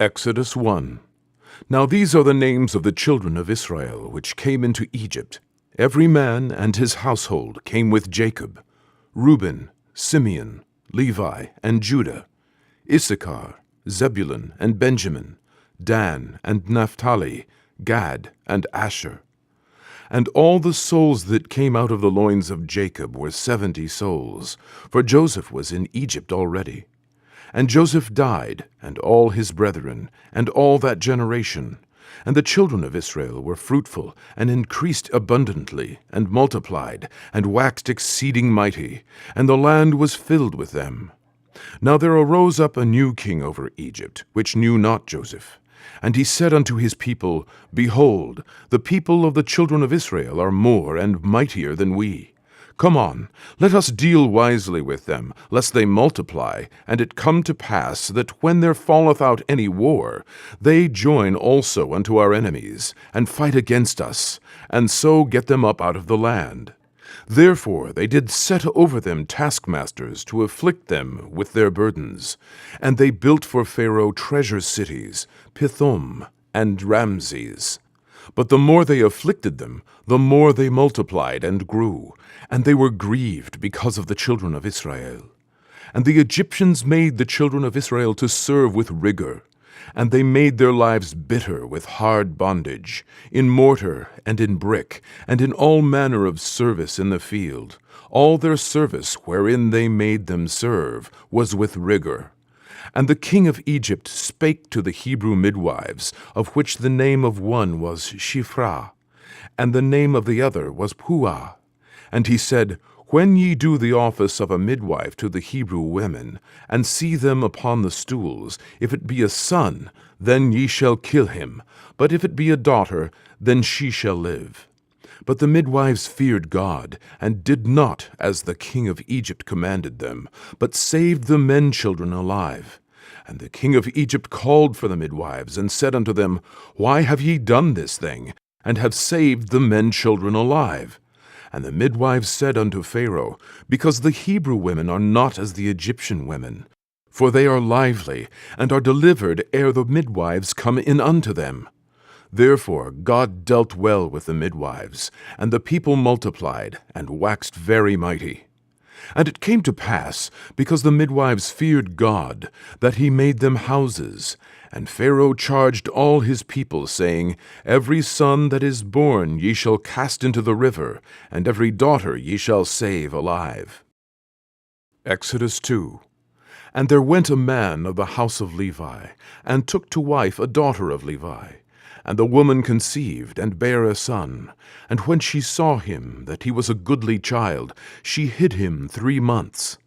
Exodus 1. Now these are the names of the children of Israel which came into Egypt. Every man and his household came with Jacob: Reuben, Simeon, Levi, and Judah; Issachar, Zebulun, and Benjamin; Dan, and Naphtali; Gad, and Asher. And all the souls that came out of the loins of Jacob were 70 souls, for Joseph was in Egypt already. And Joseph died, and all his brethren, and all that generation. And the children of Israel were fruitful, and increased abundantly, and multiplied, and waxed exceeding mighty, and the land was filled with them. Now there arose up a new king over Egypt, which knew not Joseph. And he said unto his people, Behold, the people of the children of Israel are more and mightier than we. Come on, let us deal wisely with them, lest they multiply, and it come to pass that when there falleth out any war, they join also unto our enemies, and fight against us, and so get them up out of the land. Therefore they did set over them taskmasters to afflict them with their burdens. And they built for Pharaoh treasure cities, Pithom and Ramses. But the more they afflicted them, the more they multiplied and grew, and they were grieved because of the children of Israel. And the Egyptians made the children of Israel to serve with rigor, and they made their lives bitter with hard bondage, in mortar and in brick, and in all manner of service in the field. All their service wherein they made them serve was with rigor. And the king of Egypt spake to the Hebrew midwives, of which the name of one was Shiphrah, and the name of the other was Puah. And he said, When ye do the office of a midwife to the Hebrew women, and see them upon the stools, if it be a son, then ye shall kill him, but if it be a daughter, then she shall live. But the midwives feared God, and did not as the king of Egypt commanded them, but saved the men children alive. And the king of Egypt called for the midwives, and said unto them, Why have ye done this thing, and have saved the men children alive? And the midwives said unto Pharaoh, Because the Hebrew women are not as the Egyptian women, for they are lively, and are delivered ere the midwives come in unto them. Therefore God dealt well with the midwives, and the people multiplied, and waxed very mighty. And it came to pass, because the midwives feared God, that he made them houses. And Pharaoh charged all his people, saying, Every son that is born ye shall cast into the river, and every daughter ye shall save alive. Exodus 2. And there went a man of the house of Levi, and took to wife a daughter of Levi. And the woman conceived, and bare a son. And when she saw him, that he was a goodly child, she hid him 3 months.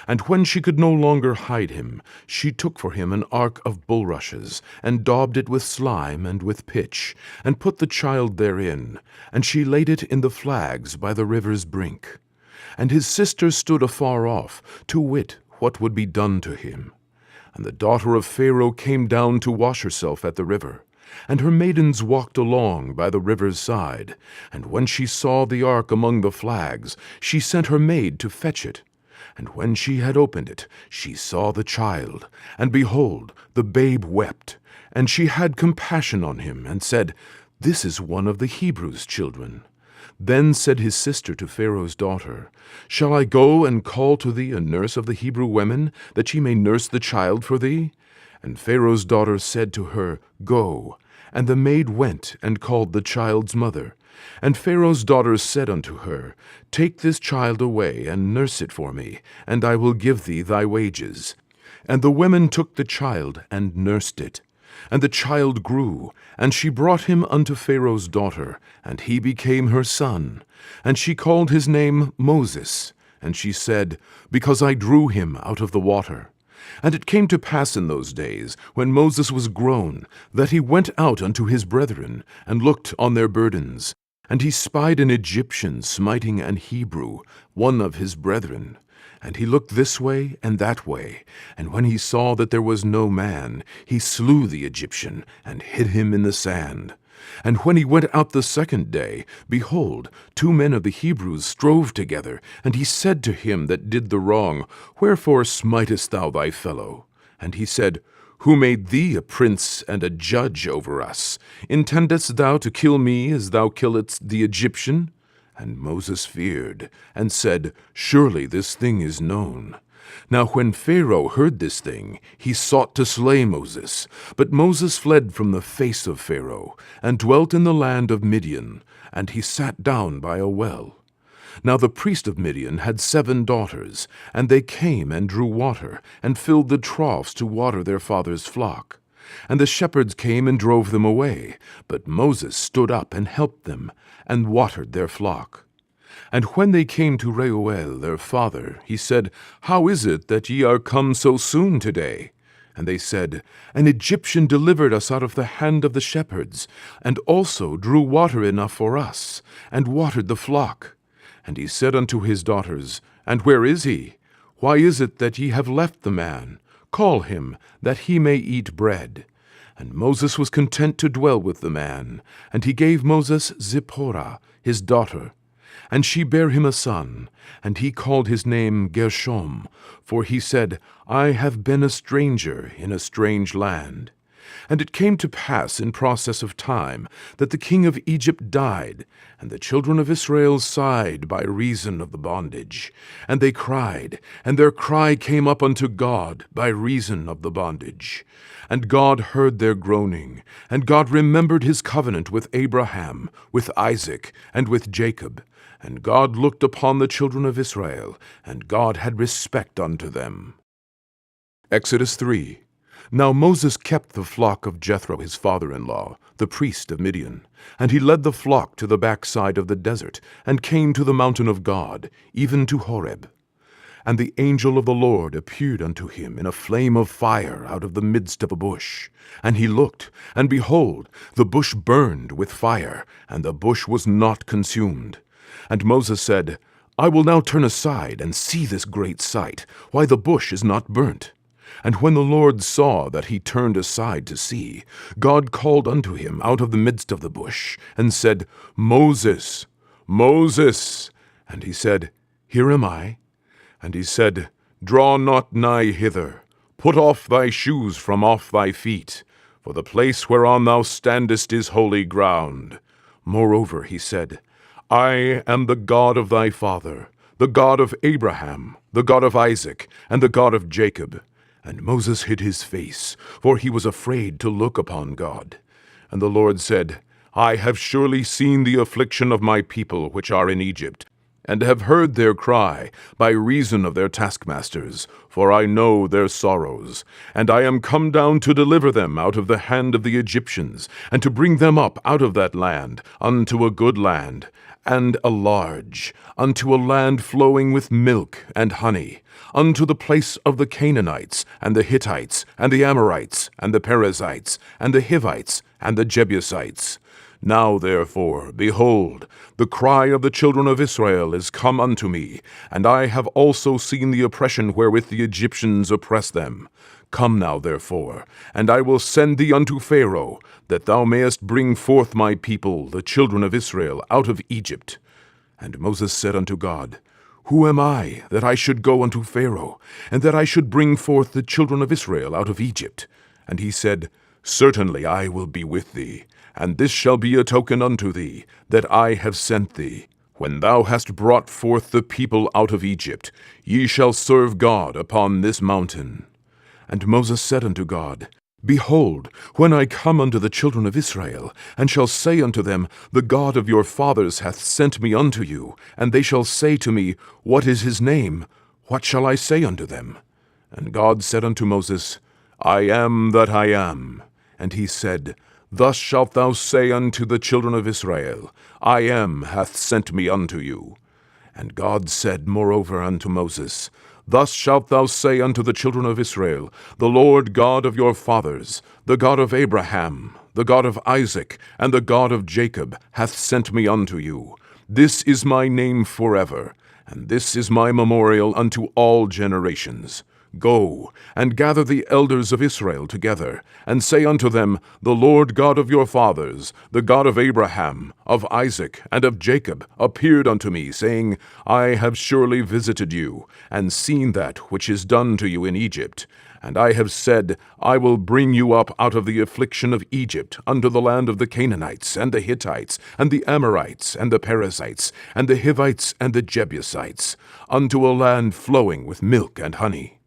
And when she could no longer hide him, she took for him an ark of bulrushes, and daubed it with slime and with pitch, and put the child therein, and she laid it in the flags by the river's brink. And his sister stood afar off, to wit what would be done to him. And the daughter of Pharaoh came down to wash herself at the river. And her maidens walked along by the river's side. And when she saw the ark among the flags, she sent her maid to fetch it. And when she had opened it, she saw the child, and behold, the babe wept. And she had compassion on him, and said, This is one of the Hebrews' children. Then said his sister to Pharaoh's daughter, Shall I go and call to thee a nurse of the Hebrew women, that she may nurse the child for thee? And Pharaoh's daughter said to her, Go. And the maid went and called the child's mother. And Pharaoh's daughter said unto her, Take this child away, and nurse it for me, and I will give thee thy wages. And the women took the child, and nursed it. And the child grew, and she brought him unto Pharaoh's daughter, and he became her son. And she called his name Moses. And she said, Because I drew him out of the water. And it came to pass in those days, when Moses was grown, that he went out unto his brethren, and looked on their burdens. And he spied an Egyptian smiting an Hebrew, one of his brethren. And he looked this way and that way, and when he saw that there was no man, he slew the Egyptian, and hid him in the sand. And when he went out the second day, behold, 2 men of the Hebrews strove together. And he said to him that did the wrong, Wherefore smitest thou thy fellow? And he said, Who made thee a prince and a judge over us? Intendest thou to kill me as thou killedst the Egyptian? And Moses feared, and said, Surely this thing is known. Now when Pharaoh heard this thing, he sought to slay Moses. But Moses fled from the face of Pharaoh, and dwelt in the land of Midian, and he sat down by a well. Now the priest of Midian had 7 daughters, and they came and drew water, and filled the troughs to water their father's flock. And the shepherds came and drove them away, but Moses stood up and helped them, and watered their flock. And when they came to Reuel their father, he said, How is it that ye are come so soon today? And they said, An Egyptian delivered us out of the hand of the shepherds, and also drew water enough for us, and watered the flock. And he said unto his daughters, And where is he? Why is it that ye have left the man? Call him, that he may eat bread. And Moses was content to dwell with the man. And he gave Moses Zipporah, his daughter. And she bare him a son, and he called his name Gershom, for he said, I have been a stranger in a strange land. And it came to pass in process of time that the king of Egypt died, and the children of Israel sighed by reason of the bondage. And they cried, and their cry came up unto God by reason of the bondage. And God heard their groaning, and God remembered his covenant with Abraham, with Isaac, and with Jacob. And God looked upon the children of Israel, and God had respect unto them. Exodus 3. Now Moses kept the flock of Jethro his father-in-law, the priest of Midian. And he led the flock to the backside of the desert, and came to the mountain of God, even to Horeb. And the angel of the Lord appeared unto him in a flame of fire out of the midst of a bush. And he looked, and behold, the bush burned with fire, and the bush was not consumed. And Moses said, I will now turn aside and see this great sight, why the bush is not burnt. And when the Lord saw that he turned aside to see, God called unto him out of the midst of the bush, and said, Moses, Moses. And he said, Here am I. And he said, Draw not nigh hither. Put off thy shoes from off thy feet, for the place whereon thou standest is holy ground. Moreover, he said, I am the God of thy father, the God of Abraham, the God of Isaac, and the God of Jacob. And Moses hid his face, for he was afraid to look upon God. And the Lord said, I have surely seen the affliction of my people which are in Egypt, and have heard their cry by reason of their taskmasters, for I know their sorrows. And I am come down to deliver them out of the hand of the Egyptians, and to bring them up out of that land unto a good land, and a large, unto a land flowing with milk and honey, unto the place of the Canaanites, and the Hittites, and the Amorites, and the Perizzites, and the Hivites, and the Jebusites. Now therefore, behold, the cry of the children of Israel is come unto me, and I have also seen the oppression wherewith the Egyptians oppress them. Come now therefore, and I will send thee unto Pharaoh, that thou mayest bring forth my people, the children of Israel, out of Egypt. And Moses said unto God, Who am I, that I should go unto Pharaoh, and that I should bring forth the children of Israel out of Egypt? And he said, Certainly I will be with thee, and this shall be a token unto thee, that I have sent thee. When thou hast brought forth the people out of Egypt, ye shall serve God upon this mountain. And Moses said unto God, Behold, when I come unto the children of Israel, and shall say unto them, The God of your fathers hath sent me unto you, and they shall say to me, What is his name? What shall I say unto them? And God said unto Moses, I am that I am. And he said, Thus shalt thou say unto the children of Israel, I am hath sent me unto you. And God said moreover unto Moses, Thus shalt thou say unto the children of Israel, The Lord God of your fathers, the God of Abraham, the God of Isaac, and the God of Jacob, hath sent me unto you. This is my name forever, and this is my memorial unto all generations. Go, and gather the elders of Israel together, and say unto them, The Lord God of your fathers, the God of Abraham, of Isaac, and of Jacob, appeared unto me, saying, I have surely visited you, and seen that which is done to you in Egypt. And I have said, I will bring you up out of the affliction of Egypt unto the land of the Canaanites, and the Hittites, and the Amorites, and the Perizzites, and the Hivites, and the Jebusites, unto a land flowing with milk and honey.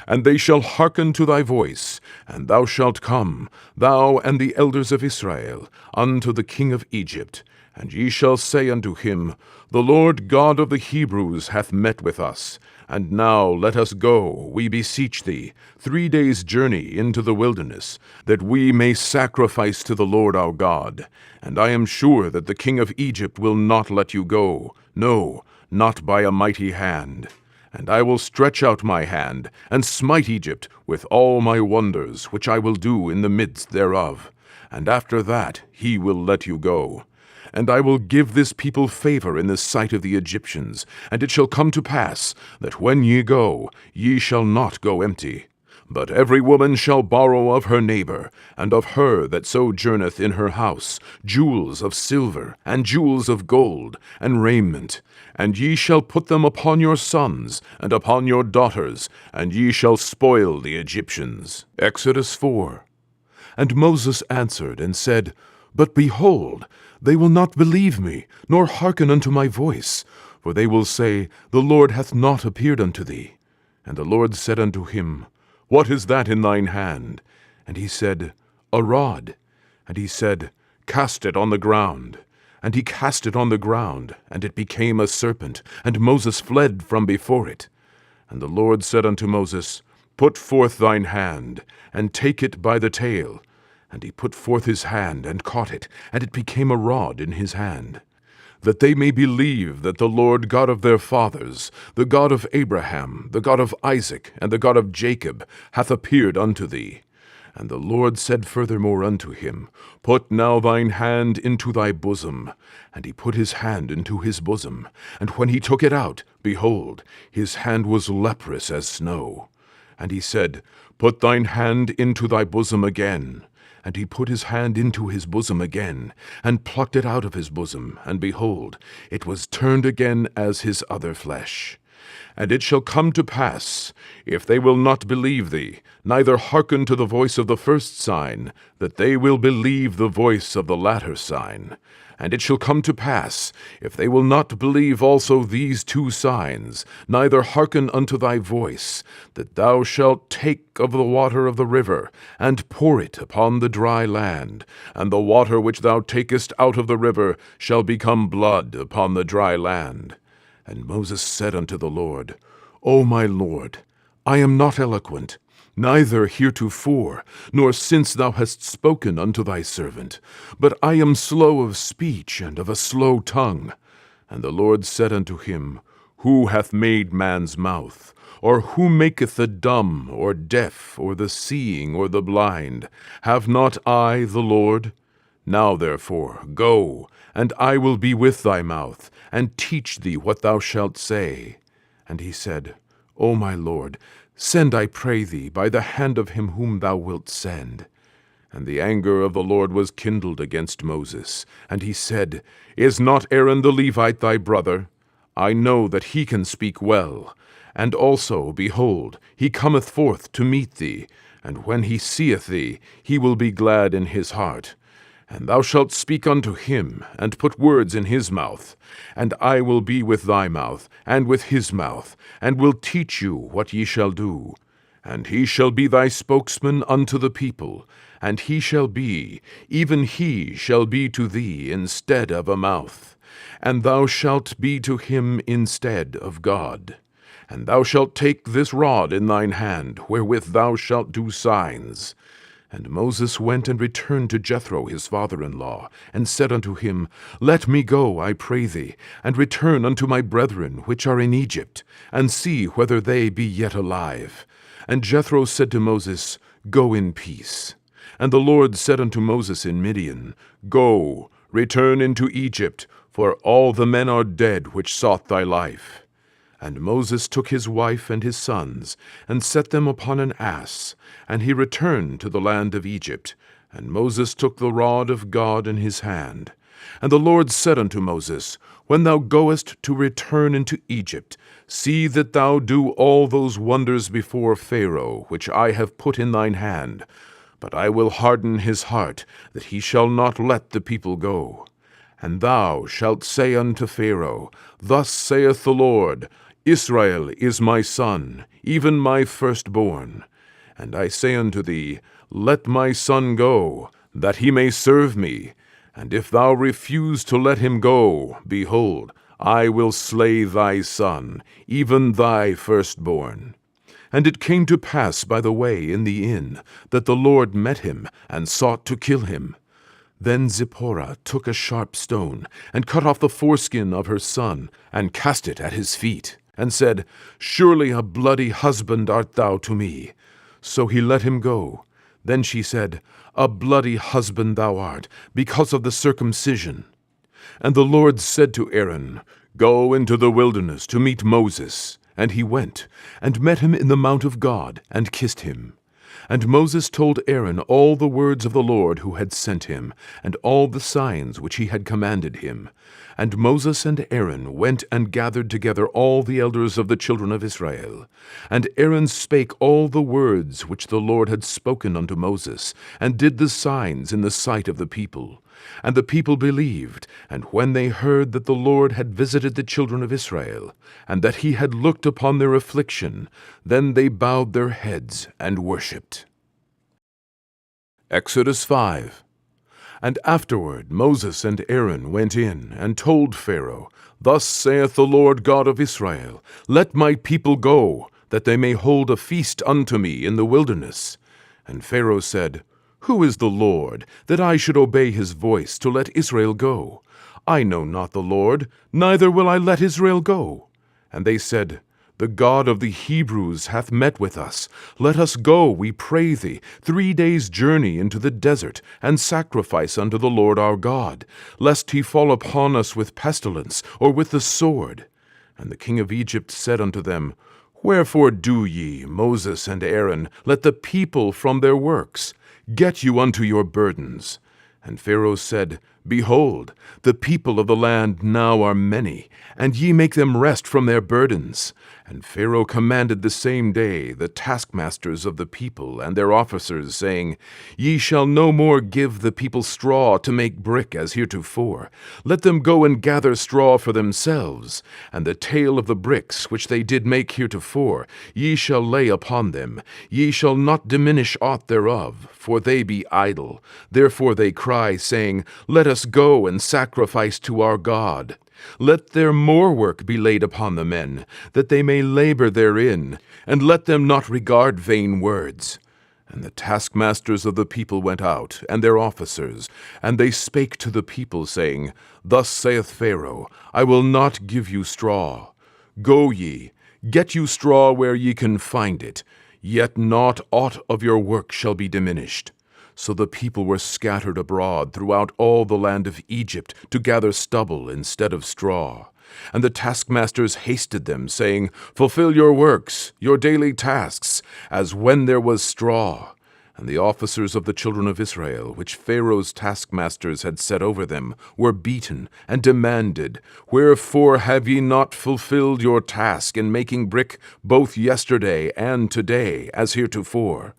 And they shall hearken to thy voice, and thou shalt come, thou and the elders of Israel, unto the king of Egypt. And ye shall say unto him, The Lord God of the Hebrews hath met with us. And now let us go, we beseech thee, 3 days' journey into the wilderness, that we may sacrifice to the Lord our God. And I am sure that the king of Egypt will not let you go, no, not by a mighty hand. And I will stretch out my hand, and smite Egypt with all my wonders, which I will do in the midst thereof. And after that he will let you go. And I will give this people favor in the sight of the Egyptians. And it shall come to pass, that when ye go, ye shall not go empty. But every woman shall borrow of her neighbor, and of her that sojourneth in her house, jewels of silver, and jewels of gold, and raiment. And ye shall put them upon your sons, and upon your daughters, and ye shall spoil the Egyptians. Exodus 4. And Moses answered and said, But behold, they will not believe me, nor hearken unto my voice. For they will say, The Lord hath not appeared unto thee. And the Lord said unto him, What is that in thine hand? And he said, A rod. And he said, Cast it on the ground. And he cast it on the ground, and it became a serpent, and Moses fled from before it. And the Lord said unto Moses, Put forth thine hand, and take it by the tail. And he put forth his hand, and caught it, and it became a rod in his hand. That they may believe that the Lord God of their fathers, the God of Abraham, the God of Isaac, and the God of Jacob, hath appeared unto thee. And the Lord said furthermore unto him, Put now thine hand into thy bosom. And he put his hand into his bosom. And when he took it out, behold, his hand was leprous as snow. And he said, Put thine hand into thy bosom again. And he put his hand into his bosom again, and plucked it out of his bosom, and behold, it was turned again as his other flesh. And it shall come to pass, if they will not believe thee, neither hearken to the voice of the first sign, that they will believe the voice of the latter sign. And it shall come to pass, if they will not believe also these 2 signs, neither hearken unto thy voice, that thou shalt take of the water of the river, and pour it upon the dry land, and the water which thou takest out of the river shall become blood upon the dry land. And Moses said unto the Lord, O my Lord, I am not eloquent, neither heretofore, nor since thou hast spoken unto thy servant, but I am slow of speech and of a slow tongue. And the Lord said unto him, Who hath made man's mouth? Or who maketh the dumb, or deaf, or the seeing, or the blind? Have not I the Lord? Now therefore go, and I will be with thy mouth, and teach thee what thou shalt say. And he said, O my Lord, send, I pray thee, by the hand of him whom thou wilt send. And the anger of the Lord was kindled against Moses. And he said, Is not Aaron the Levite thy brother? I know that he can speak well. And also, behold, he cometh forth to meet thee, and when he seeth thee, he will be glad in his heart. And thou shalt speak unto him, and put words in his mouth. And I will be with thy mouth, and with his mouth, and will teach you what ye shall do. And he shall be thy spokesman unto the people, and he shall be, even he shall be to thee instead of a mouth. And thou shalt be to him instead of God. And thou shalt take this rod in thine hand, wherewith thou shalt do signs. And Moses went and returned to Jethro his father-in-law, and said unto him, Let me go, I pray thee, and return unto my brethren which are in Egypt, and see whether they be yet alive. And Jethro said to Moses, Go in peace. And the Lord said unto Moses in Midian, Go, return into Egypt, for all the men are dead which sought thy life. And Moses took his wife and his sons, and set them upon an ass, and he returned to the land of Egypt. And Moses took the rod of God in his hand. And the Lord said unto Moses, When thou goest to return into Egypt, see that thou do all those wonders before Pharaoh, which I have put in thine hand. But I will harden his heart, that he shall not let the people go. And thou shalt say unto Pharaoh, Thus saith the Lord, Israel is my son, even my firstborn. And I say unto thee, Let my son go, that he may serve me. And if thou refuse to let him go, behold, I will slay thy son, even thy firstborn. And it came to pass by the way in the inn, that the Lord met him, and sought to kill him. Then Zipporah took a sharp stone, and cut off the foreskin of her son, and cast it at his feet, and said, Surely a bloody husband art thou to me. So he let him go. Then she said, A bloody husband thou art, because of the circumcision. And the Lord said to Aaron, Go into the wilderness to meet Moses. And he went, and met him in the mount of God, and kissed him. And Moses told Aaron all the words of the Lord who had sent him, and all the signs which he had commanded him. And Moses and Aaron went and gathered together all the elders of the children of Israel. And Aaron spake all the words which the Lord had spoken unto Moses, and did the signs in the sight of the people. And the people believed, and when they heard that the Lord had visited the children of Israel, and that he had looked upon their affliction, then they bowed their heads and worshipped. Exodus 5. And afterward Moses and Aaron went in, and told Pharaoh, Thus saith the Lord God of Israel, Let my people go, that they may hold a feast unto me in the wilderness. And Pharaoh said, Who is the Lord, that I should obey his voice to let Israel go? I know not the Lord, neither will I let Israel go. And they said, The God of the Hebrews hath met with us. Let us go, we pray thee, 3 days' journey into the desert, and sacrifice unto the Lord our God, lest he fall upon us with pestilence, or with the sword. And the king of Egypt said unto them, Wherefore do ye, Moses and Aaron, let the people from their works? Get you unto your burdens. And Pharaoh said, Behold, the people of the land now are many, and ye make them rest from their burdens. And Pharaoh commanded the same day the taskmasters of the people and their officers, saying, Ye shall no more give the people straw to make brick as heretofore. Let them go and gather straw for themselves, and the tale of the bricks which they did make heretofore ye shall lay upon them. Ye shall not diminish aught thereof, for they be idle. Therefore they cry, saying, Let us go and sacrifice to our God. Let their more work be laid upon the men, that they may labor therein, and let them not regard vain words. And the taskmasters of the people went out, and their officers, and they spake to the people, saying, Thus saith Pharaoh, I will not give you straw. Go ye, get you straw where ye can find it, yet not aught of your work shall be diminished. So the people were scattered abroad throughout all the land of Egypt to gather stubble instead of straw. And the taskmasters hasted them, saying, Fulfill your works, your daily tasks, as when there was straw. And the officers of the children of Israel, which Pharaoh's taskmasters had set over them, were beaten, and demanded, Wherefore have ye not fulfilled your task in making brick both yesterday and today, as heretofore?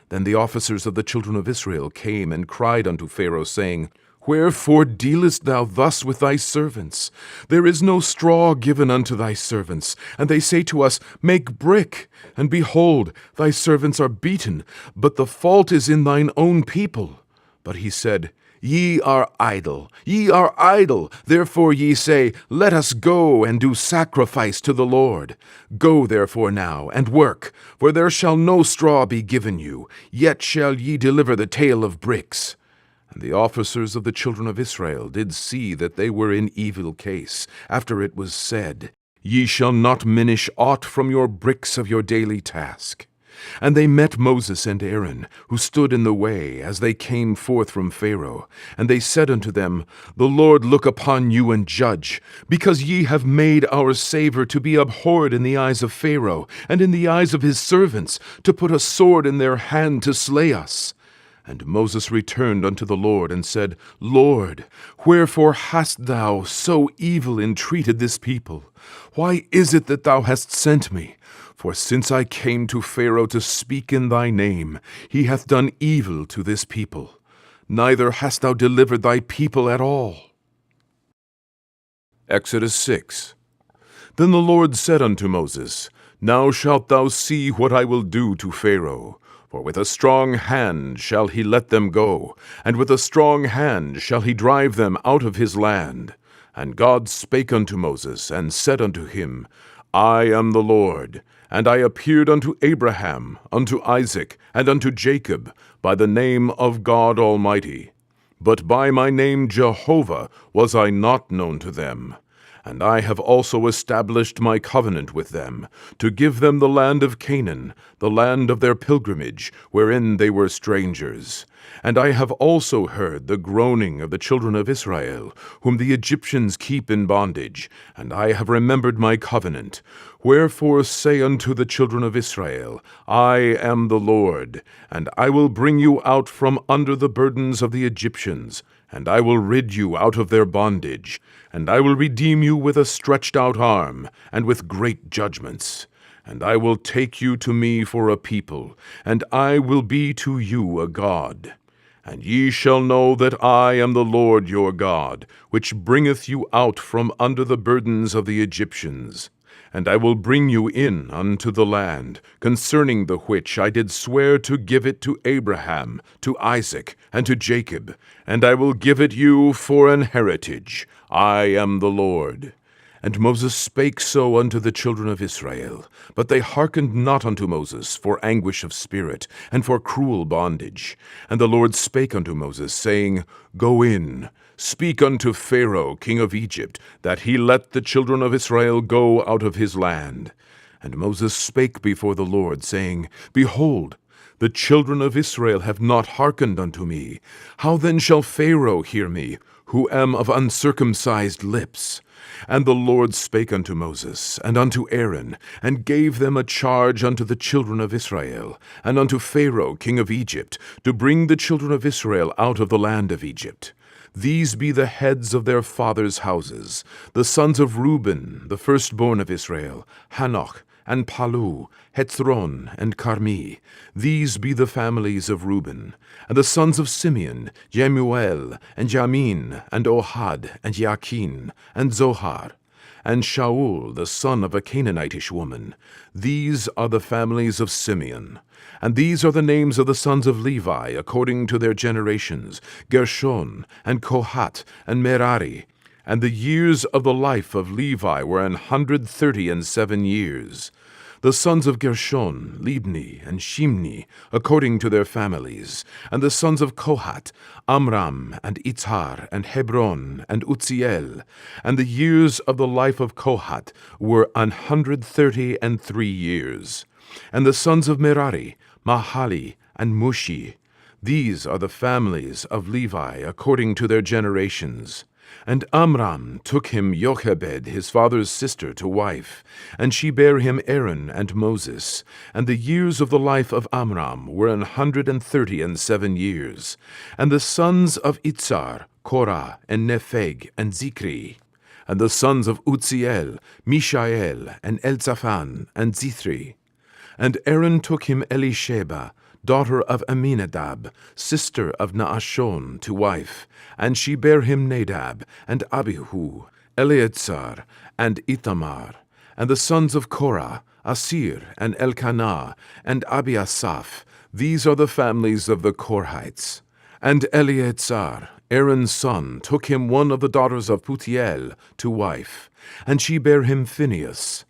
Then the officers of the children of Israel came and cried unto Pharaoh, saying, Wherefore dealest thou thus with thy servants? There is no straw given unto thy servants. And they say to us, Make brick. And behold, thy servants are beaten, but the fault is in thine own people. But he said, Ye are idle, ye are idle. Therefore ye say, Let us go and do sacrifice to the Lord. Go therefore now, and work, for there shall no straw be given you, yet shall ye deliver the tale of bricks. And the officers of the children of Israel did see that they were in evil case, after it was said, Ye shall not minish aught from your bricks of your daily task. And they met Moses and Aaron, who stood in the way, as they came forth from Pharaoh. And they said unto them, The Lord look upon you and judge, because ye have made our Saviour to be abhorred in the eyes of Pharaoh, and in the eyes of his servants, to put a sword in their hand to slay us. And Moses returned unto the Lord, and said, Lord, wherefore hast thou so evil entreated this people? Why is it that thou hast sent me? For since I came to Pharaoh to speak in thy name, he hath done evil to this people. Neither hast thou delivered thy people at all. Exodus 6. Then the Lord said unto Moses, Now shalt thou see what I will do to Pharaoh. For with a strong hand shall he let them go, and with a strong hand shall he drive them out of his land. And God spake unto Moses, and said unto him, I am the Lord, and I appeared unto Abraham, unto Isaac, and unto Jacob, by the name of God Almighty. But by my name Jehovah was I not known to them. And I have also established my covenant with them, to give them the land of Canaan, the land of their pilgrimage, wherein they were strangers. And I have also heard the groaning of the children of Israel, whom the Egyptians keep in bondage, and I have remembered my covenant. Wherefore say unto the children of Israel, I am the Lord, and I will bring you out from under the burdens of the Egyptians, and I will rid you out of their bondage, and I will redeem you with a stretched out arm, and with great judgments. And I will take you to me for a people, and I will be to you a God. And ye shall know that I am the Lord your God, which bringeth you out from under the burdens of the Egyptians. And I will bring you in unto the land, concerning the which I did swear to give it to Abraham, to Isaac, and to Jacob, and I will give it you for an heritage. I am the Lord. And Moses spake so unto the children of Israel. But they hearkened not unto Moses for anguish of spirit, and for cruel bondage. And the Lord spake unto Moses, saying, Go in, speak unto Pharaoh king of Egypt, that he let the children of Israel go out of his land. And Moses spake before the Lord, saying, Behold, the children of Israel have not hearkened unto me. How then shall Pharaoh hear me, who am of uncircumcised lips? And the Lord spake unto Moses, and unto Aaron, and gave them a charge unto the children of Israel, and unto Pharaoh king of Egypt, to bring the children of Israel out of the land of Egypt. These be the heads of their fathers' houses, the sons of Reuben, the firstborn of Israel, Hanoch, and Palu, Hezron, and Carmi. These be the families of Reuben. And the sons of Simeon, Jemuel, and Jamin, and Ohad, and Jachin, and Zohar. And Shaul, the son of a Canaanitish woman. These are the families of Simeon. And these are the names of the sons of Levi, according to their generations, Gershon, and Kohath, and Merari. And the years of the life of Levi were 137 years. The sons of Gershon, Libni, and Shimni, according to their families. And the sons of Kohath, Amram, and Itzhar, and Hebron, and Uzziel. And the years of the life of Kohath were 133 years. And the sons of Merari, Mahali, and Mushi. These are the families of Levi, according to their generations. And Amram took him Jochebed, his father's sister, to wife, and she bare him Aaron and Moses. And the years of the life of Amram were 137 years. And the sons of Itzhar, Korah, and Nepheg, and Zikri. And the sons of Uzziel, Mishael, and Elzaphan, and Zithri. And Aaron took him Elisheba, daughter of Aminadab, sister of Naashon, to wife, and she bare him Nadab, and Abihu, Eleazar, and Ithamar. And the sons of Korah, Asir, and Elkanah, and Abiasaph. These are the families of the Korhites. And Eleazar, Aaron's son, took him one of the daughters of Putiel to wife, and she bare him Phinehas.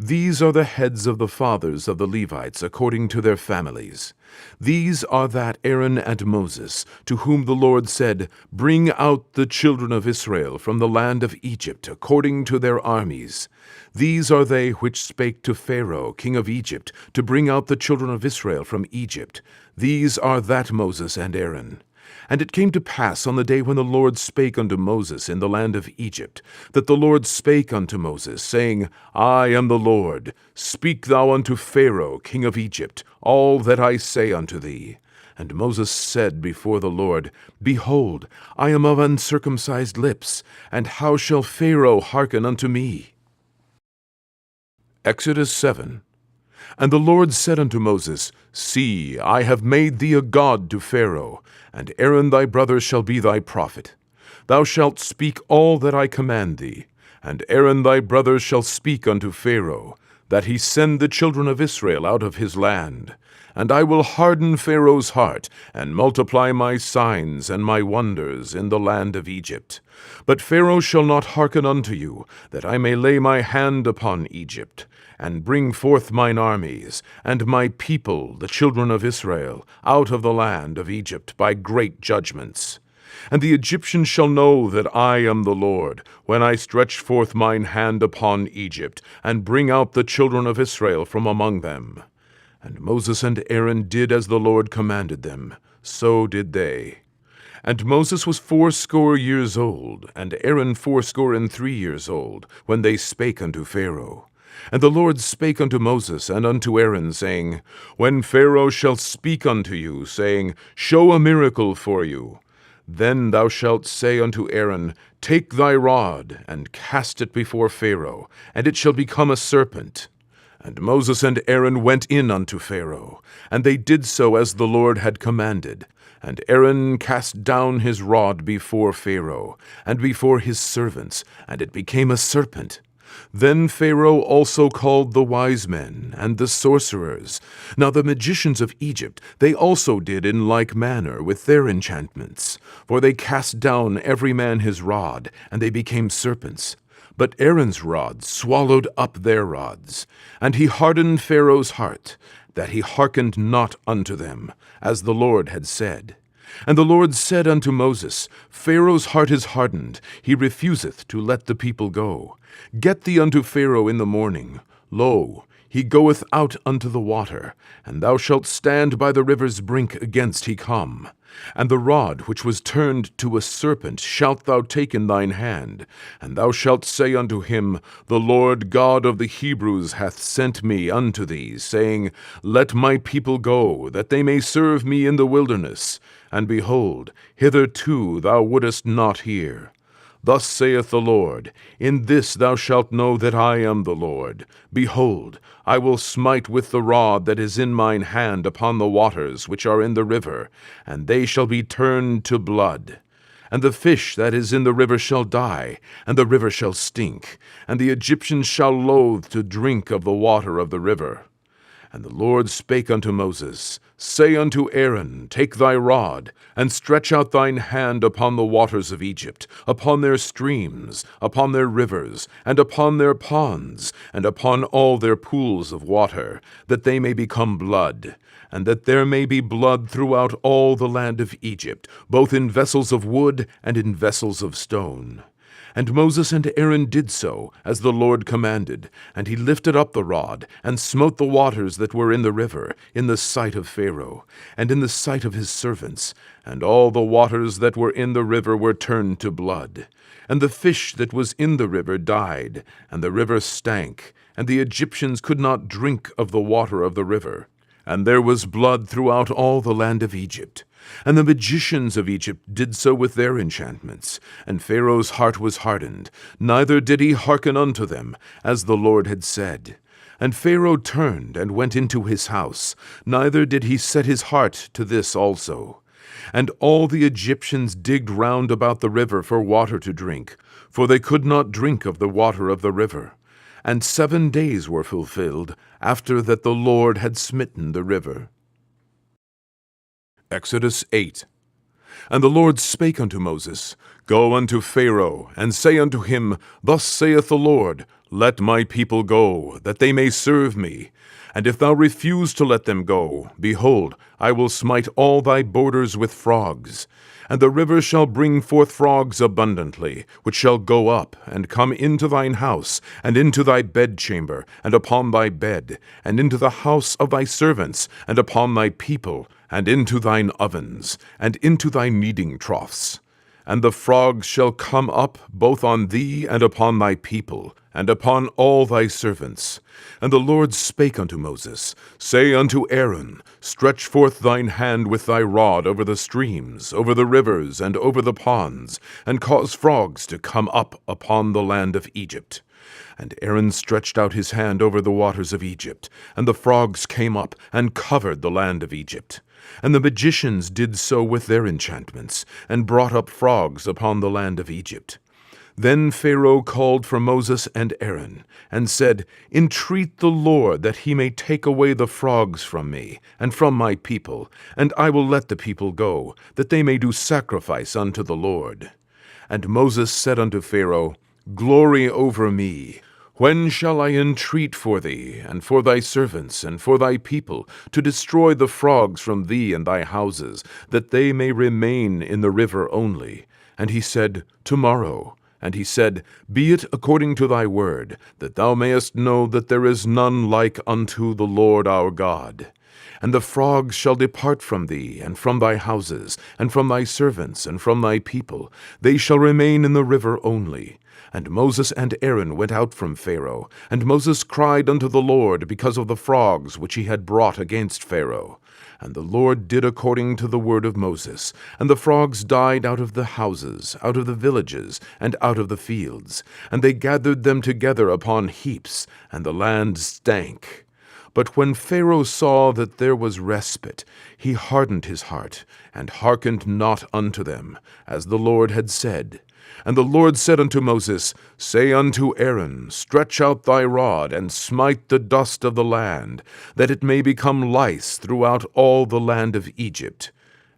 These are the heads of the fathers of the Levites according to their families. These are that Aaron and Moses, to whom the Lord said, Bring out the children of Israel from the land of Egypt according to their armies. These are they which spake to Pharaoh, king of Egypt, to bring out the children of Israel from Egypt. These are that Moses and Aaron. And it came to pass on the day when the Lord spake unto Moses in the land of Egypt, that the Lord spake unto Moses, saying, I am the Lord. Speak thou unto Pharaoh, king of Egypt, all that I say unto thee. And Moses said before the Lord, Behold, I am of uncircumcised lips, and how shall Pharaoh hearken unto me? Exodus 7. And the Lord said unto Moses, See, I have made thee a god to Pharaoh, and Aaron thy brother shall be thy prophet. Thou shalt speak all that I command thee, and Aaron thy brother shall speak unto Pharaoh, that he send the children of Israel out of his land. And I will harden Pharaoh's heart, and multiply my signs and my wonders in the land of Egypt. But Pharaoh shall not hearken unto you, that I may lay my hand upon Egypt, and bring forth mine armies, and my people, the children of Israel, out of the land of Egypt by great judgments. And the Egyptians shall know that I am the Lord, when I stretch forth mine hand upon Egypt, and bring out the children of Israel from among them. And Moses and Aaron did as the Lord commanded them, so did they. And Moses was 80 years old, and Aaron 83 years old, when they spake unto Pharaoh. And the Lord spake unto Moses and unto Aaron, saying, When Pharaoh shall speak unto you, saying, Show a miracle for you, then thou shalt say unto Aaron, Take thy rod, and cast it before Pharaoh, and it shall become a serpent. And Moses and Aaron went in unto Pharaoh, and they did so as the Lord had commanded. And Aaron cast down his rod before Pharaoh, and before his servants, and it became a serpent. Then Pharaoh also called the wise men and the sorcerers. Now the magicians of Egypt, they also did in like manner with their enchantments. For they cast down every man his rod, and they became serpents. But Aaron's rod swallowed up their rods. And he hardened Pharaoh's heart, that he hearkened not unto them, as the Lord had said. And the Lord said unto Moses, Pharaoh's heart is hardened, he refuseth to let the people go. Get thee unto Pharaoh in the morning. Lo, he goeth out unto the water, and thou shalt stand by the river's brink against he come. And the rod which was turned to a serpent shalt thou take in thine hand, and thou shalt say unto him, The Lord God of the Hebrews hath sent me unto thee, saying, Let my people go, that they may serve me in the wilderness. And behold, hitherto thou wouldest not hear. Thus saith the Lord, In this thou shalt know that I am the Lord. Behold, I will smite with the rod that is in mine hand upon the waters which are in the river, and they shall be turned to blood. And the fish that is in the river shall die, and the river shall stink, and the Egyptians shall loathe to drink of the water of the river. And the Lord spake unto Moses, Say unto Aaron, Take thy rod, and stretch out thine hand upon the waters of Egypt, upon their streams, upon their rivers, and upon their ponds, and upon all their pools of water, that they may become blood, and that there may be blood throughout all the land of Egypt, both in vessels of wood and in vessels of stone. And Moses and Aaron did so, as the Lord commanded, and he lifted up the rod, and smote the waters that were in the river, in the sight of Pharaoh, and in the sight of his servants, and all the waters that were in the river were turned to blood. And the fish that was in the river died, and the river stank, and the Egyptians could not drink of the water of the river. And there was blood throughout all the land of Egypt. And the magicians of Egypt did so with their enchantments, and Pharaoh's heart was hardened, neither did he hearken unto them, as the Lord had said. And Pharaoh turned and went into his house, neither did he set his heart to this also. And all the Egyptians digged round about the river for water to drink, for they could not drink of the water of the river. And 7 days were fulfilled, after that the Lord had smitten the river. Exodus 8. And the Lord spake unto Moses, Go unto Pharaoh, and say unto him, Thus saith the Lord, Let my people go, that they may serve me. And if thou refuse to let them go, behold, I will smite all thy borders with frogs. And the river shall bring forth frogs abundantly, which shall go up, and come into thine house, and into thy bedchamber, and upon thy bed, and into the house of thy servants, and upon thy people, and into thine ovens, and into thy kneading troughs. And the frogs shall come up both on thee and upon thy people, and upon all thy servants. And the Lord spake unto Moses, Say unto Aaron, Stretch forth thine hand with thy rod over the streams, over the rivers, and over the ponds, and cause frogs to come up upon the land of Egypt. And Aaron stretched out his hand over the waters of Egypt, and the frogs came up and covered the land of Egypt. And the magicians did so with their enchantments, and brought up frogs upon the land of Egypt. Then Pharaoh called for Moses and Aaron, and said, Entreat the Lord that he may take away the frogs from me, and from my people, and I will let the people go, that they may do sacrifice unto the Lord. And Moses said unto Pharaoh, Glory over me! When shall I entreat for thee, and for thy servants, and for thy people, to destroy the frogs from thee and thy houses, that they may remain in the river only? And he said, Tomorrow. And he said, Be it according to thy word, that thou mayest know that there is none like unto the Lord our God. And the frogs shall depart from thee, and from thy houses, and from thy servants, and from thy people. They shall remain in the river only. And Moses and Aaron went out from Pharaoh, and Moses cried unto the Lord because of the frogs which he had brought against Pharaoh. And the Lord did according to the word of Moses, and the frogs died out of the houses, out of the villages, and out of the fields. And they gathered them together upon heaps, and the land stank. But when Pharaoh saw that there was respite, he hardened his heart, and hearkened not unto them, as the Lord had said. And the Lord said unto Moses, Say unto Aaron, Stretch out thy rod, and smite the dust of the land, that it may become lice throughout all the land of Egypt.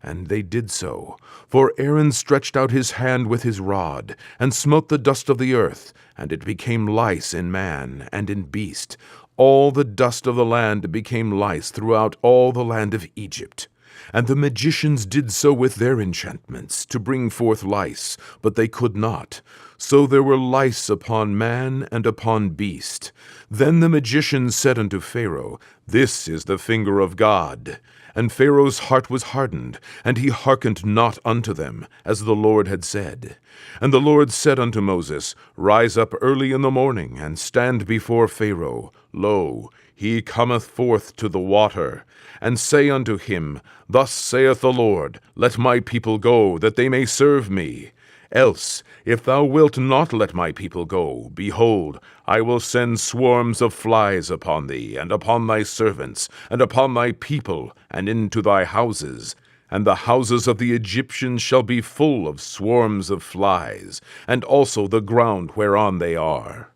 And they did so. For Aaron stretched out his hand with his rod, and smote the dust of the earth, and it became lice in man and in beast. All the dust of the land became lice throughout all the land of Egypt. And the magicians did so with their enchantments, to bring forth lice, but they could not. So there were lice upon man and upon beast. Then the magicians said unto Pharaoh, This is the finger of God. And Pharaoh's heart was hardened, and he hearkened not unto them, as the Lord had said. And the Lord said unto Moses, Rise up early in the morning, and stand before Pharaoh. Lo, he cometh forth to the water. And say unto him, Thus saith the Lord, Let my people go, that they may serve me. Else, if thou wilt not let my people go, behold, I will send swarms of flies upon thee, and upon thy servants, and upon thy people, and into thy houses. And the houses of the Egyptians shall be full of swarms of flies, and also the ground whereon they are.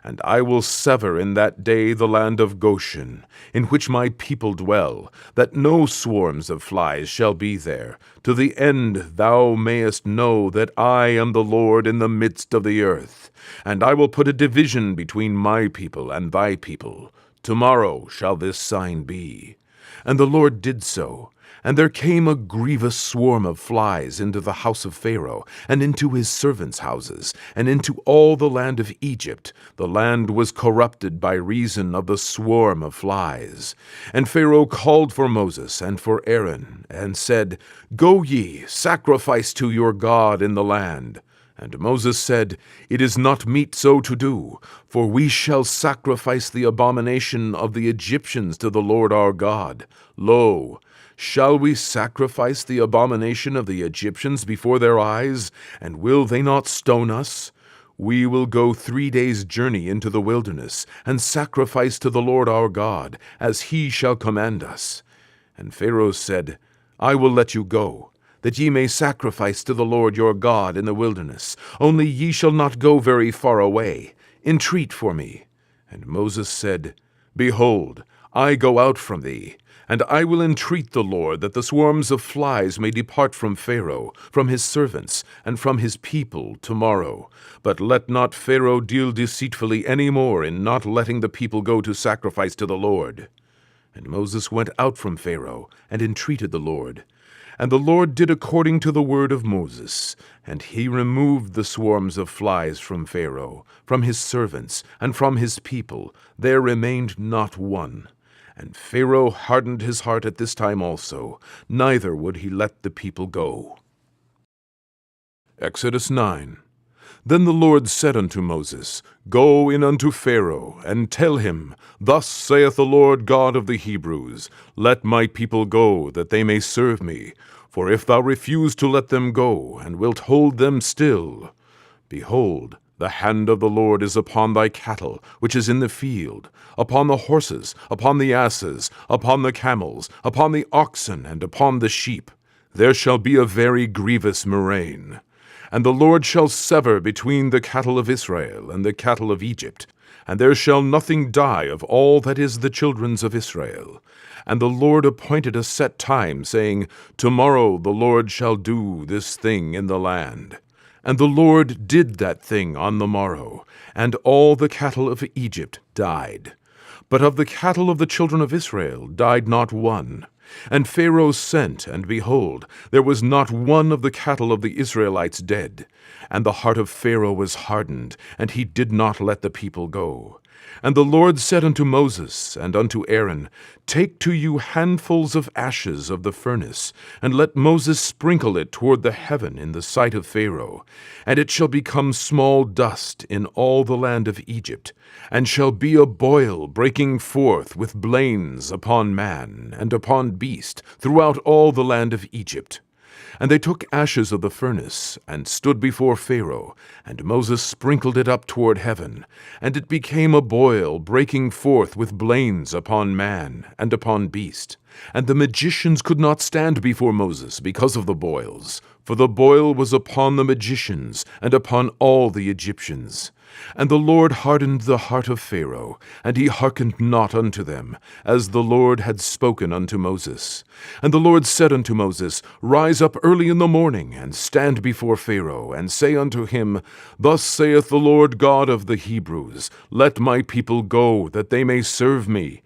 And I will sever in that day the land of Goshen, in which my people dwell, that no swarms of flies shall be there, to the end thou mayest know that I am the Lord in the midst of the earth. And I will put a division between my people and thy people. Tomorrow shall this sign be. And the Lord did so. And there came a grievous swarm of flies into the house of Pharaoh, and into his servants' houses, and into all the land of Egypt. The land was corrupted by reason of the swarm of flies. And Pharaoh called for Moses and for Aaron, and said, Go ye, sacrifice to your God in the land. And Moses said, It is not meet so to do, for we shall sacrifice the abomination of the Egyptians to the Lord our God. Lo, shall we sacrifice the abomination of the Egyptians before their eyes, and will they not stone us? We will go 3 days' journey into the wilderness, and sacrifice to the Lord our God, as he shall command us. And Pharaoh said, I will let you go, that ye may sacrifice to the Lord your God in the wilderness. Only ye shall not go very far away. Entreat for me. And Moses said, Behold, I go out from thee, and I will entreat the Lord that the swarms of flies may depart from Pharaoh, from his servants, and from his people tomorrow. But let not Pharaoh deal deceitfully any more in not letting the people go to sacrifice to the Lord. And Moses went out from Pharaoh, and entreated the Lord. And the Lord did according to the word of Moses, and he removed the swarms of flies from Pharaoh, from his servants, and from his people. There remained not one. And Pharaoh hardened his heart at this time also, neither would he let the people go. Exodus 9. Then the Lord said unto Moses, Go in unto Pharaoh, and tell him, Thus saith the Lord God of the Hebrews, Let my people go, that they may serve me. For if thou refuse to let them go, and wilt hold them still, behold, the hand of the Lord is upon thy cattle, which is in the field, upon the horses, upon the asses, upon the camels, upon the oxen, and upon the sheep. There shall be a very grievous murrain. And the Lord shall sever between the cattle of Israel and the cattle of Egypt, and there shall nothing die of all that is the children's of Israel. And the Lord appointed a set time, saying, Tomorrow the Lord shall do this thing in the land. And the Lord did that thing on the morrow, and all the cattle of Egypt died. But of the cattle of the children of Israel died not one. And Pharaoh sent, and behold, there was not one of the cattle of the Israelites dead. And the heart of Pharaoh was hardened, and he did not let the people go. And the Lord said unto Moses and unto Aaron, Take to you handfuls of ashes of the furnace, and let Moses sprinkle it toward the heaven in the sight of Pharaoh. And it shall become small dust in all the land of Egypt, and shall be a boil breaking forth with blains upon man and upon beast throughout all the land of Egypt. And they took ashes of the furnace, and stood before Pharaoh, and Moses sprinkled it up toward heaven, and it became a boil breaking forth with blains upon man and upon beast. And the magicians could not stand before Moses because of the boils, for the boil was upon the magicians and upon all the Egyptians. And the Lord hardened the heart of Pharaoh, and he hearkened not unto them, as the Lord had spoken unto Moses. And the Lord said unto Moses, Rise up early in the morning, and stand before Pharaoh, and say unto him, Thus saith the Lord God of the Hebrews, Let my people go, that they may serve me.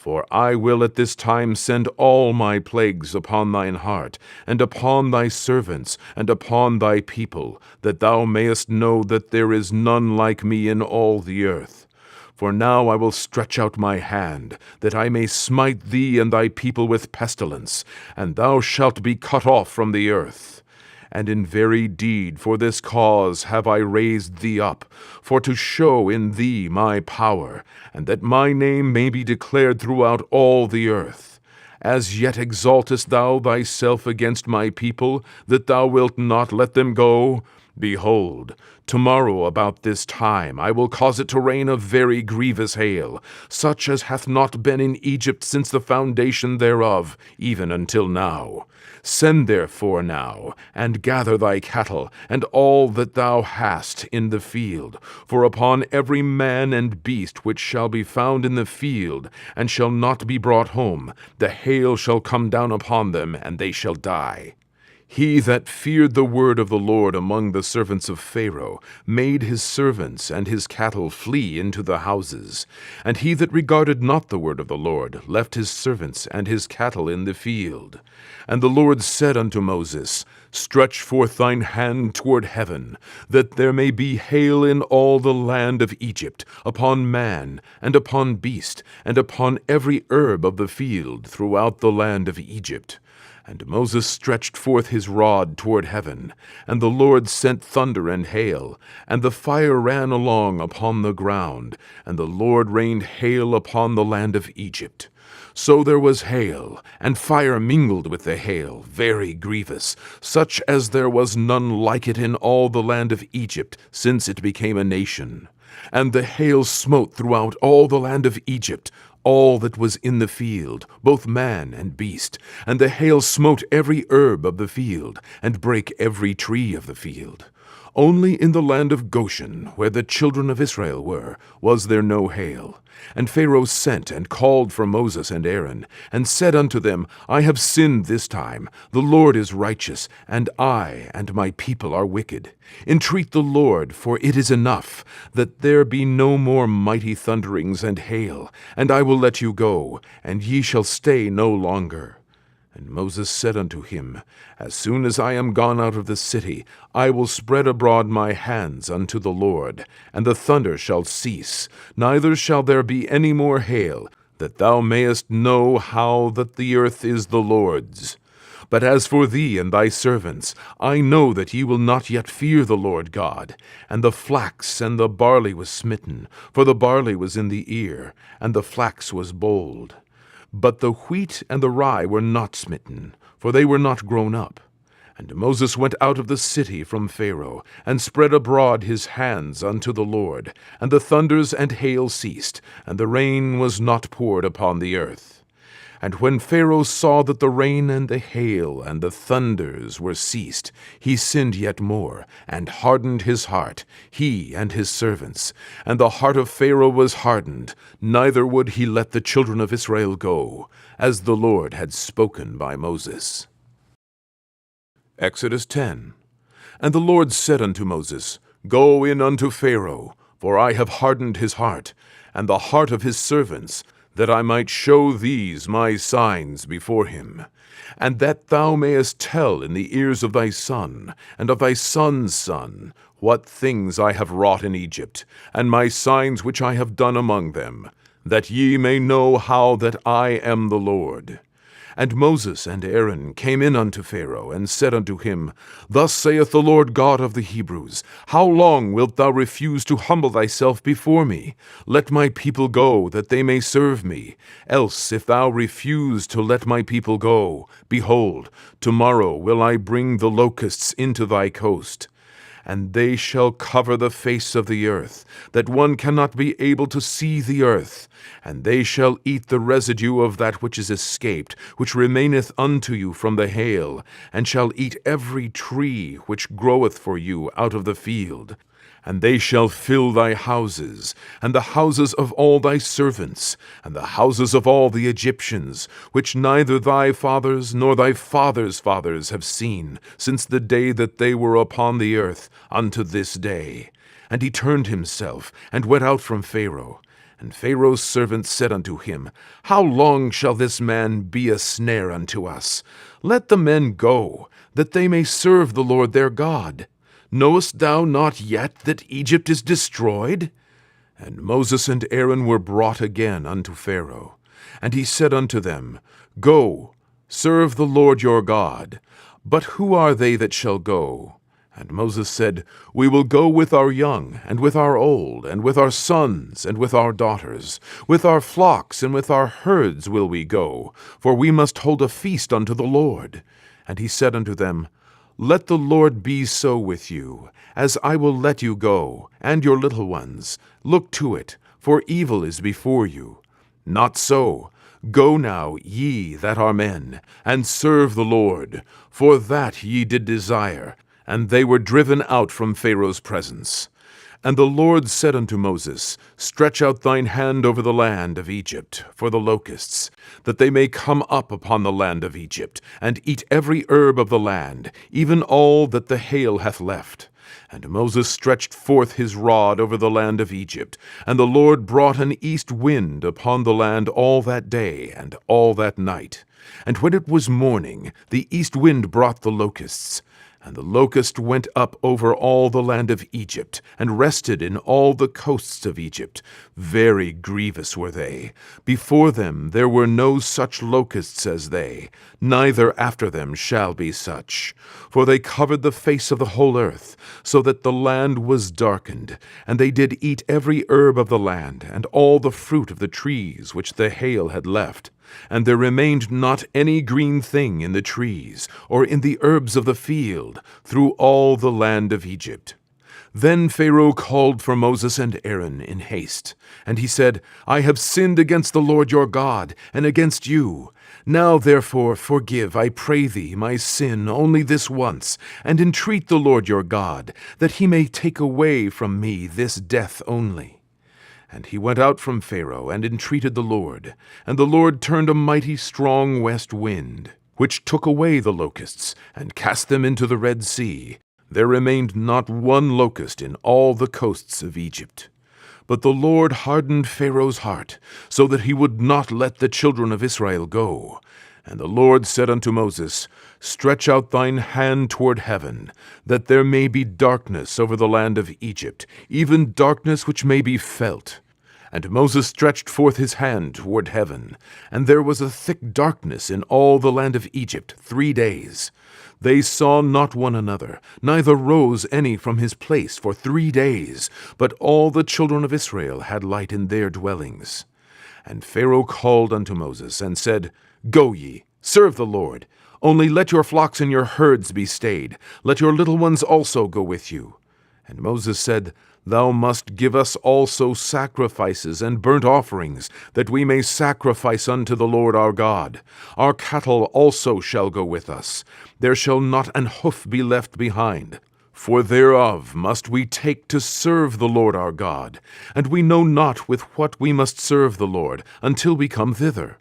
For I will at this time send all my plagues upon thine heart, and upon thy servants, and upon thy people, that thou mayest know that there is none like me in all the earth. For now I will stretch out my hand, that I may smite thee and thy people with pestilence, and thou shalt be cut off from the earth. And in very deed for this cause have I raised thee up, for to show in thee my power, and that my name may be declared throughout all the earth. As yet exaltest thou thyself against my people, that thou wilt not let them go? Behold, tomorrow about this time I will cause it to rain a very grievous hail, such as hath not been in Egypt since the foundation thereof, even until now. Send therefore now, and gather thy cattle, and all that thou hast in the field. For upon every man and beast which shall be found in the field, and shall not be brought home, the hail shall come down upon them, and they shall die. He that feared the word of the Lord among the servants of Pharaoh made his servants and his cattle flee into the houses. And he that regarded not the word of the Lord left his servants and his cattle in the field. And the Lord said unto Moses, Stretch forth thine hand toward heaven, that there may be hail in all the land of Egypt, upon man, and upon beast, and upon every herb of the field throughout the land of Egypt. And Moses stretched forth his rod toward heaven, and the Lord sent thunder and hail, and the fire ran along upon the ground, and the Lord rained hail upon the land of Egypt. So there was hail, and fire mingled with the hail, very grievous, such as there was none like it in all the land of Egypt, since it became a nation. And the hail smote throughout all the land of Egypt, all that was in the field, both man and beast. And the hail smote every herb of the field, and brake every tree of the field. Only in the land of Goshen, where the children of Israel were, was there no hail. And Pharaoh sent and called for Moses and Aaron, and said unto them, I have sinned this time. The Lord is righteous, and I and my people are wicked. Entreat the Lord, for it is enough, that there be no more mighty thunderings and hail, and I will let you go, and ye shall stay no longer. And Moses said unto him, As soon as I am gone out of the city, I will spread abroad my hands unto the Lord, and the thunder shall cease, neither shall there be any more hail, that thou mayest know how that the earth is the Lord's. But as for thee and thy servants, I know that ye will not yet fear the Lord God. And the flax and the barley was smitten, for the barley was in the ear, and the flax was bold. But the wheat and the rye were not smitten, for they were not grown up. And Moses went out of the city from Pharaoh, and spread abroad his hands unto the Lord. And the thunders and hail ceased, and the rain was not poured upon the earth. And when Pharaoh saw that the rain and the hail and the thunders were ceased, he sinned yet more, and hardened his heart, he and his servants. And the heart of Pharaoh was hardened, neither would he let the children of Israel go, as the Lord had spoken by Moses. Exodus 10. And the Lord said unto Moses, Go in unto Pharaoh, for I have hardened his heart, and the heart of his servants, that I might show these my signs before him, and that thou mayest tell in the ears of thy son, and of thy son's son, what things I have wrought in Egypt, and my signs which I have done among them, that ye may know how that I am the Lord. And Moses and Aaron came in unto Pharaoh, and said unto him, Thus saith the Lord God of the Hebrews, How long wilt thou refuse to humble thyself before me? Let my people go, that they may serve me. Else, if thou refuse to let my people go, behold, tomorrow will I bring the locusts into thy coast. And they shall cover the face of the earth, that one cannot be able to see the earth. And they shall eat the residue of that which is escaped, which remaineth unto you from the hail, and shall eat every tree which groweth for you out of the field. And they shall fill thy houses, and the houses of all thy servants, and the houses of all the Egyptians, which neither thy fathers nor thy fathers' fathers have seen, since the day that they were upon the earth, unto this day. And he turned himself, and went out from Pharaoh. And Pharaoh's servants said unto him, How long shall this man be a snare unto us? Let the men go, that they may serve the Lord their God. Knowest thou not yet that Egypt is destroyed? And Moses and Aaron were brought again unto Pharaoh. And he said unto them, Go, serve the Lord your God. But who are they that shall go? And Moses said, We will go with our young, and with our old, and with our sons, and with our daughters. With our flocks and with our herds will we go, for we must hold a feast unto the Lord. And he said unto them, Let the Lord be so with you, as I will let you go, and your little ones. Look to it, for evil is before you. Not so. Go now, ye that are men, and serve the Lord, for that ye did desire. And they were driven out from Pharaoh's presence. And the Lord said unto Moses, Stretch out thine hand over the land of Egypt for the locusts, that they may come up upon the land of Egypt, and eat every herb of the land, even all that the hail hath left. And Moses stretched forth his rod over the land of Egypt, and the Lord brought an east wind upon the land all that day and all that night. And when it was morning, the east wind brought the locusts. And the locust went up over all the land of Egypt, and rested in all the coasts of Egypt. Very grievous were they. Before them there were no such locusts as they, neither after them shall be such. For they covered the face of the whole earth, so that the land was darkened. And they did eat every herb of the land, and all the fruit of the trees which the hail had left. And there remained not any green thing in the trees, or in the herbs of the field, through all the land of Egypt. Then Pharaoh called for Moses and Aaron in haste, and he said, I have sinned against the Lord your God, and against you. Now therefore forgive, I pray thee, my sin only this once, and entreat the Lord your God, that he may take away from me this death only. And he went out from Pharaoh, and entreated the Lord. And the Lord turned a mighty strong west wind, which took away the locusts, and cast them into the Red Sea. There remained not one locust in all the coasts of Egypt. But the Lord hardened Pharaoh's heart, so that he would not let the children of Israel go. And the Lord said unto Moses, Stretch out thine hand toward heaven, that there may be darkness over the land of Egypt, even darkness which may be felt. And Moses stretched forth his hand toward heaven, and there was a thick darkness in all the land of Egypt 3 days. They saw not one another, neither rose any from his place for 3 days, but all the children of Israel had light in their dwellings. And Pharaoh called unto Moses, and said, Go ye, serve the Lord. Only let your flocks and your herds be stayed. Let your little ones also go with you. And Moses said, Thou must give us also sacrifices and burnt offerings, that we may sacrifice unto the Lord our God. Our cattle also shall go with us. There shall not an hoof be left behind. For thereof must we take to serve the Lord our God, and we know not with what we must serve the Lord, until we come thither.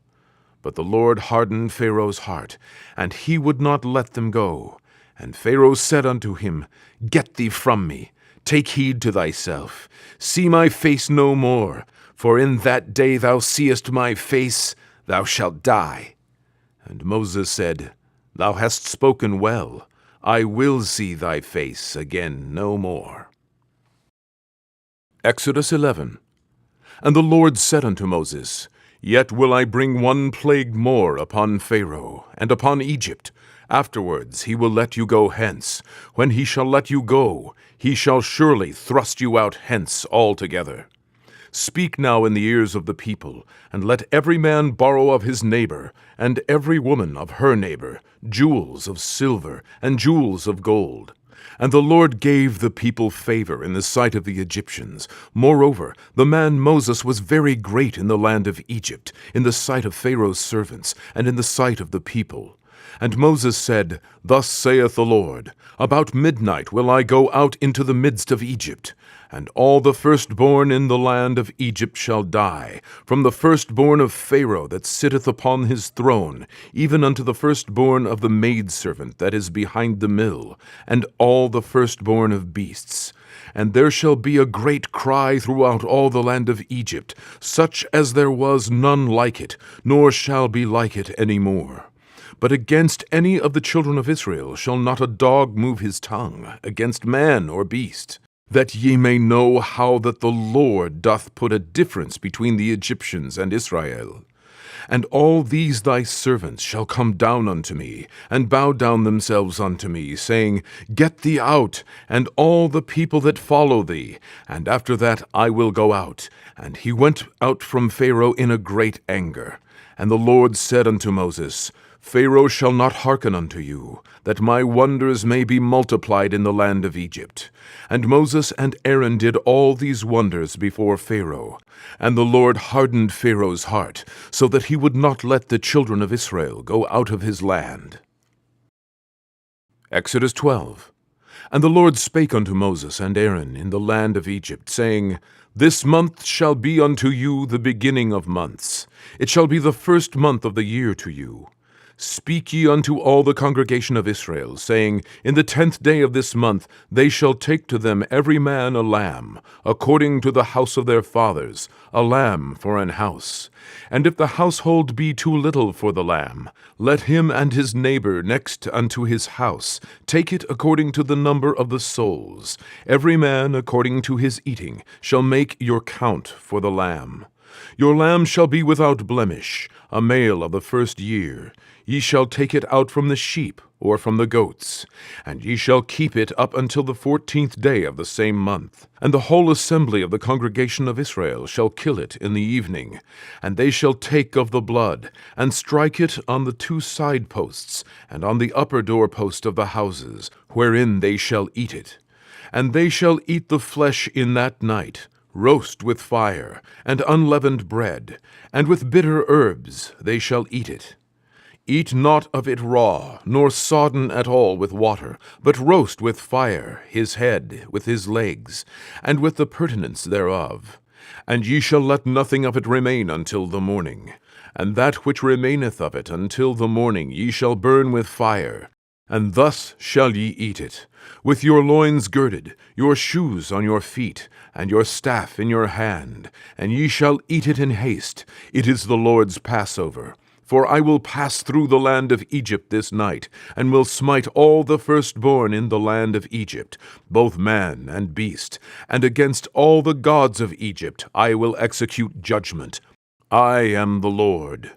But the Lord hardened Pharaoh's heart, and he would not let them go. And Pharaoh said unto him, Get thee from me. Take heed to thyself. See my face no more, for in that day thou seest my face, thou shalt die. And Moses said, Thou hast spoken well. I will see thy face again no more. Exodus 11. And the Lord said unto Moses, Yet will I bring one plague more upon Pharaoh, and upon Egypt. Afterwards he will let you go hence. When he shall let you go, he shall surely thrust you out hence altogether. Speak now in the ears of the people, and let every man borrow of his neighbor, and every woman of her neighbor, jewels of silver and jewels of gold. And the Lord gave the people favor in the sight of the Egyptians. Moreover, the man Moses was very great in the land of Egypt, in the sight of Pharaoh's servants, and in the sight of the people. And Moses said, Thus saith the Lord, About midnight will I go out into the midst of Egypt, and all the firstborn in the land of Egypt shall die, from the firstborn of Pharaoh that sitteth upon his throne, even unto the firstborn of the maidservant that is behind the mill, and all the firstborn of beasts. And there shall be a great cry throughout all the land of Egypt, such as there was none like it, nor shall be like it any more. But against any of the children of Israel shall not a dog move his tongue, against man or beast, that ye may know how that the Lord doth put a difference between the Egyptians and Israel. And all these thy servants shall come down unto me, and bow down themselves unto me, saying, Get thee out, and all the people that follow thee, and after that I will go out. And he went out from Pharaoh in a great anger. And the Lord said unto Moses, Pharaoh shall not hearken unto you, that my wonders may be multiplied in the land of Egypt. And Moses and Aaron did all these wonders before Pharaoh. And the Lord hardened Pharaoh's heart, so that he would not let the children of Israel go out of his land. Exodus 12. And the Lord spake unto Moses and Aaron in the land of Egypt, saying, This month shall be unto you the beginning of months. It shall be the first month of the year to you. Speak ye unto all the congregation of Israel, saying, In the 10th day of this month they shall take to them every man a lamb, according to the house of their fathers, a lamb for an house. And if the household be too little for the lamb, let him and his neighbor next unto his house take it according to the number of the souls. Every man according to his eating shall make your count for the lamb. Your lamb shall be without blemish, a male of the first year. Ye shall take it out from the sheep or from the goats, and ye shall keep it up until the 14th day of the same month. And the whole assembly of the congregation of Israel shall kill it in the evening, and they shall take of the blood, and strike it on the 2 side posts, and on the upper door post of the houses, wherein they shall eat it. And they shall eat the flesh in that night, roast with fire, and unleavened bread, and with bitter herbs they shall eat it. Eat not of it raw, nor sodden at all with water, but roast with fire his head with his legs, and with the purtenance thereof. And ye shall let nothing of it remain until the morning. And that which remaineth of it until the morning ye shall burn with fire. And thus shall ye eat it, with your loins girded, your shoes on your feet, and your staff in your hand, and ye shall eat it in haste. It is the Lord's Passover. For I will pass through the land of Egypt this night, and will smite all the firstborn in the land of Egypt, both man and beast, and against all the gods of Egypt I will execute judgment. I am the Lord.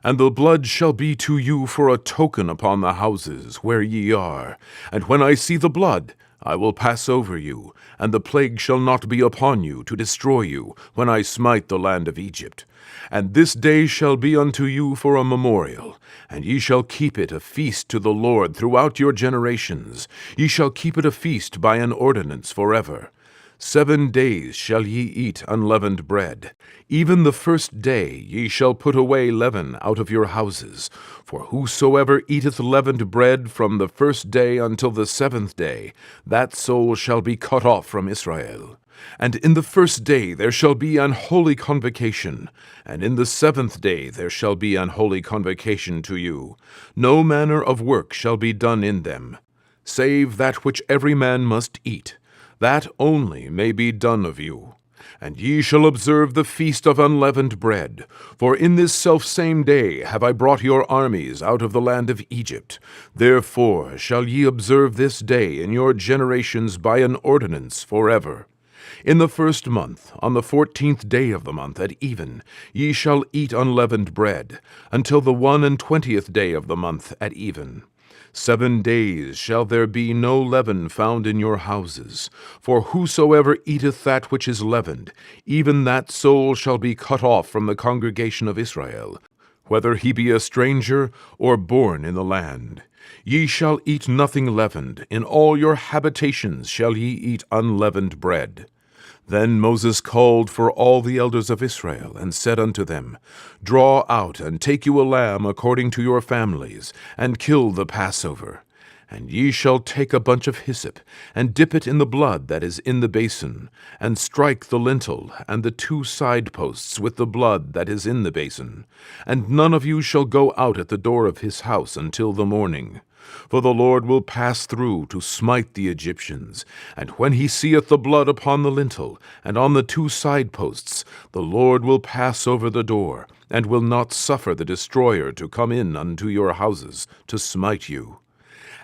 And the blood shall be to you for a token upon the houses where ye are. And when I see the blood, I will pass over you, and the plague shall not be upon you to destroy you, when I smite the land of Egypt. And this day shall be unto you for a memorial, and ye shall keep it a feast to the Lord throughout your generations. Ye shall keep it a feast by an ordinance forever. 7 days shall ye eat unleavened bread. Even the first day ye shall put away leaven out of your houses. For whosoever eateth leavened bread from the first day until the 7th day, that soul shall be cut off from Israel. And in the first day there shall be an holy convocation, and in the 7th day there shall be an holy convocation to you. No manner of work shall be done in them, save that which every man must eat. That only may be done of you. And ye shall observe the feast of unleavened bread. For in this selfsame day have I brought your armies out of the land of Egypt. Therefore shall ye observe this day in your generations by an ordinance forever. In the 1st month, on the 14th day of the month at even, ye shall eat unleavened bread, until the 21st day of the month at even. 7 days shall there be no leaven found in your houses. For whosoever eateth that which is leavened, even that soul shall be cut off from the congregation of Israel, whether he be a stranger or born in the land. Ye shall eat nothing leavened. In all your habitations shall ye eat unleavened bread. Then Moses called for all the elders of Israel, and said unto them, Draw out, and take you a lamb according to your families, and kill the Passover. And ye shall take a bunch of hyssop, and dip it in the blood that is in the basin, and strike the lintel and the 2 side posts with the blood that is in the basin. And none of you shall go out at the door of his house until the morning. For the Lord will pass through to smite the Egyptians. And when he seeth the blood upon the lintel, and on the 2 side posts, the Lord will pass over the door, and will not suffer the destroyer to come in unto your houses to smite you.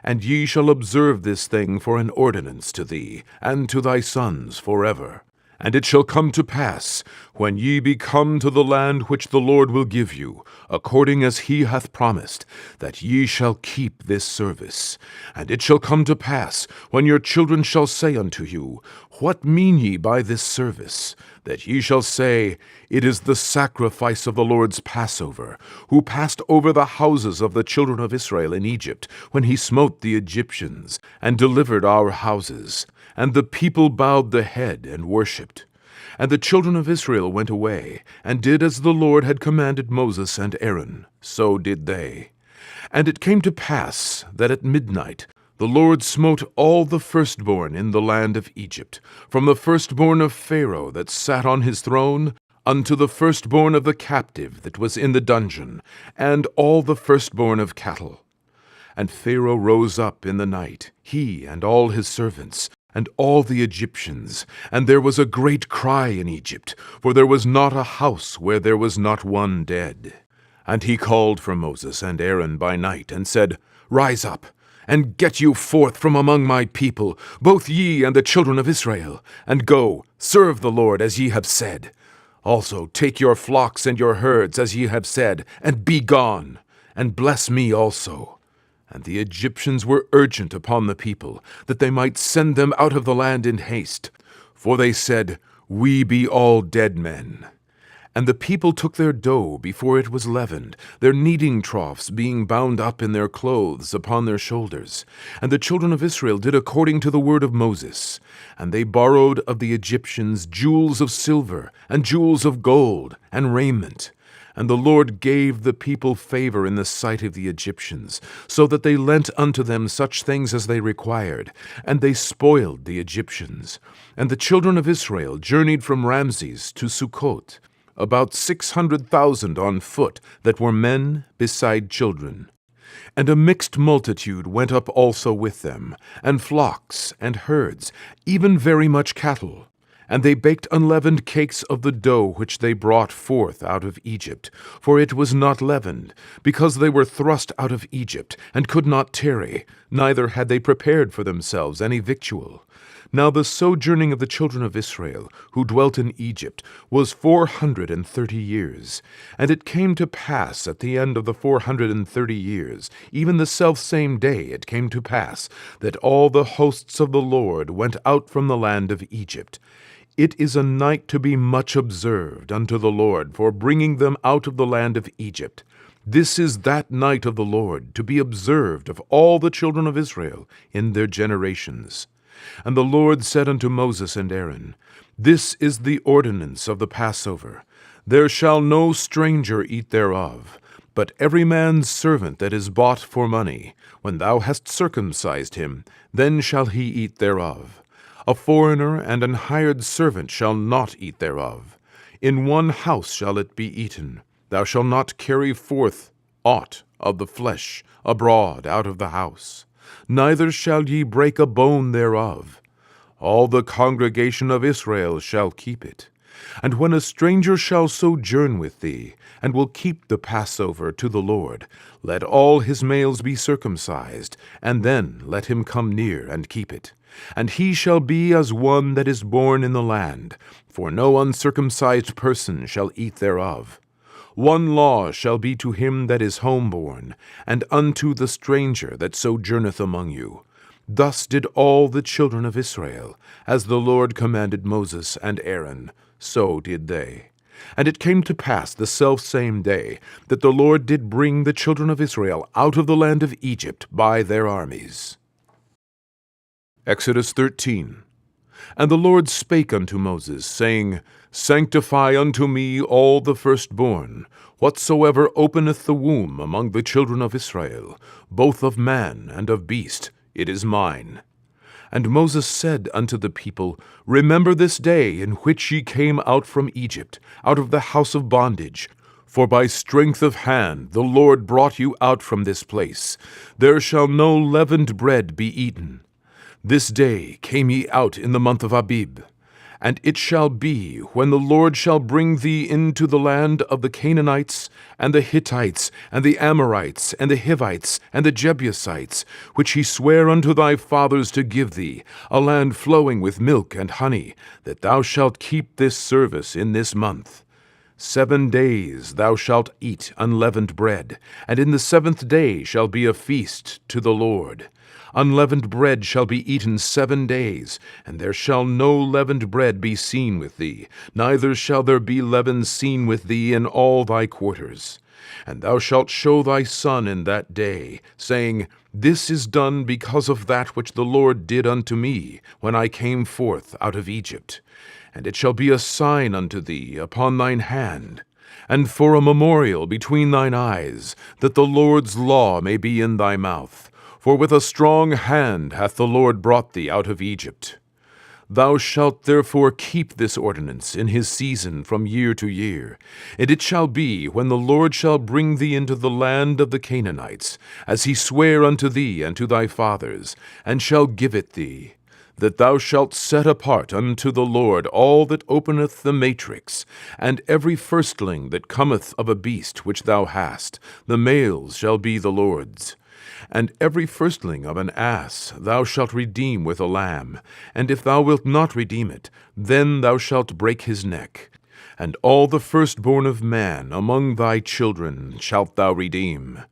And ye shall observe this thing for an ordinance to thee, and to thy sons forever. And it shall come to pass, when ye be come to the land which the Lord will give you, according as he hath promised, that ye shall keep this service. And it shall come to pass, when your children shall say unto you, What mean ye by this service? That ye shall say, It is the sacrifice of the Lord's Passover, who passed over the houses of the children of Israel in Egypt, when he smote the Egyptians, and delivered our houses. And the people bowed the head and worshipped. And the children of Israel went away, and did as the Lord had commanded Moses and Aaron. So did they. And it came to pass that at midnight the Lord smote all the firstborn in the land of Egypt, from the firstborn of Pharaoh that sat on his throne, unto the firstborn of the captive that was in the dungeon, and all the firstborn of cattle. And Pharaoh rose up in the night, he and all his servants, and all the Egyptians, and there was a great cry in Egypt, for there was not a house where there was not one dead. And he called for Moses and Aaron by night, and said, Rise up, and get you forth from among my people, both ye and the children of Israel, and go, serve the Lord as ye have said. Also take your flocks and your herds as ye have said, and be gone, and bless me also. And the Egyptians were urgent upon the people, that they might send them out of the land in haste. For they said, We be all dead men. And the people took their dough before it was leavened, their kneading troughs being bound up in their clothes upon their shoulders. And the children of Israel did according to the word of Moses. And they borrowed of the Egyptians jewels of silver, and jewels of gold, and raiment. And the Lord gave the people favor in the sight of the Egyptians, so that they lent unto them such things as they required, and they spoiled the Egyptians. And the children of Israel journeyed from Ramses to Succoth, about 600,000 on foot, that were men beside children. And a mixed multitude went up also with them, and flocks and herds, even very much cattle. And they baked unleavened cakes of the dough which they brought forth out of Egypt, for it was not leavened, because they were thrust out of Egypt, and could not tarry, neither had they prepared for themselves any victual. Now the sojourning of the children of Israel, who dwelt in Egypt, was 430 years. And it came to pass at the end of the 430 years, even the selfsame day it came to pass, that all the hosts of the Lord went out from the land of Egypt. It is a night to be much observed unto the Lord for bringing them out of the land of Egypt. This is that night of the Lord, to be observed of all the children of Israel in their generations. And the Lord said unto Moses and Aaron, This is the ordinance of the Passover. There shall no stranger eat thereof, but every man's servant that is bought for money. When thou hast circumcised him, then shall he eat thereof. A foreigner and an hired servant shall not eat thereof. In one house shall it be eaten. Thou shalt not carry forth aught of the flesh abroad out of the house. Neither shall ye break a bone thereof. All the congregation of Israel shall keep it. And when a stranger shall sojourn with thee, and will keep the Passover to the Lord, let all his males be circumcised, and then let him come near and keep it. And he shall be as one that is born in the land, for no uncircumcised person shall eat thereof. One law shall be to him that is homeborn, and unto the stranger that sojourneth among you. Thus did all the children of Israel, as the Lord commanded Moses and Aaron, so did they. And it came to pass the selfsame day, that the Lord did bring the children of Israel out of the land of Egypt by their armies. Exodus 13. And the Lord spake unto Moses, saying, Sanctify unto me all the firstborn, whatsoever openeth the womb among the children of Israel, both of man and of beast, it is mine. And Moses said unto the people, Remember this day in which ye came out from Egypt, out of the house of bondage. For by strength of hand the Lord brought you out from this place. There shall no leavened bread be eaten. This day came ye out in the month of Abib. And it shall be, when the Lord shall bring thee into the land of the Canaanites, and the Hittites, and the Amorites, and the Hivites, and the Jebusites, which he sware unto thy fathers to give thee, a land flowing with milk and honey, that thou shalt keep this service in this month. 7 days thou shalt eat unleavened bread, and in the 7th day shall be a feast to the Lord. Unleavened bread shall be eaten 7 days, and there shall no leavened bread be seen with thee, neither shall there be leaven seen with thee in all thy quarters. And thou shalt show thy son in that day, saying, This is done because of that which the Lord did unto me, when I came forth out of Egypt. And it shall be a sign unto thee upon thine hand, and for a memorial between thine eyes, that the Lord's law may be in thy mouth. For with a strong hand hath the Lord brought thee out of Egypt. Thou shalt therefore keep this ordinance in his season from year to year. And it shall be, when the Lord shall bring thee into the land of the Canaanites, as he sware unto thee and to thy fathers, and shall give it thee, that thou shalt set apart unto the Lord all that openeth the matrix, and every firstling that cometh of a beast which thou hast, the males shall be the Lord's. And every firstling of an ass thou shalt redeem with a lamb, and if thou wilt not redeem it, then thou shalt break his neck. And all the firstborn of man among thy children shalt thou redeem.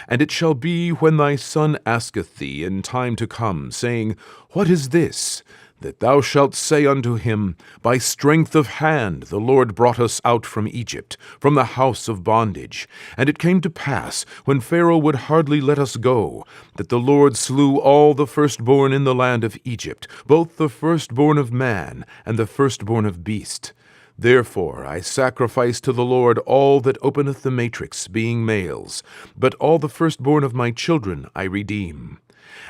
And it shall be, when thy son asketh thee in time to come, saying, What is this? that thou shalt say unto him, By strength of hand the Lord brought us out from Egypt, from the house of bondage. And it came to pass, when Pharaoh would hardly let us go, that the Lord slew all the firstborn in the land of Egypt, both the firstborn of man and the firstborn of beast. Therefore I sacrifice to the Lord all that openeth the matrix, being males, but all the firstborn of my children I redeem.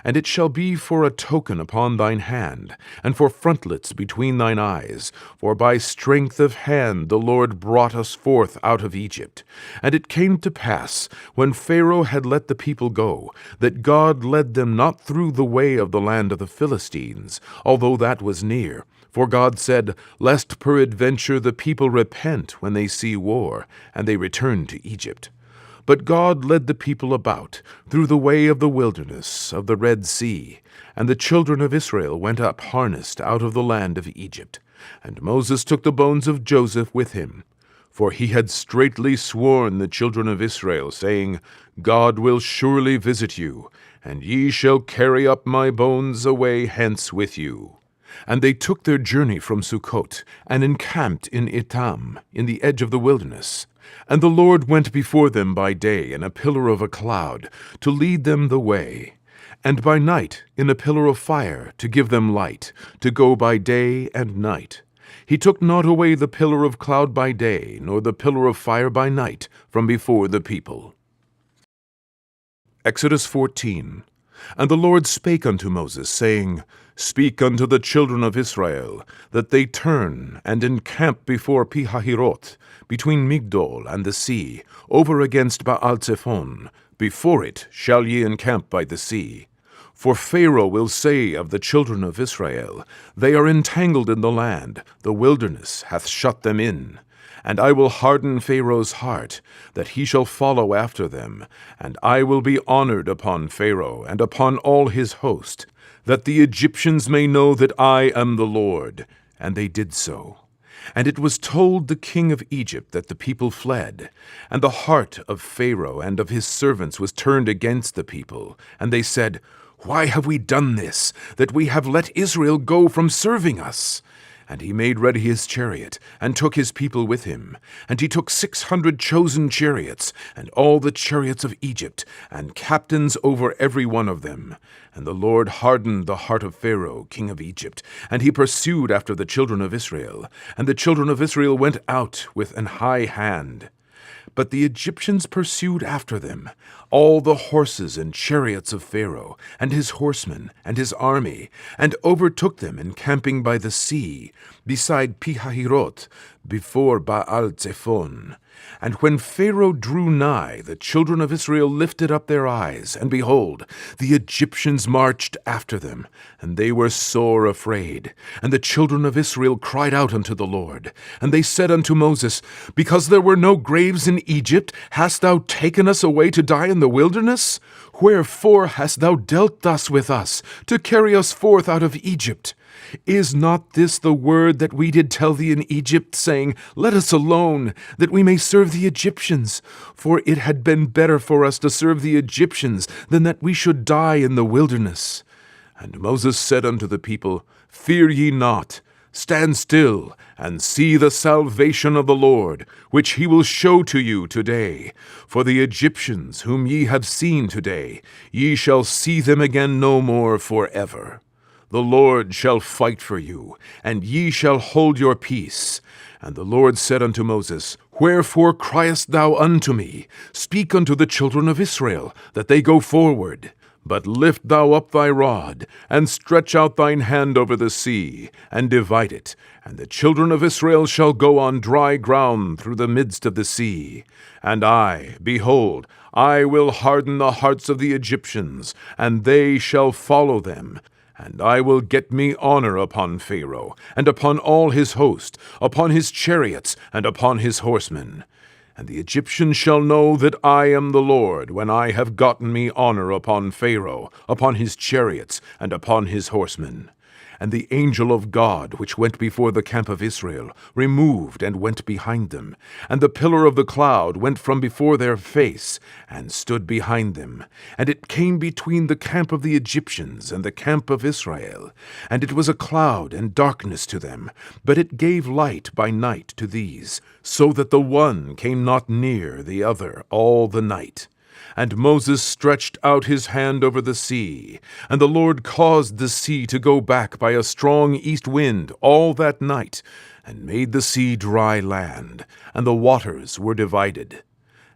And it shall be for a token upon thine hand, and for frontlets between thine eyes. For by strength of hand the Lord brought us forth out of Egypt. And it came to pass, when Pharaoh had let the people go, that God led them not through the way of the land of the Philistines, although that was near. For God said, Lest peradventure the people repent when they see war, and they return to Egypt. But God led the people about through the way of the wilderness of the Red Sea, and the children of Israel went up harnessed out of the land of Egypt. And Moses took the bones of Joseph with him, for he had straitly sworn the children of Israel, saying, God will surely visit you, and ye shall carry up my bones away hence with you. And they took their journey from Sukkot, and encamped in Etam, in the edge of the wilderness. And the Lord went before them by day in a pillar of a cloud, to lead them the way, and by night in a pillar of fire, to give them light, to go by day and night. He took not away the pillar of cloud by day, nor the pillar of fire by night, from before the people. Exodus 14. And the Lord spake unto Moses, saying, Speak unto the children of Israel, that they turn and encamp before Pihahiroth, between Migdol and the sea, over against Baal-Zephon. Before it shall ye encamp by the sea. For Pharaoh will say of the children of Israel, They are entangled in the land, the wilderness hath shut them in. And I will harden Pharaoh's heart, that he shall follow after them. And I will be honored upon Pharaoh, and upon all his host, that the Egyptians may know that I am the Lord. And they did so. And it was told the king of Egypt that the people fled. And the heart of Pharaoh and of his servants was turned against the people. And they said, Why have we done this, that we have let Israel go from serving us? And he made ready his chariot, and took his people with him. And he took 600 chosen chariots, and all the chariots of Egypt, and captains over every one of them. And the Lord hardened the heart of Pharaoh, king of Egypt, and he pursued after the children of Israel. And the children of Israel went out with an high hand. But the Egyptians pursued after them, all the horses and chariots of Pharaoh, and his horsemen, and his army, and overtook them encamping by the sea, beside Pihahiroth, before Baal-Zephon. And when Pharaoh drew nigh, the children of Israel lifted up their eyes, and behold, the Egyptians marched after them, and they were sore afraid. And the children of Israel cried out unto the Lord. And they said unto Moses, Because there were no graves in Egypt, hast thou taken us away to die in the wilderness? Wherefore hast thou dealt thus with us, to carry us forth out of Egypt? Is not this the word that we did tell thee in Egypt, saying, Let us alone, that we may serve the Egyptians? For it had been better for us to serve the Egyptians than that we should die in the wilderness. And Moses said unto the people, Fear ye not, stand still, and see the salvation of the Lord, which he will show to you today. For the Egyptians whom ye have seen today, ye shall see them again no more forever. The Lord shall fight for you, and ye shall hold your peace. And the Lord said unto Moses, Wherefore criest thou unto me? Speak unto the children of Israel, that they go forward. But lift thou up thy rod, and stretch out thine hand over the sea, and divide it, and the children of Israel shall go on dry ground through the midst of the sea. And I, behold, I will harden the hearts of the Egyptians, and they shall follow them. And I will get me honor upon Pharaoh, and upon all his host, upon his chariots, and upon his horsemen. And the Egyptians shall know that I am the Lord, when I have gotten me honor upon Pharaoh, upon his chariots, and upon his horsemen. And the angel of God, which went before the camp of Israel, removed and went behind them. And the pillar of the cloud went from before their face, and stood behind them. And it came between the camp of the Egyptians and the camp of Israel. And it was a cloud and darkness to them, but it gave light by night to these, so that the one came not near the other all the night. And Moses stretched out his hand over the sea, and the Lord caused the sea to go back by a strong east wind all that night, and made the sea dry land, and the waters were divided.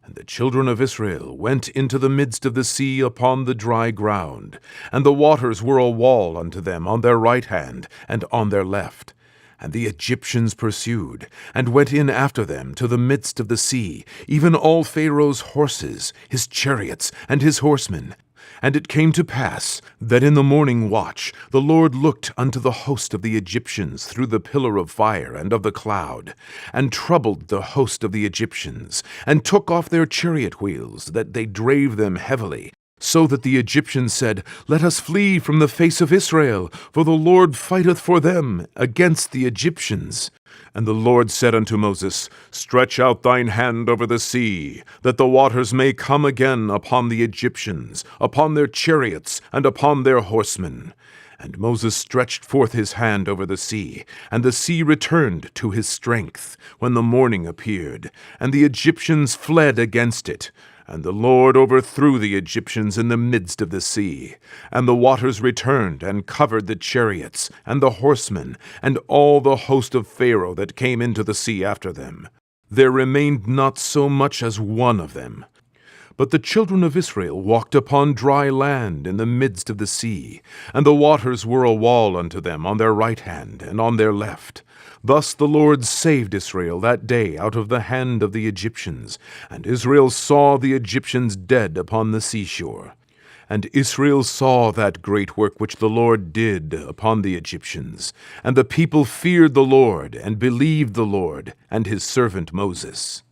And the children of Israel went into the midst of the sea upon the dry ground, and the waters were a wall unto them on their right hand and on their left. And the Egyptians pursued, and went in after them to the midst of the sea, even all Pharaoh's horses, his chariots, and his horsemen. And it came to pass, that in the morning watch the Lord looked unto the host of the Egyptians through the pillar of fire and of the cloud, and troubled the host of the Egyptians, and took off their chariot wheels, that they drave them heavily. So that the Egyptians said, Let us flee from the face of Israel, for the Lord fighteth for them against the Egyptians. And the Lord said unto Moses, Stretch out thine hand over the sea, that the waters may come again upon the Egyptians, upon their chariots, and upon their horsemen. And Moses stretched forth his hand over the sea, and the sea returned to his strength, when the morning appeared, and the Egyptians fled against it. And the Lord overthrew the Egyptians in the midst of the sea. And the waters returned and covered the chariots, and the horsemen, and all the host of Pharaoh that came into the sea after them. There remained not so much as one of them. But the children of Israel walked upon dry land in the midst of the sea, and the waters were a wall unto them on their right hand and on their left. Thus the Lord saved Israel that day out of the hand of the Egyptians, and Israel saw the Egyptians dead upon the seashore. And Israel saw that great work which the Lord did upon the Egyptians, and the people feared the Lord, and believed the Lord, and his servant Moses.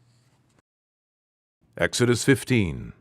Exodus 15.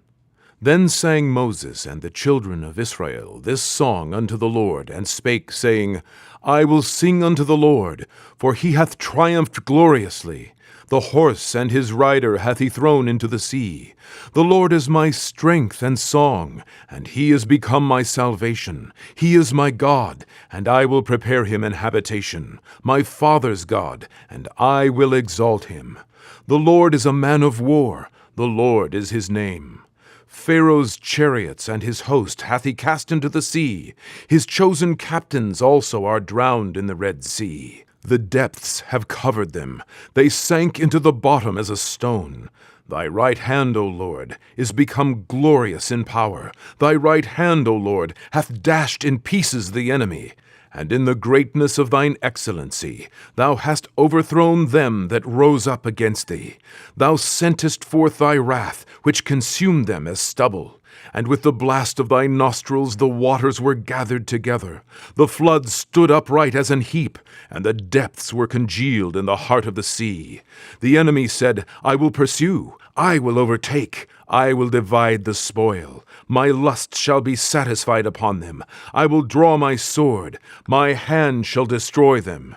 Then sang Moses and the children of Israel this song unto the Lord, and spake, saying, I will sing unto the Lord, for he hath triumphed gloriously. The horse and his rider hath he thrown into the sea. The Lord is my strength and song, and he is become my salvation. He is my God, and I will prepare him an habitation, my father's God, and I will exalt him. The Lord is a man of war, the Lord is his name. Pharaoh's chariots and his host hath he cast into the sea. His chosen captains also are drowned in the Red Sea. The depths have covered them. They sank into the bottom as a stone. Thy right hand, O Lord, is become glorious in power. Thy right hand, O Lord, hath dashed in pieces the enemy. And in the greatness of thine excellency thou hast overthrown them that rose up against thee. Thou sentest forth thy wrath, which consumed them as stubble. And with the blast of thy nostrils the waters were gathered together. The floods stood upright as an heap, and the depths were congealed in the heart of the sea. The enemy said, I will pursue, I will overtake, I will divide the spoil. My lust shall be satisfied upon them. I will draw my sword. My hand shall destroy them.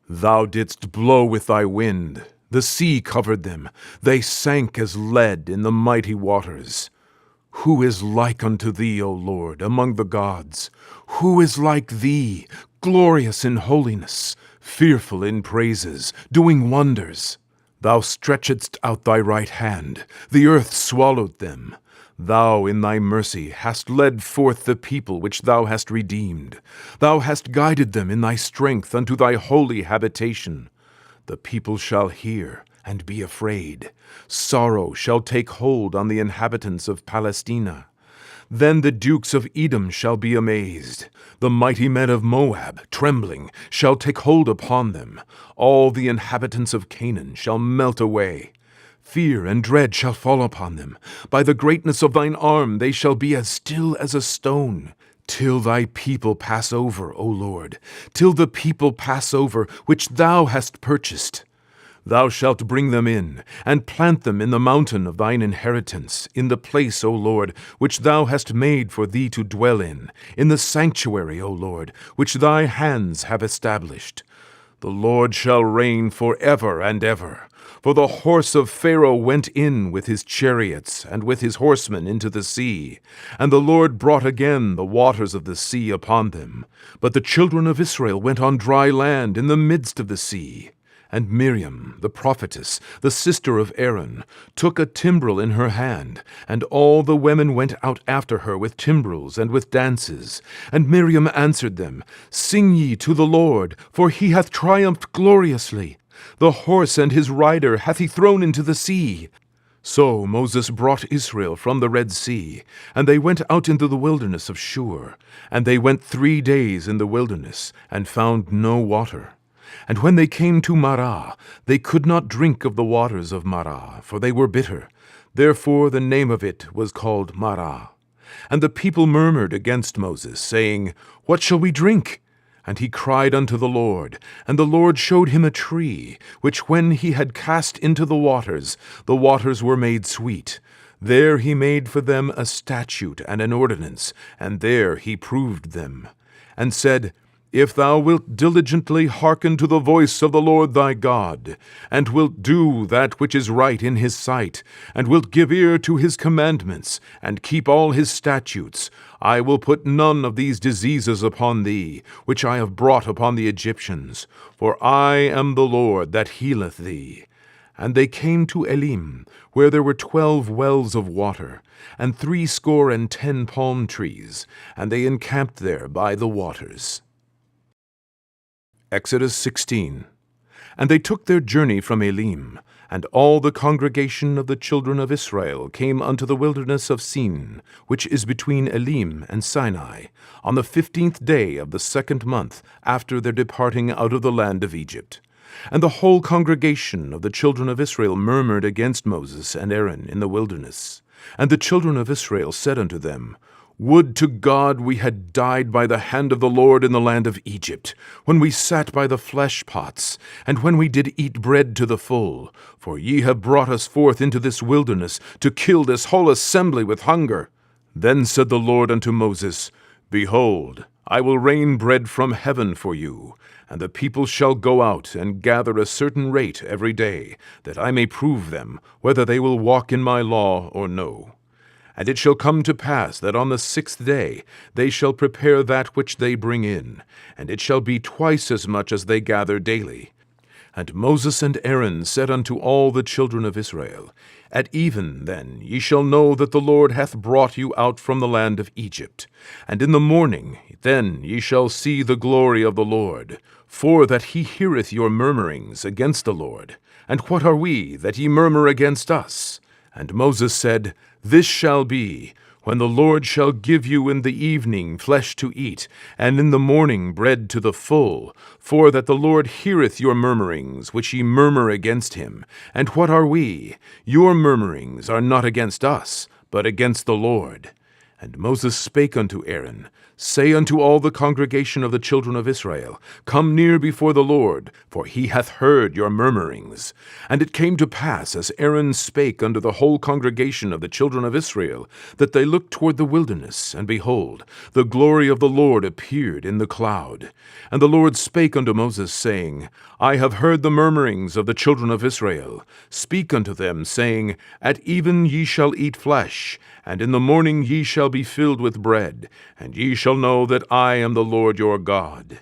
Thou didst blow with thy wind. The sea covered them. They sank as lead in the mighty waters. Who is like unto thee, O Lord, among the gods? Who is like thee, glorious in holiness, fearful in praises, doing wonders? Thou stretchedst out thy right hand. The earth swallowed them. Thou in thy mercy hast led forth the people which thou hast redeemed. Thou hast guided them in thy strength unto thy holy habitation. The people shall hear and be afraid. Sorrow shall take hold on the inhabitants of Palestina. Then the dukes of Edom shall be amazed. The mighty men of Moab, trembling, shall take hold upon them. All the inhabitants of Canaan shall melt away. Fear and dread shall fall upon them. By the greatness of thine arm they shall be as still as a stone. Till thy people pass over, O Lord, till the people pass over, which thou hast purchased. Thou shalt bring them in, and plant them in the mountain of thine inheritance, in the place, O Lord, which thou hast made for thee to dwell in the sanctuary, O Lord, which thy hands have established. The Lord shall reign forever and ever. For the horse of Pharaoh went in with his chariots and with his horsemen into the sea, and the Lord brought again the waters of the sea upon them. But the children of Israel went on dry land in the midst of the sea. And Miriam, the prophetess, the sister of Aaron, took a timbrel in her hand, and all the women went out after her with timbrels and with dances. And Miriam answered them, Sing ye to the Lord, for he hath triumphed gloriously. The horse and his rider hath he thrown into the sea. So Moses brought Israel from the Red Sea, and they went out into the wilderness of Shur. And they went 3 days in the wilderness, and found no water. And when they came to Marah, they could not drink of the waters of Marah, for they were bitter. Therefore the name of it was called Marah. And the people murmured against Moses, saying, What shall we drink? And he cried unto the Lord, and the Lord showed him a tree, which when he had cast into the waters were made sweet. There he made for them a statute and an ordinance, and there he proved them, and said, If thou wilt diligently hearken to the voice of the Lord thy God, and wilt do that which is right in his sight, and wilt give ear to his commandments, and keep all his statutes, I will put none of these diseases upon thee, which I have brought upon the Egyptians, for I am the Lord that healeth thee. And they came to Elim, where there were 12 wells of water, and 70 palm trees, and they encamped there by the waters. Exodus 16. And they took their journey from Elim, and all the congregation of the children of Israel came unto the wilderness of Sin, which is between Elim and Sinai, on the 15th day of the 2nd month after their departing out of the land of Egypt. And the whole congregation of the children of Israel murmured against Moses and Aaron in the wilderness. And the children of Israel said unto them, Would to God we had died by the hand of the Lord in the land of Egypt, when we sat by the flesh pots, and when we did eat bread to the full. For ye have brought us forth into this wilderness, to kill this whole assembly with hunger. Then said the Lord unto Moses, Behold, I will rain bread from heaven for you, and the people shall go out and gather a certain rate every day, that I may prove them, whether they will walk in my law or no. And it shall come to pass that on the 6th day they shall prepare that which they bring in, and it shall be twice as much as they gather daily. And Moses and Aaron said unto all the children of Israel, At even then ye shall know that the Lord hath brought you out from the land of Egypt. And in the morning then ye shall see the glory of the Lord, for that he heareth your murmurings against the Lord. And what are we, that ye murmur against us? And Moses said, This shall be, when the Lord shall give you in the evening flesh to eat, and in the morning bread to the full, for that the Lord heareth your murmurings, which ye murmur against him. And what are we? Your murmurings are not against us, but against the Lord. And Moses spake unto Aaron, Say unto all the congregation of the children of Israel, Come near before the Lord, for he hath heard your murmurings. And it came to pass, as Aaron spake unto the whole congregation of the children of Israel, that they looked toward the wilderness, and behold, the glory of the Lord appeared in the cloud. And the Lord spake unto Moses, saying, I have heard the murmurings of the children of Israel. Speak unto them, saying, At even ye shall eat flesh, and in the morning ye shall be filled with bread, and ye shall know that I am the Lord your God.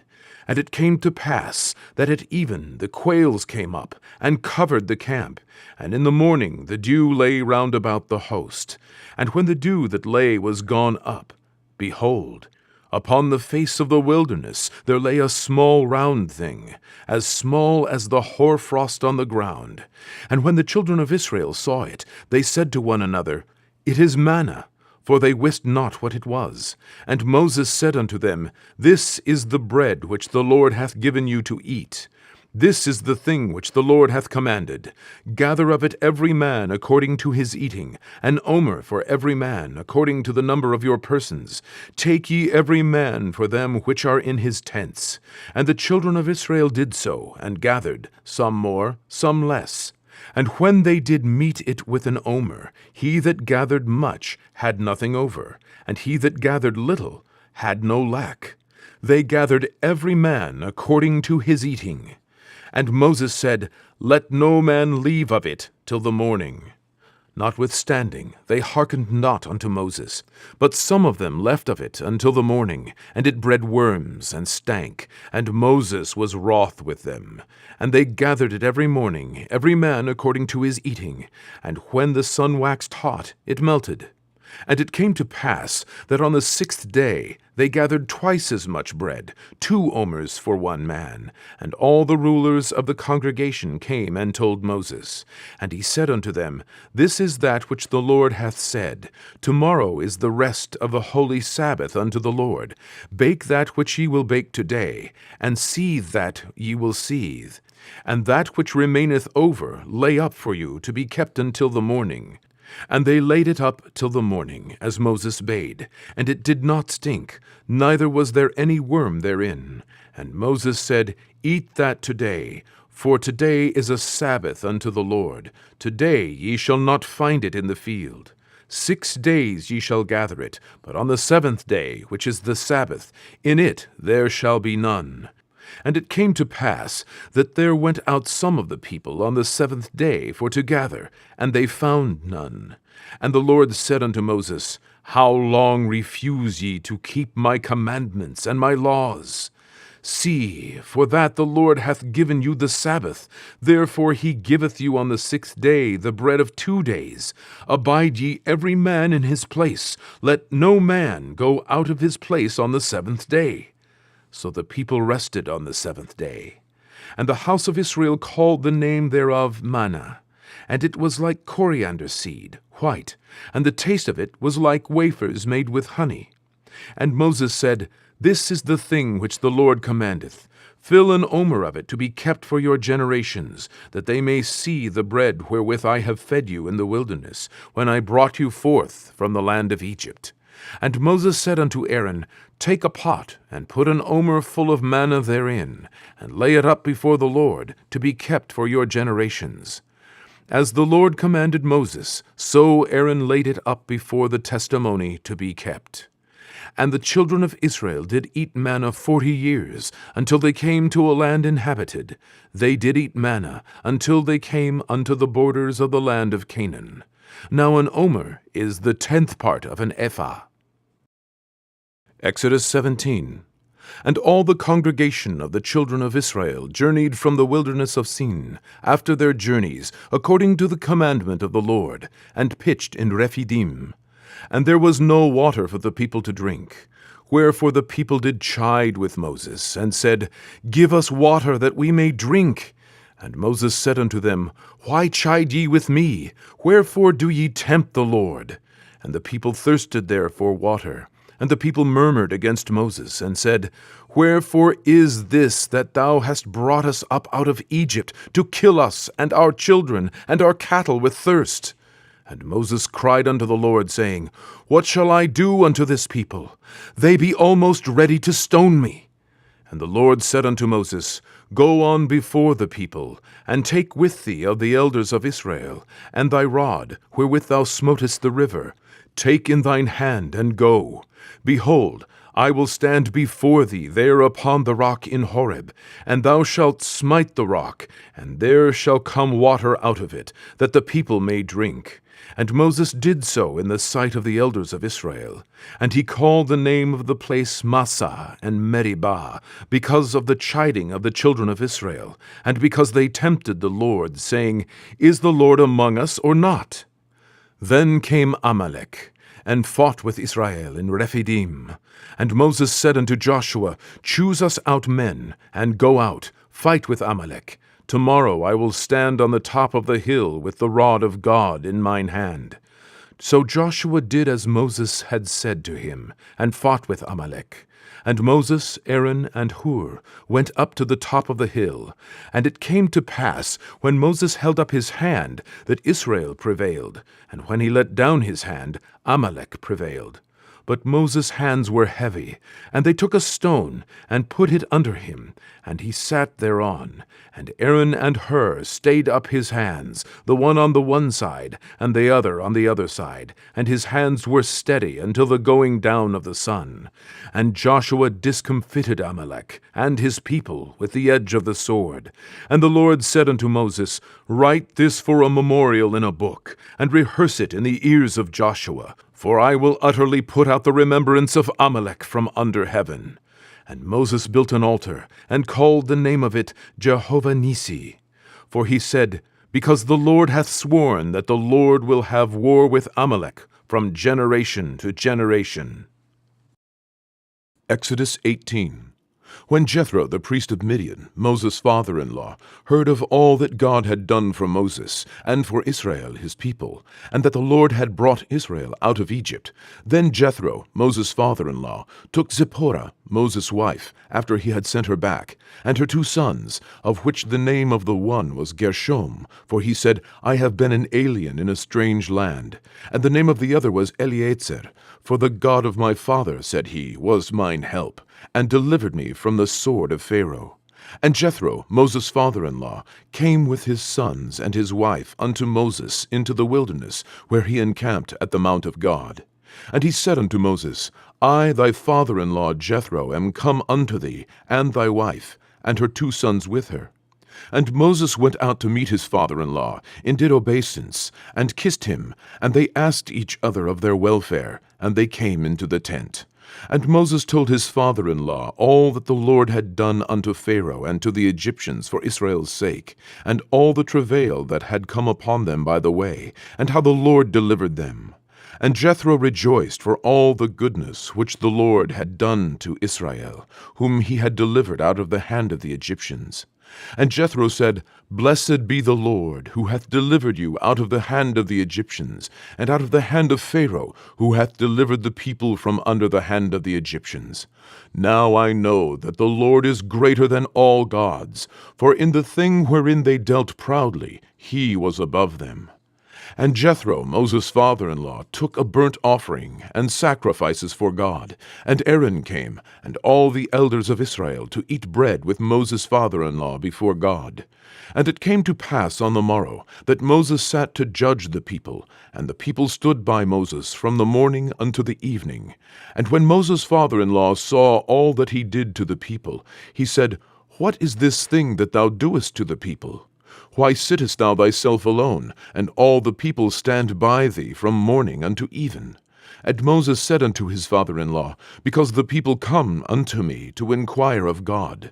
And it came to pass that at even the quails came up, and covered the camp, and in the morning the dew lay round about the host. And when the dew that lay was gone up, behold, upon the face of the wilderness there lay a small round thing, as small as the hoarfrost on the ground. And when the children of Israel saw it, they said to one another, It is manna, for they wist not what it was. And Moses said unto them, This is the bread which the Lord hath given you to eat. This is the thing which the Lord hath commanded. Gather of it every man according to his eating, an omer for every man according to the number of your persons. Take ye every man for them which are in his tents. And the children of Israel did so, and gathered, some more, some less. And when they did meet it with an omer, he that gathered much had nothing over, and he that gathered little had no lack. They gathered every man according to his eating. And Moses said, Let no man leave of it till the morning. Notwithstanding, they hearkened not unto Moses, but some of them left of it until the morning, and it bred worms, and stank, and Moses was wroth with them. And they gathered it every morning, every man according to his eating, and when the sun waxed hot, it melted. And it came to pass that on the 6th day they gathered twice as much bread, 2 omers for one man. And all the rulers of the congregation came and told Moses. And he said unto them, This is that which the Lord hath said, Tomorrow is the rest of the holy Sabbath unto the Lord. Bake that which ye will bake today, and seethe that ye will seethe. And that which remaineth over lay up for you to be kept until the morning. And they laid it up till the morning, as Moses bade, and it did not stink, neither was there any worm therein. And Moses said, Eat that today, for today is a Sabbath unto the Lord. Today ye shall not find it in the field. 6 days ye shall gather it, but on the 7th day, which is the Sabbath, in it there shall be none. And it came to pass that there went out some of the people on the 7th day for to gather, and they found none. And the Lord said unto Moses, How long refuse ye to keep my commandments and my laws? See, for that the Lord hath given you the Sabbath, therefore he giveth you on the 6th day the bread of 2 days. Abide ye every man in his place, let no man go out of his place on the 7th day. So the people rested on the 7th day. And the house of Israel called the name thereof manna. And it was like coriander seed, white, and the taste of it was like wafers made with honey. And Moses said, This is the thing which the Lord commandeth. Fill an omer of it to be kept for your generations, that they may see the bread wherewith I have fed you in the wilderness, when I brought you forth from the land of Egypt. And Moses said unto Aaron, Take a pot, and put an omer full of manna therein, and lay it up before the Lord, to be kept for your generations. As the Lord commanded Moses, so Aaron laid it up before the testimony to be kept. And the children of Israel did eat manna 40 years, until they came to a land inhabited. They did eat manna, until they came unto the borders of the land of Canaan. Now an omer is the 10th part of an ephah. Exodus 17. And all the congregation of the children of Israel journeyed from the wilderness of Sin, after their journeys, according to the commandment of the Lord, and pitched in Rephidim. And there was no water for the people to drink. Wherefore the people did chide with Moses, and said, Give us water that we may drink. And Moses said unto them, Why chide ye with me? Wherefore do ye tempt the Lord? And the people thirsted there for water. And the people murmured against Moses, and said, Wherefore is this that thou hast brought us up out of Egypt, to kill us, and our children, and our cattle with thirst? And Moses cried unto the Lord, saying, What shall I do unto this people? They be almost ready to stone me. And the Lord said unto Moses, Go on before the people, and take with thee of the elders of Israel, and thy rod, wherewith thou smotest the river. Take in thine hand, and go. Behold, I will stand before thee there upon the rock in Horeb, and thou shalt smite the rock, and there shall come water out of it, that the people may drink. And Moses did so in the sight of the elders of Israel. And he called the name of the place Massah and Meribah, because of the chiding of the children of Israel, and because they tempted the Lord, saying, Is the Lord among us or not? Then came Amalek, and fought with Israel in Rephidim. And Moses said unto Joshua, Choose us out men, and go out, fight with Amalek. Tomorrow I will stand on the top of the hill with the rod of God in mine hand. So Joshua did as Moses had said to him, and fought with Amalek. And Moses, Aaron, and Hur went up to the top of the hill. And it came to pass, when Moses held up his hand, that Israel prevailed, and when he let down his hand, Amalek prevailed. But Moses' hands were heavy, and they took a stone, and put it under him, and he sat thereon. And Aaron and Hur stayed up his hands, the one on the one side, and the other on the other side, and his hands were steady until the going down of the sun. And Joshua discomfited Amalek and his people with the edge of the sword. And the Lord said unto Moses, Write this for a memorial in a book, and rehearse it in the ears of Joshua. For I will utterly put out the remembrance of Amalek from under heaven. And Moses built an altar, and called the name of it Jehovah Nissi. For he said, Because the Lord hath sworn that the Lord will have war with Amalek from generation to generation. Exodus 18. When Jethro, the priest of Midian, Moses' father-in-law, heard of all that God had done for Moses and for Israel his people, and that the Lord had brought Israel out of Egypt, then Jethro, Moses' father-in-law, took Zipporah, Moses' wife, after he had sent her back, and her 2 sons, of which the name of the one was Gershom, for he said, I have been an alien in a strange land, and the name of the other was Eleazar, for the God of my father, said he, was mine help, and delivered me from the sword of Pharaoh. And Jethro, Moses' father-in-law, came with his sons and his wife unto Moses into the wilderness, where he encamped at the mount of God. And he said unto Moses, I, thy father-in-law Jethro, am come unto thee, and thy wife, and her 2 sons with her. And Moses went out to meet his father-in-law, and did obeisance, and kissed him, and they asked each other of their welfare, and they came into the tent. And Moses told his father-in-law all that the Lord had done unto Pharaoh and to the Egyptians for Israel's sake, and all the travail that had come upon them by the way, and how the Lord delivered them. And Jethro rejoiced for all the goodness which the Lord had done to Israel, whom he had delivered out of the hand of the Egyptians. And Jethro said, Blessed be the Lord, who hath delivered you out of the hand of the Egyptians, and out of the hand of Pharaoh, who hath delivered the people from under the hand of the Egyptians. Now I know that the Lord is greater than all gods, for in the thing wherein they dealt proudly, he was above them. And Jethro, Moses' father-in-law, took a burnt offering and sacrifices for God. And Aaron came, and all the elders of Israel, to eat bread with Moses' father-in-law before God. And it came to pass on the morrow that Moses sat to judge the people, and the people stood by Moses from the morning unto the evening. And when Moses' father-in-law saw all that he did to the people, he said, What is this thing that thou doest to the people? Why sittest thou thyself alone, and all the people stand by thee from morning unto even? And Moses said unto his father-in-law, Because the people come unto me to inquire of God.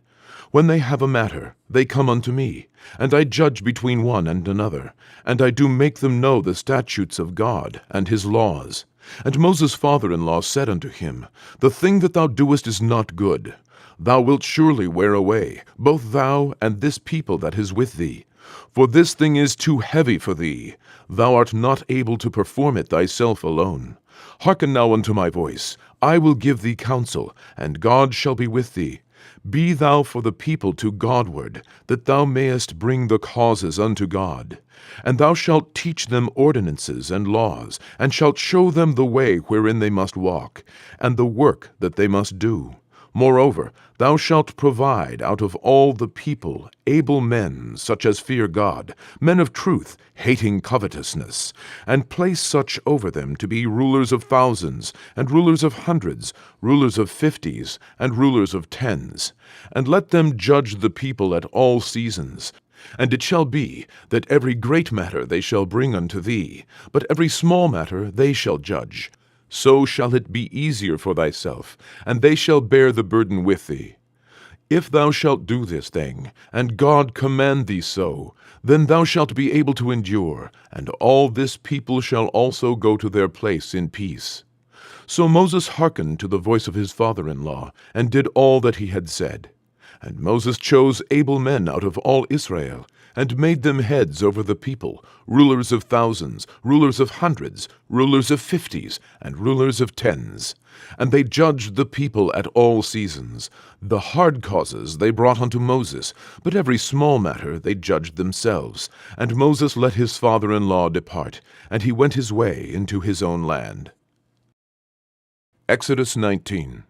When they have a matter, they come unto me, and I judge between one and another, and I do make them know the statutes of God and his laws. And Moses' father-in-law said unto him, The thing that thou doest is not good. Thou wilt surely wear away, both thou and this people that is with thee. For this thing is too heavy for thee. Thou art not able to perform it thyself alone. Hearken now unto my voice. I will give thee counsel, and God shall be with thee. Be thou for the people to Godward, that thou mayest bring the causes unto God. And thou shalt teach them ordinances and laws, and shalt show them the way wherein they must walk, and the work that they must do. Moreover, thou shalt provide out of all the people able men, such as fear God, men of truth, hating covetousness, and place such over them to be rulers of thousands, and rulers of hundreds, rulers of 50s, and rulers of 10s. And let them judge the people at all seasons. And it shall be, that every great matter they shall bring unto thee, but every small matter they shall judge. So shall it be easier for thyself, and they shall bear the burden with thee. If thou shalt do this thing, and God command thee so, then thou shalt be able to endure, and all this people shall also go to their place in peace. So Moses hearkened to the voice of his father-in-law, and did all that he had said. And Moses chose able men out of all Israel, and made them heads over the people, rulers of thousands, rulers of hundreds, rulers of fifties, and rulers of tens. And they judged the people at all seasons. The hard causes they brought unto Moses, but every small matter they judged themselves. And Moses let his father-in-law depart, and he went his way into his own land. Exodus 19.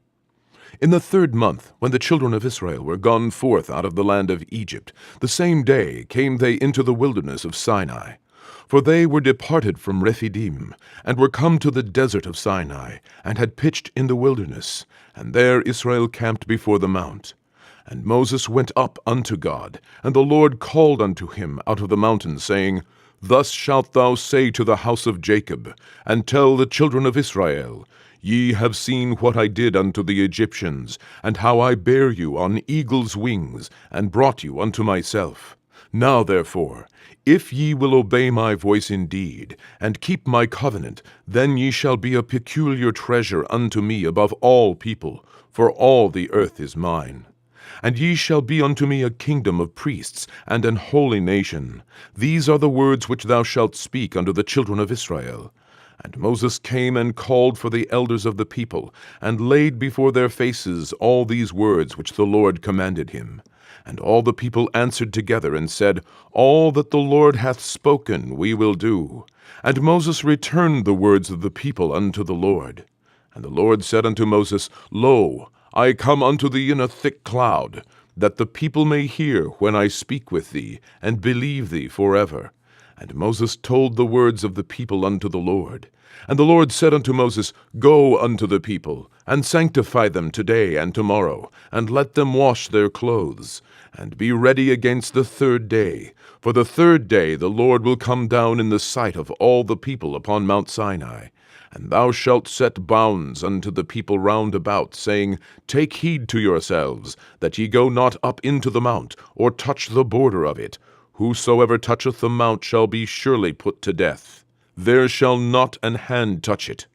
In the 3rd month, when the children of Israel were gone forth out of the land of Egypt, the same day came they into the wilderness of Sinai. For they were departed from Rephidim, and were come to the desert of Sinai, and had pitched in the wilderness, and there Israel camped before the mount. And Moses went up unto God, and the Lord called unto him out of the mountain, saying, Thus shalt thou say to the house of Jacob, and tell the children of Israel, Ye have seen what I did unto the Egyptians, and how I bare you on eagle's wings, and brought you unto myself. Now therefore, if ye will obey my voice indeed, and keep my covenant, then ye shall be a peculiar treasure unto me above all people, for all the earth is mine. And ye shall be unto me a kingdom of priests, and an holy nation. These are the words which thou shalt speak unto the children of Israel. And Moses came and called for the elders of the people, and laid before their faces all these words which the Lord commanded him. And all the people answered together and said, All that the Lord hath spoken we will do. And Moses returned the words of the people unto the Lord. And the Lord said unto Moses, Lo, I come unto thee in a thick cloud, that the people may hear when I speak with thee, and believe thee forever. And Moses told the words of the people unto the Lord. And the Lord said unto Moses, Go unto the people, and sanctify them today and tomorrow, and let them wash their clothes, and be ready against the 3rd day. For the 3rd day the Lord will come down in the sight of all the people upon Mount Sinai. And thou shalt set bounds unto the people round about, saying, Take heed to yourselves, that ye go not up into the mount, or touch the border of it. Whosoever toucheth the mount shall be surely put to death. There shall not an hand touch it,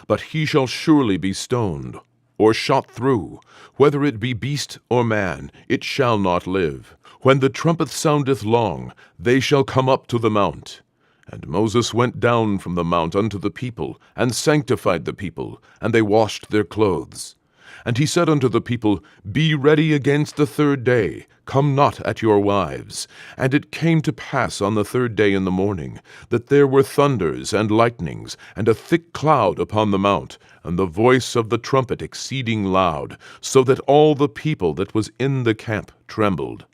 but he shall surely be stoned, or shot through. Whether it be beast or man, it shall not live. When the trumpet soundeth long, they shall come up to the mount. And Moses went down from the mount unto the people, and sanctified the people, and they washed their clothes. And he said unto the people, Be ready against the 3rd day, come not at your wives. And it came to pass on the 3rd day in the morning, that there were thunders and lightnings, and a thick cloud upon the mount, and the voice of the trumpet exceeding loud, so that all the people that was in the camp trembled.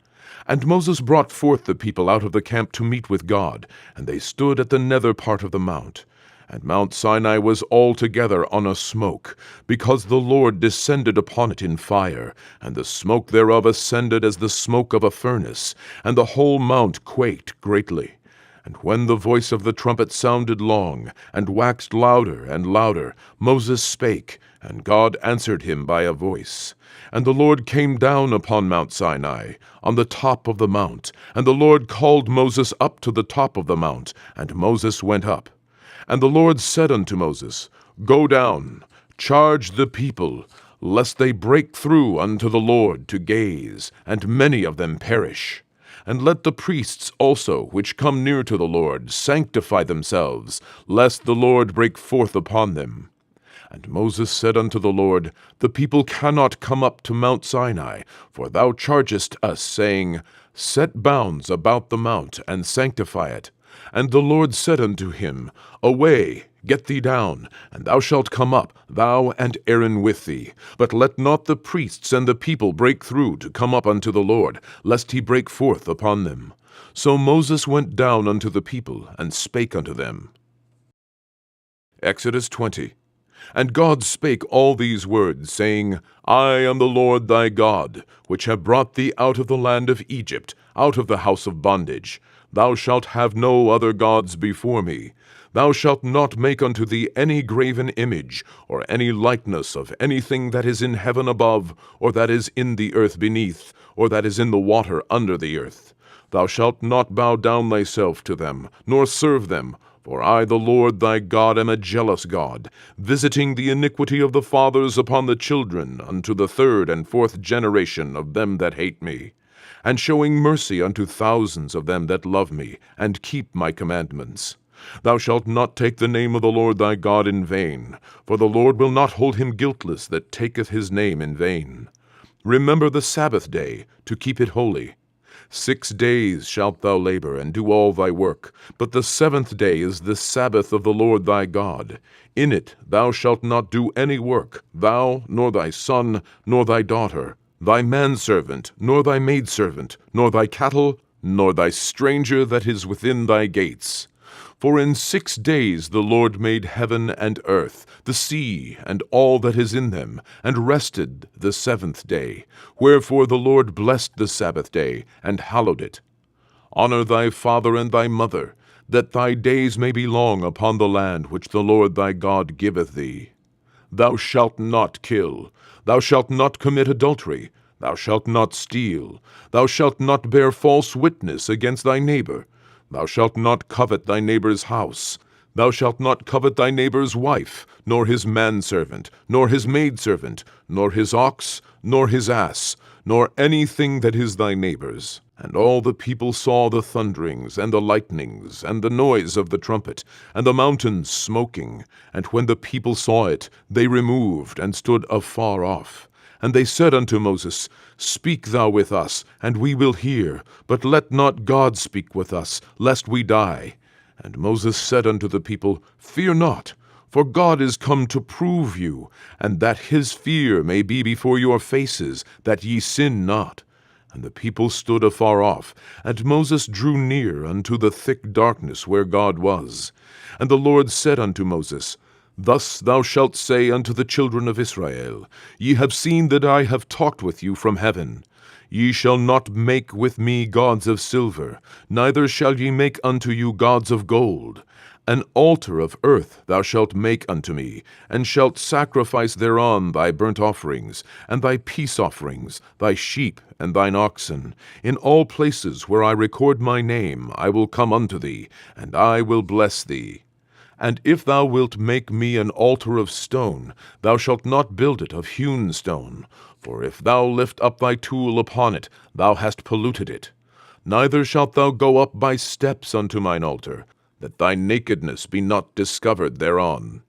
And Moses brought forth the people out of the camp to meet with God, and they stood at the nether part of the mount. And Mount Sinai was altogether on a smoke, because the Lord descended upon it in fire, and the smoke thereof ascended as the smoke of a furnace, and the whole mount quaked greatly. And when the voice of the trumpet sounded long, and waxed louder and louder, Moses spake, and God answered him by a voice. And the Lord came down upon Mount Sinai, on the top of the mount, and the Lord called Moses up to the top of the mount, and Moses went up. And the Lord said unto Moses, Go down, charge the people, lest they break through unto the Lord to gaze, and many of them perish. And let the priests also, which come near to the Lord, sanctify themselves, lest the Lord break forth upon them. And Moses said unto the Lord, The people cannot come up to Mount Sinai, for thou chargest us, saying, Set bounds about the mount, and sanctify it. And the Lord said unto him, Away, get thee down, and thou shalt come up, thou and Aaron with thee. But let not the priests and the people break through to come up unto the Lord, lest he break forth upon them. So Moses went down unto the people, and spake unto them. Exodus 20. And God spake all these words, saying, I am the Lord thy God, which have brought thee out of the land of Egypt, out of the house of bondage. Thou shalt have no other gods before me. Thou shalt not make unto thee any graven image, or any likeness of anything that is in heaven above, or that is in the earth beneath, or that is in the water under the earth. Thou shalt not bow down thyself to them, nor serve them. For I, the Lord thy God, am a jealous God, visiting the iniquity of the fathers upon the children unto the 3rd and 4th generation of them that hate me, and showing mercy unto thousands of them that love me, and keep my commandments. Thou shalt not take the name of the Lord thy God in vain, for the Lord will not hold him guiltless that taketh his name in vain. Remember the Sabbath day, to keep it holy. 6 days shalt thou labor, and do all thy work, but the 7th day is the Sabbath of the Lord thy God. In it thou shalt not do any work, thou, nor thy son, nor thy daughter, thy manservant, nor thy maidservant, nor thy cattle, nor thy stranger that is within thy gates. For in 6 days the Lord made heaven and earth, the sea, and all that is in them, and rested the 7th day. Wherefore the Lord blessed the Sabbath day, and hallowed it. Honor thy father and thy mother, that thy days may be long upon the land which the Lord thy God giveth thee. Thou shalt not kill. Thou shalt not commit adultery. Thou shalt not steal. Thou shalt not bear false witness against thy neighbor. Thou shalt not covet thy neighbor's house. Thou shalt not covet thy neighbor's wife, nor his manservant, nor his maidservant, nor his ox, nor his ass, nor anything that is thy neighbor's. And all the people saw the thunderings, and the lightnings, and the noise of the trumpet, and the mountains smoking. And when the people saw it, they removed, and stood afar off. And they said unto Moses, Speak thou with us, and we will hear, but let not God speak with us, lest we die. And Moses said unto the people, Fear not, for God is come to prove you, and that his fear may be before your faces, that ye sin not. And the people stood afar off, and Moses drew near unto the thick darkness where God was. And the Lord said unto Moses, Thus thou shalt say unto the children of Israel, Ye have seen that I have talked with you from heaven. Ye shall not make with me gods of silver, neither shall ye make unto you gods of gold. An altar of earth thou shalt make unto me, and shalt sacrifice thereon thy burnt offerings, and thy peace offerings, thy sheep, and thine oxen. In all places where I record my name I will come unto thee, and I will bless thee. And if thou wilt make me an altar of stone, thou shalt not build it of hewn stone. For if thou lift up thy tool upon it, thou hast polluted it. Neither shalt thou go up by steps unto mine altar, that thy nakedness be not discovered thereon.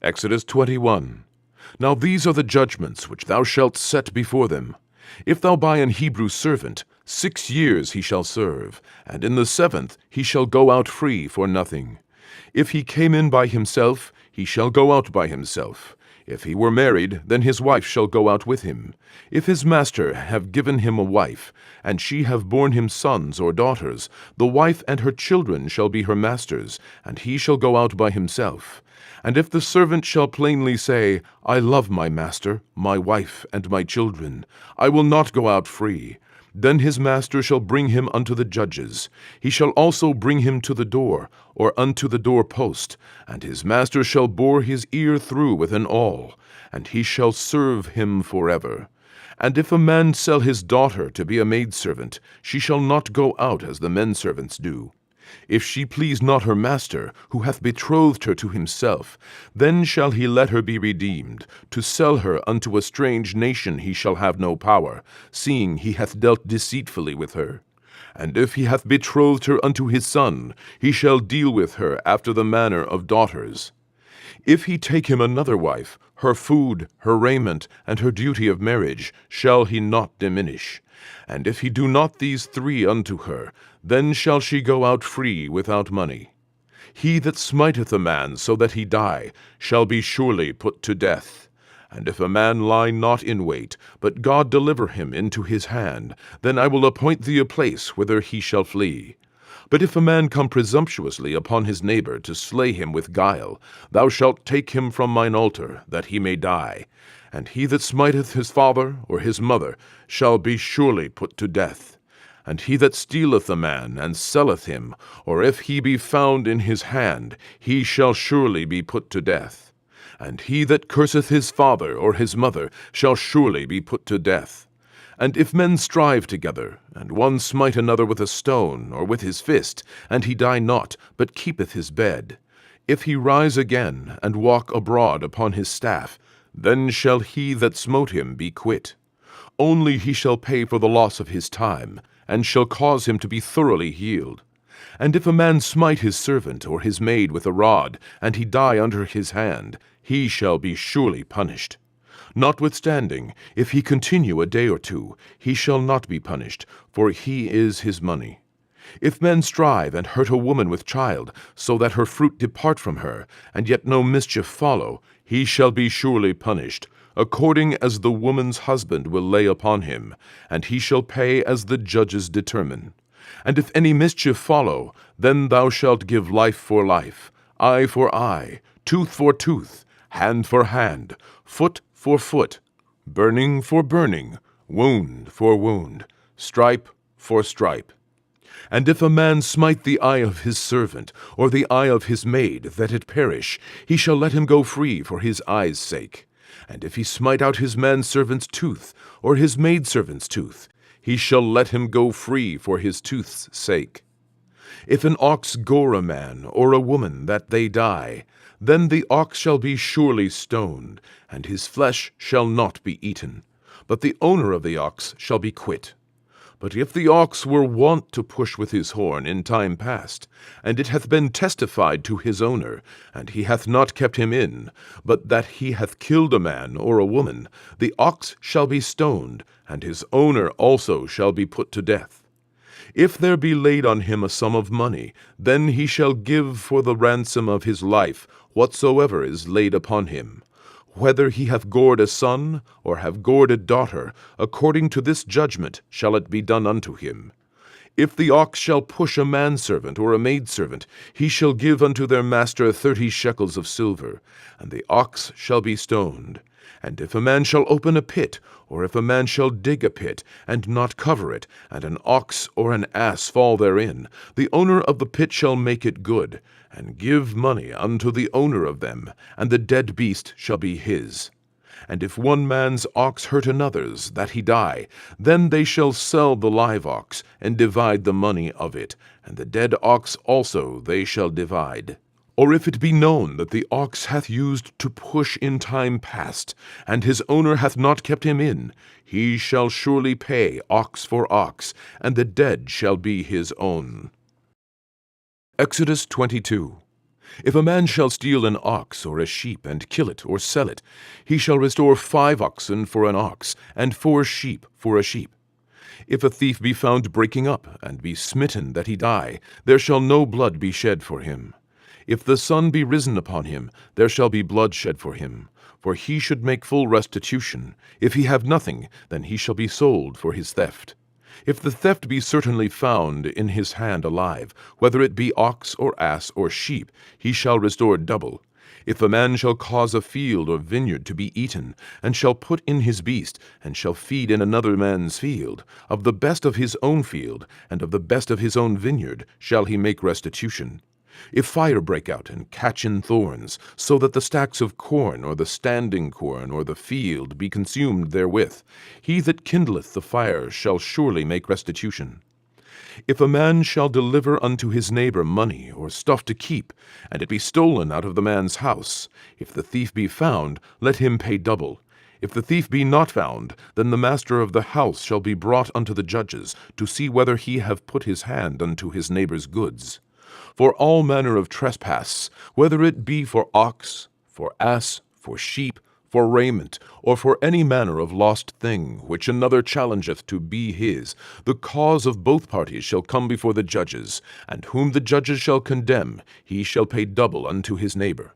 Exodus 21. Now these are the judgments which thou shalt set before them. If thou buy an Hebrew servant, 6 years he shall serve, and in the 7th he shall go out free for nothing. If he came in by himself, he shall go out by himself. If he were married, then his wife shall go out with him. If his master have given him a wife, and she have borne him sons or daughters, the wife and her children shall be her master's, and he shall go out by himself. And if the servant shall plainly say, I love my master, my wife, and my children, I will not go out free, then his master shall bring him unto the judges. He shall also bring him to the door, or unto the door post, and his master shall bore his ear through with an awl, and he shall serve him forever. And if a man sell his daughter to be a maidservant, she shall not go out as the menservants do. If she please not her master, who hath betrothed her to himself, then shall he let her be redeemed. To sell her unto a strange nation he shall have no power, seeing he hath dealt deceitfully with her. And if he hath betrothed her unto his son, he shall deal with her after the manner of daughters. If he take him another wife, her food, her raiment, and her duty of marriage shall he not diminish. And if he do not these 3 unto her, then shall she go out free without money. He that smiteth a man so that he die shall be surely put to death. And if a man lie not in wait, but God deliver him into his hand, then I will appoint thee a place whither he shall flee. But if a man come presumptuously upon his neighbor to slay him with guile, thou shalt take him from mine altar, that he may die. And he that smiteth his father or his mother shall be surely put to death. And he that stealeth a man and selleth him, or if he be found in his hand, he shall surely be put to death. And he that curseth his father or his mother shall surely be put to death. And if men strive together, and one smite another with a stone or with his fist, and he die not, but keepeth his bed, if he rise again and walk abroad upon his staff, then shall he that smote him be quit. Only he shall pay for the loss of his time, and shall cause him to be thoroughly healed. And if a man smite his servant or his maid with a rod, and he die under his hand, he shall be surely punished. Notwithstanding, if he continue a day or two, he shall not be punished, for he is his money. If men strive and hurt a woman with child, so that her fruit depart from her, and yet no mischief follow, he shall be surely punished, according as the woman's husband will lay upon him, and he shall pay as the judges determine. And if any mischief follow, then thou shalt give life for life, eye for eye, tooth for tooth, hand for hand, foot for foot, burning for burning, wound for wound, stripe for stripe. And if a man smite the eye of his servant, or the eye of his maid, that it perish, he shall let him go free for his eye's sake. And if he smite out his manservant's tooth, or his maidservant's tooth, he shall let him go free for his tooth's sake. If an ox gore a man or a woman, that they die, then the ox shall be surely stoned, and his flesh shall not be eaten, but the owner of the ox shall be quit. But if the ox were wont to push with his horn in time past, and it hath been testified to his owner, and he hath not kept him in, but that he hath killed a man or a woman, the ox shall be stoned, and his owner also shall be put to death. If there be laid on him a sum of money, then he shall give for the ransom of his life whatsoever is laid upon him. Whether he hath gored a son, or have gored a daughter, according to this judgment shall it be done unto him. If the ox shall push a manservant or a maidservant, he shall give unto their master 30 shekels of silver, and the ox shall be stoned. And if a man shall open a pit, or if a man shall dig a pit, and not cover it, and an ox or an ass fall therein, the owner of the pit shall make it good, and give money unto the owner of them, and the dead beast shall be his. And if one man's ox hurt another's, that he die, then they shall sell the live ox, and divide the money of it, and the dead ox also they shall divide. Or if it be known that the ox hath used to push in time past, and his owner hath not kept him in, he shall surely pay ox for ox, and the dead shall be his own. Exodus 22. If a man shall steal an ox or a sheep, and kill it, or sell it, he shall restore 5 oxen for an ox, and 4 sheep for a sheep. If a thief be found breaking up, and be smitten that he die, there shall no blood be shed for him. If the sun be risen upon him, there shall be blood shed for him, for he should make full restitution. If he have nothing, then he shall be sold for his theft. If the theft be certainly found in his hand alive, whether it be ox or ass or sheep, he shall restore double. If a man shall cause a field or vineyard to be eaten, and shall put in his beast, and shall feed in another man's field, of the best of his own field, and of the best of his own vineyard, shall he make restitution. If fire break out and catch in thorns, so that the stacks of corn or the standing corn or the field be consumed therewith, he that kindleth the fire shall surely make restitution. If a man shall deliver unto his neighbor money or stuff to keep, and it be stolen out of the man's house, if the thief be found, let him pay double. If the thief be not found, then the master of the house shall be brought unto the judges, to see whether he have put his hand unto his neighbor's goods. For all manner of trespass, whether it be for ox, for ass, for sheep, for raiment, or for any manner of lost thing, which another challengeth to be his, the cause of both parties shall come before the judges, and whom the judges shall condemn, he shall pay double unto his neighbor.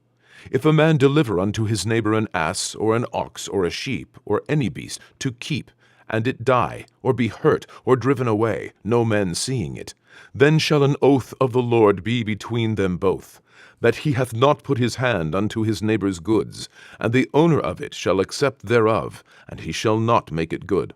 If a man deliver unto his neighbor an ass, or an ox, or a sheep, or any beast, to keep, and it die, or be hurt, or driven away, no man seeing it, then shall an oath of the Lord be between them both, that he hath not put his hand unto his neighbor's goods, and the owner of it shall accept thereof, and he shall not make it good.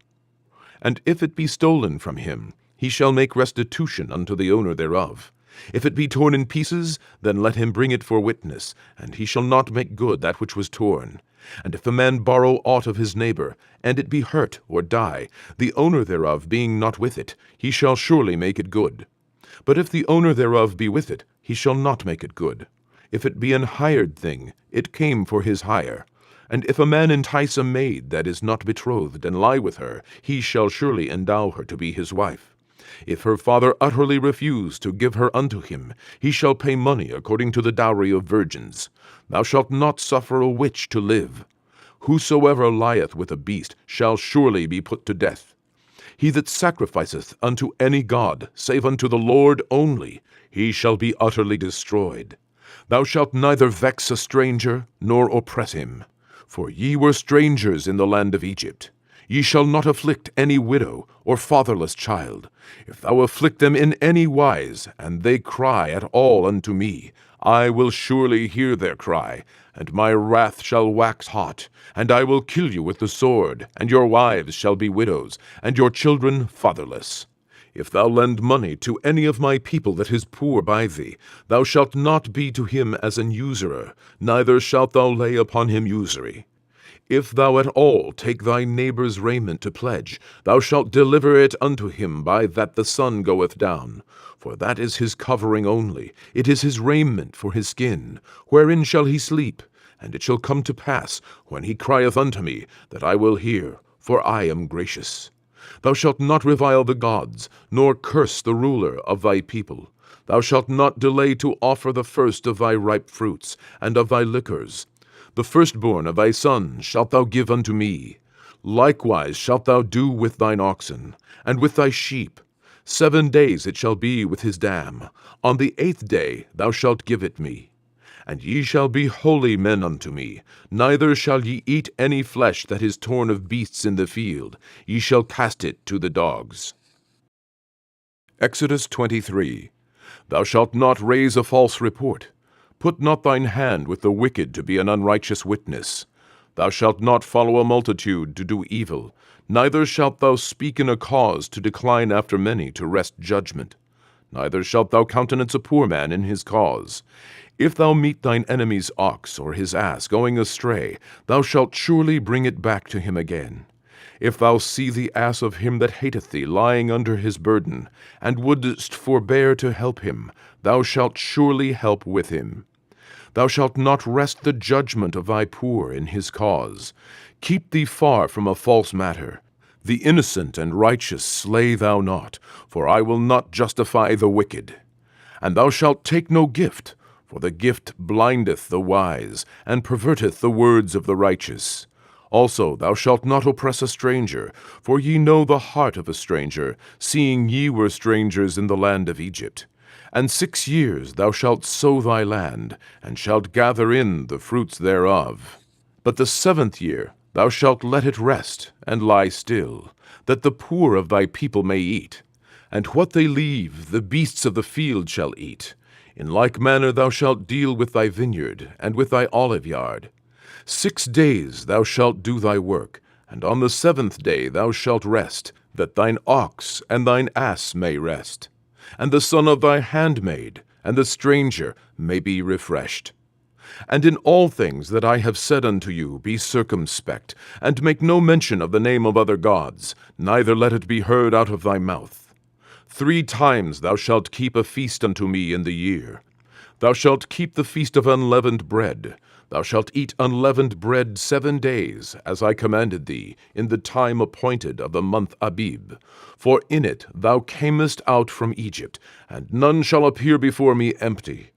And if it be stolen from him, he shall make restitution unto the owner thereof. If it be torn in pieces, then let him bring it for witness, and he shall not make good that which was torn. And if a man borrow aught of his neighbor, and it be hurt or die, the owner thereof being not with it, he shall surely make it good. But if the owner thereof be with it, he shall not make it good. If it be an hired thing, it came for his hire. And if a man entice a maid that is not betrothed, and lie with her, he shall surely endow her to be his wife. If her father utterly refuse to give her unto him, he shall pay money according to the dowry of virgins. Thou shalt not suffer a witch to live. Whosoever lieth with a beast shall surely be put to death. He that sacrificeth unto any god, save unto the Lord only, he shall be utterly destroyed. Thou shalt neither vex a stranger, nor oppress him. For ye were strangers in the land of Egypt. Ye shall not afflict any widow or fatherless child. If thou afflict them in any wise, and they cry at all unto me, I will surely hear their cry, and my wrath shall wax hot, and I will kill you with the sword, and your wives shall be widows, and your children fatherless. If thou lend money to any of my people that is poor by thee, thou shalt not be to him as an usurer, neither shalt thou lay upon him usury. If thou at all take thy neighbor's raiment to pledge, thou shalt deliver it unto him by that the sun goeth down. For that is his covering only, it is his raiment for his skin. Wherein shall he sleep? And it shall come to pass, when he crieth unto me, that I will hear, for I am gracious. Thou shalt not revile the gods, nor curse the ruler of thy people. Thou shalt not delay to offer the first of thy ripe fruits, and of thy liquors. The firstborn of thy sons shalt thou give unto me. Likewise shalt thou do with thine oxen, and with thy sheep. 7 days it shall be with his dam. On the 8th day thou shalt give it me. And ye shall be holy men unto me, neither shall ye eat any flesh that is torn of beasts in the field. Ye shall cast it to the dogs. Exodus 23. Thou shalt not raise a false report. Put not thine hand with the wicked to be an unrighteous witness. Thou shalt not follow a multitude to do evil, neither shalt thou speak in a cause to decline after many to wrest judgment. Neither shalt thou countenance a poor man in his cause. If thou meet thine enemy's ox or his ass going astray, thou shalt surely bring it back to him again. If thou see the ass of him that hateth thee lying under his burden, and wouldest forbear to help him, thou shalt surely help with him. Thou shalt not wrest the judgment of thy poor in his cause. Keep thee far from a false matter. The innocent and righteous slay thou not, for I will not justify the wicked. And thou shalt take no gift, for the gift blindeth the wise, and perverteth the words of the righteous. Also thou shalt not oppress a stranger, for ye know the heart of a stranger, seeing ye were strangers in the land of Egypt. And 6 years thou shalt sow thy land, and shalt gather in the fruits thereof. But the 7th year thou shalt let it rest, and lie still, that the poor of thy people may eat. And what they leave the beasts of the field shall eat. In like manner thou shalt deal with thy vineyard, and with thy oliveyard. 6 days thou shalt do thy work, and on the 7th day thou shalt rest, that thine ox and thine ass may rest, and the son of thy handmaid, and the stranger may be refreshed. And in all things that I have said unto you be circumspect, and make no mention of the name of other gods, neither let it be heard out of thy mouth. 3 times thou shalt keep a feast unto me in the year. Thou shalt keep the feast of unleavened bread. Thou shalt eat unleavened bread 7 days, as I commanded thee, in the time appointed of the month Abib. For in it thou camest out from Egypt, and none shall appear before me empty.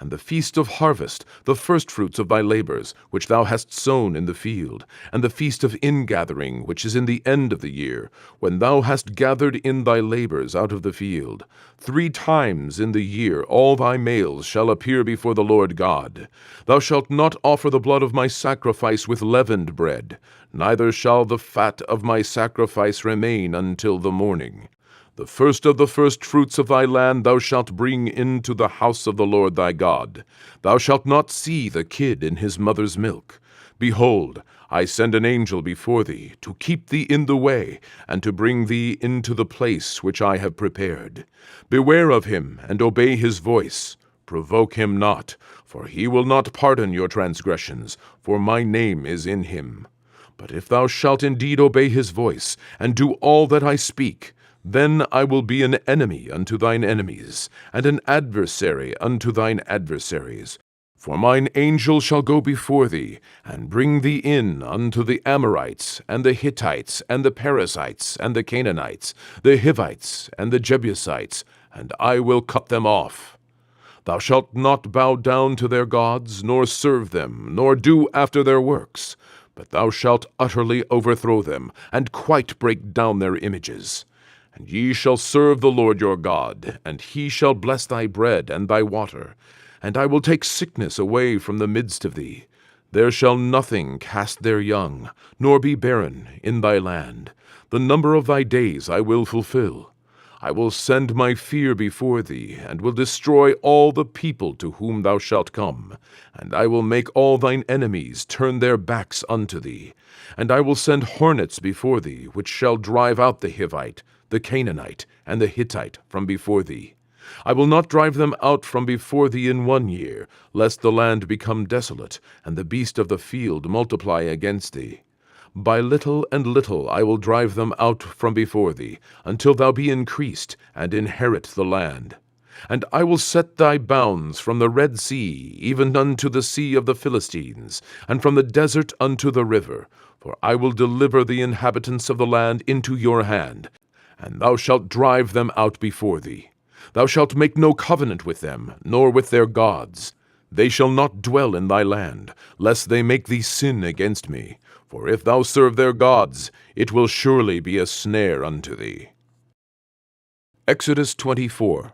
And the feast of harvest, the firstfruits of thy labors, which thou hast sown in the field, and the feast of ingathering, which is in the end of the year, when thou hast gathered in thy labors out of the field. 3 times in the year all thy males shall appear before the Lord God. Thou shalt not offer the blood of my sacrifice with leavened bread, neither shall the fat of my sacrifice remain until the morning. The first of the firstfruits of thy land thou shalt bring into the house of the Lord thy God. Thou shalt not see the kid in his mother's milk. Behold, I send an angel before thee, to keep thee in the way, and to bring thee into the place which I have prepared. Beware of him, and obey his voice. Provoke him not, for he will not pardon your transgressions, for my name is in him. But if thou shalt indeed obey his voice, and do all that I speak, then I will be an enemy unto thine enemies, and an adversary unto thine adversaries. For mine angel shall go before thee, and bring thee in unto the Amorites, and the Hittites, and the Perizzites, and the Canaanites, the Hivites, and the Jebusites, and I will cut them off. Thou shalt not bow down to their gods, nor serve them, nor do after their works, but thou shalt utterly overthrow them, and quite break down their images. And ye shall serve the Lord your God, and he shall bless thy bread and thy water. And I will take sickness away from the midst of thee. There shall nothing cast their young, nor be barren in thy land. The number of thy days I will fulfill. I will send my fear before thee, and will destroy all the people to whom thou shalt come. And I will make all thine enemies turn their backs unto thee. And I will send hornets before thee, which shall drive out the Hivite, the Canaanite, and the Hittite from before thee. I will not drive them out from before thee in 1 year, lest the land become desolate, and the beast of the field multiply against thee. By little and little I will drive them out from before thee, until thou be increased, and inherit the land. And I will set thy bounds from the Red Sea, even unto the sea of the Philistines, and from the desert unto the river. For I will deliver the inhabitants of the land into your hand, and thou shalt drive them out before thee. Thou shalt make no covenant with them, nor with their gods. They shall not dwell in thy land, lest they make thee sin against me. For if thou serve their gods, it will surely be a snare unto thee. Exodus 24.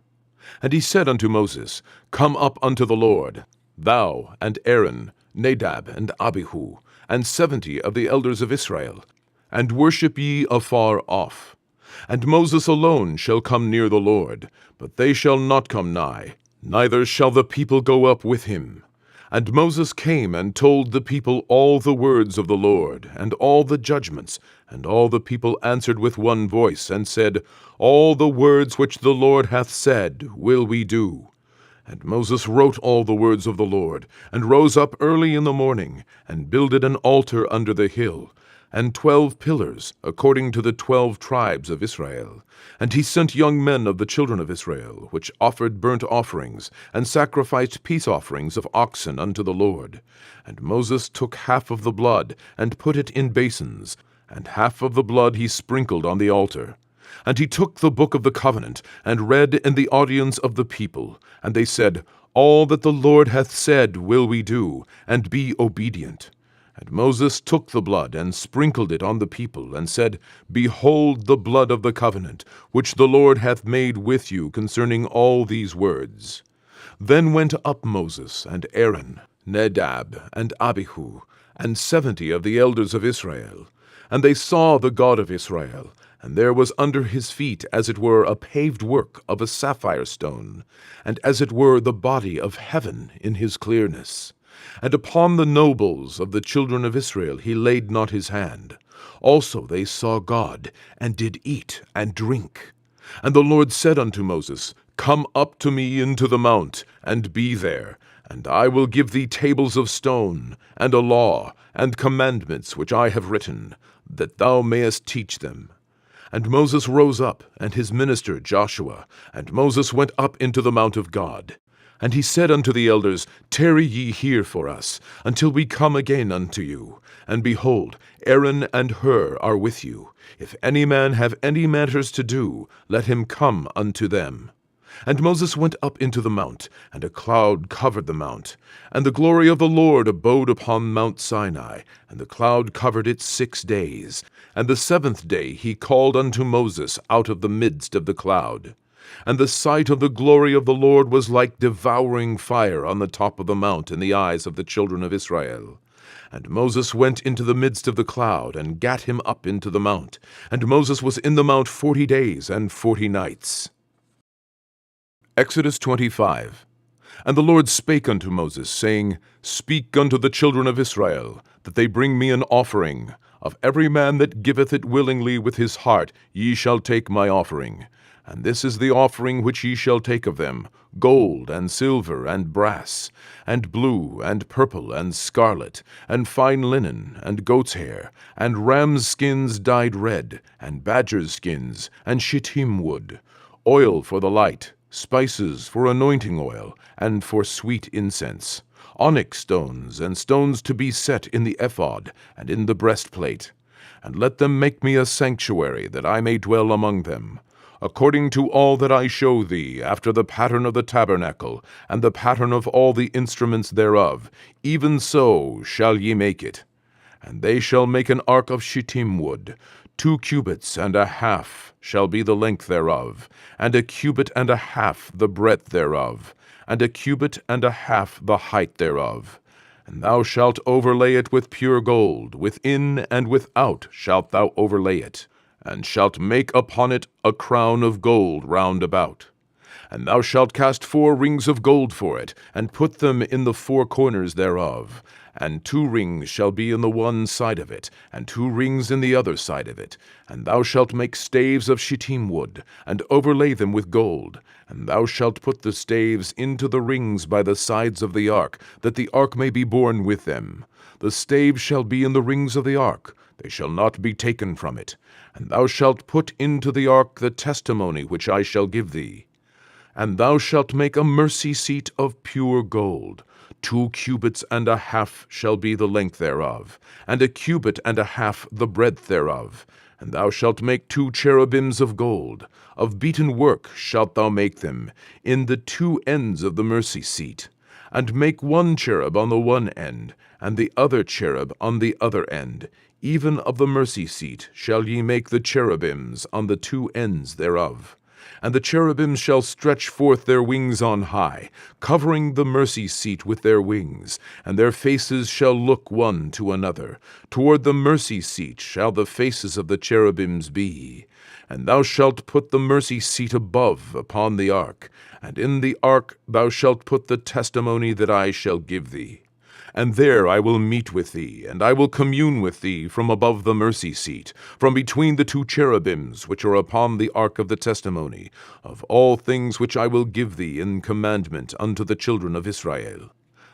And he said unto Moses, Come up unto the Lord, thou and Aaron, Nadab and Abihu, and 70 of the elders of Israel, and worship ye afar off. And Moses alone shall come near the Lord, but they shall not come nigh, neither shall the people go up with him. And Moses came and told the people all the words of the Lord, and all the judgments. And all the people answered with one voice, and said, All the words which the Lord hath said will we do. And Moses wrote all the words of the Lord, and rose up early in the morning, and builded an altar under the hill, and 12 pillars, according to the 12 tribes of Israel. And he sent young men of the children of Israel, which offered burnt offerings, and sacrificed peace offerings of oxen unto the Lord. And Moses took half of the blood, and put it in basins, and half of the blood he sprinkled on the altar. And he took the book of the covenant, and read in the audience of the people. And they said, All that the Lord hath said will we do, and be obedient. And Moses took the blood, and sprinkled it on the people, and said, Behold the blood of the covenant, which the Lord hath made with you concerning all these words. Then went up Moses, and Aaron, Nadab, and Abihu, and 70 of the elders of Israel. And they saw the God of Israel, and there was under his feet as it were a paved work of a sapphire stone, and as it were the body of heaven in his clearness. And upon the nobles of the children of Israel he laid not his hand. Also they saw God, and did eat and drink. And the Lord said unto Moses, Come up to me into the mount, and be there, and I will give thee tables of stone, and a law, and commandments which I have written, that thou mayest teach them. And Moses rose up, and his minister Joshua, and Moses went up into the mount of God. And he said unto the elders, Tarry ye here for us, until we come again unto you. And behold, Aaron and Hur are with you. If any man have any matters to do, let him come unto them. And Moses went up into the mount, and a cloud covered the mount. And the glory of the Lord abode upon Mount Sinai, and the cloud covered it 6 days. And the 7th day he called unto Moses out of the midst of the cloud. And the sight of the glory of the Lord was like devouring fire on the top of the mount in the eyes of the children of Israel. And Moses went into the midst of the cloud, and gat him up into the mount. And Moses was in the mount 40 days and 40 nights. Exodus 25. And the Lord spake unto Moses, saying, Speak unto the children of Israel, that they bring me an offering. Of every man that giveth it willingly with his heart, ye shall take my offering. And this is the offering which ye shall take of them, gold, and silver, and brass, and blue, and purple, and scarlet, and fine linen, and goat's hair, and rams' skins dyed red, and badgers' skins, and shittim wood, oil for the light, spices for anointing oil, and for sweet incense, onyx stones, and stones to be set in the ephod and in the breastplate. And let them make me a sanctuary, that I may dwell among them, according to all that I show thee, after the pattern of the tabernacle, and the pattern of all the instruments thereof, even so shall ye make it. And they shall make an ark of shittim wood. 2 cubits and a half shall be the length thereof, and 1 cubit and a half the breadth thereof, and 1 cubit and a half the height thereof. And thou shalt overlay it with pure gold, within and without shalt thou overlay it, and shalt make upon it a crown of gold round about. And thou shalt cast 4 rings of gold for it, and put them in the 4 corners thereof. And 2 rings shall be in the one side of it, and 2 rings in the other side of it. And thou shalt make staves of shittim wood, and overlay them with gold. And thou shalt put the staves into the rings by the sides of the ark, that the ark may be borne with them. The staves shall be in the rings of the ark, they shall not be taken from it. And thou shalt put into the ark the testimony which I shall give thee. And thou shalt make a mercy seat of pure gold. 2 cubits and a half shall be the length thereof, and 1 cubit and a half the breadth thereof. And thou shalt make 2 cherubims of gold. Of beaten work shalt thou make them, in the 2 ends of the mercy seat. And make 1 cherub on the one end, and the other cherub on the other end. Even of the mercy seat shall ye make the cherubims on the 2 ends thereof. And the cherubims shall stretch forth their wings on high, covering the mercy seat with their wings, and their faces shall look one to another. Toward the mercy seat shall the faces of the cherubims be. And thou shalt put the mercy seat above upon the ark, and in the ark thou shalt put the testimony that I shall give thee. And there I will meet with thee, and I will commune with thee from above the mercy seat, from between the 2 cherubims which are upon the ark of the testimony, of all things which I will give thee in commandment unto the children of Israel.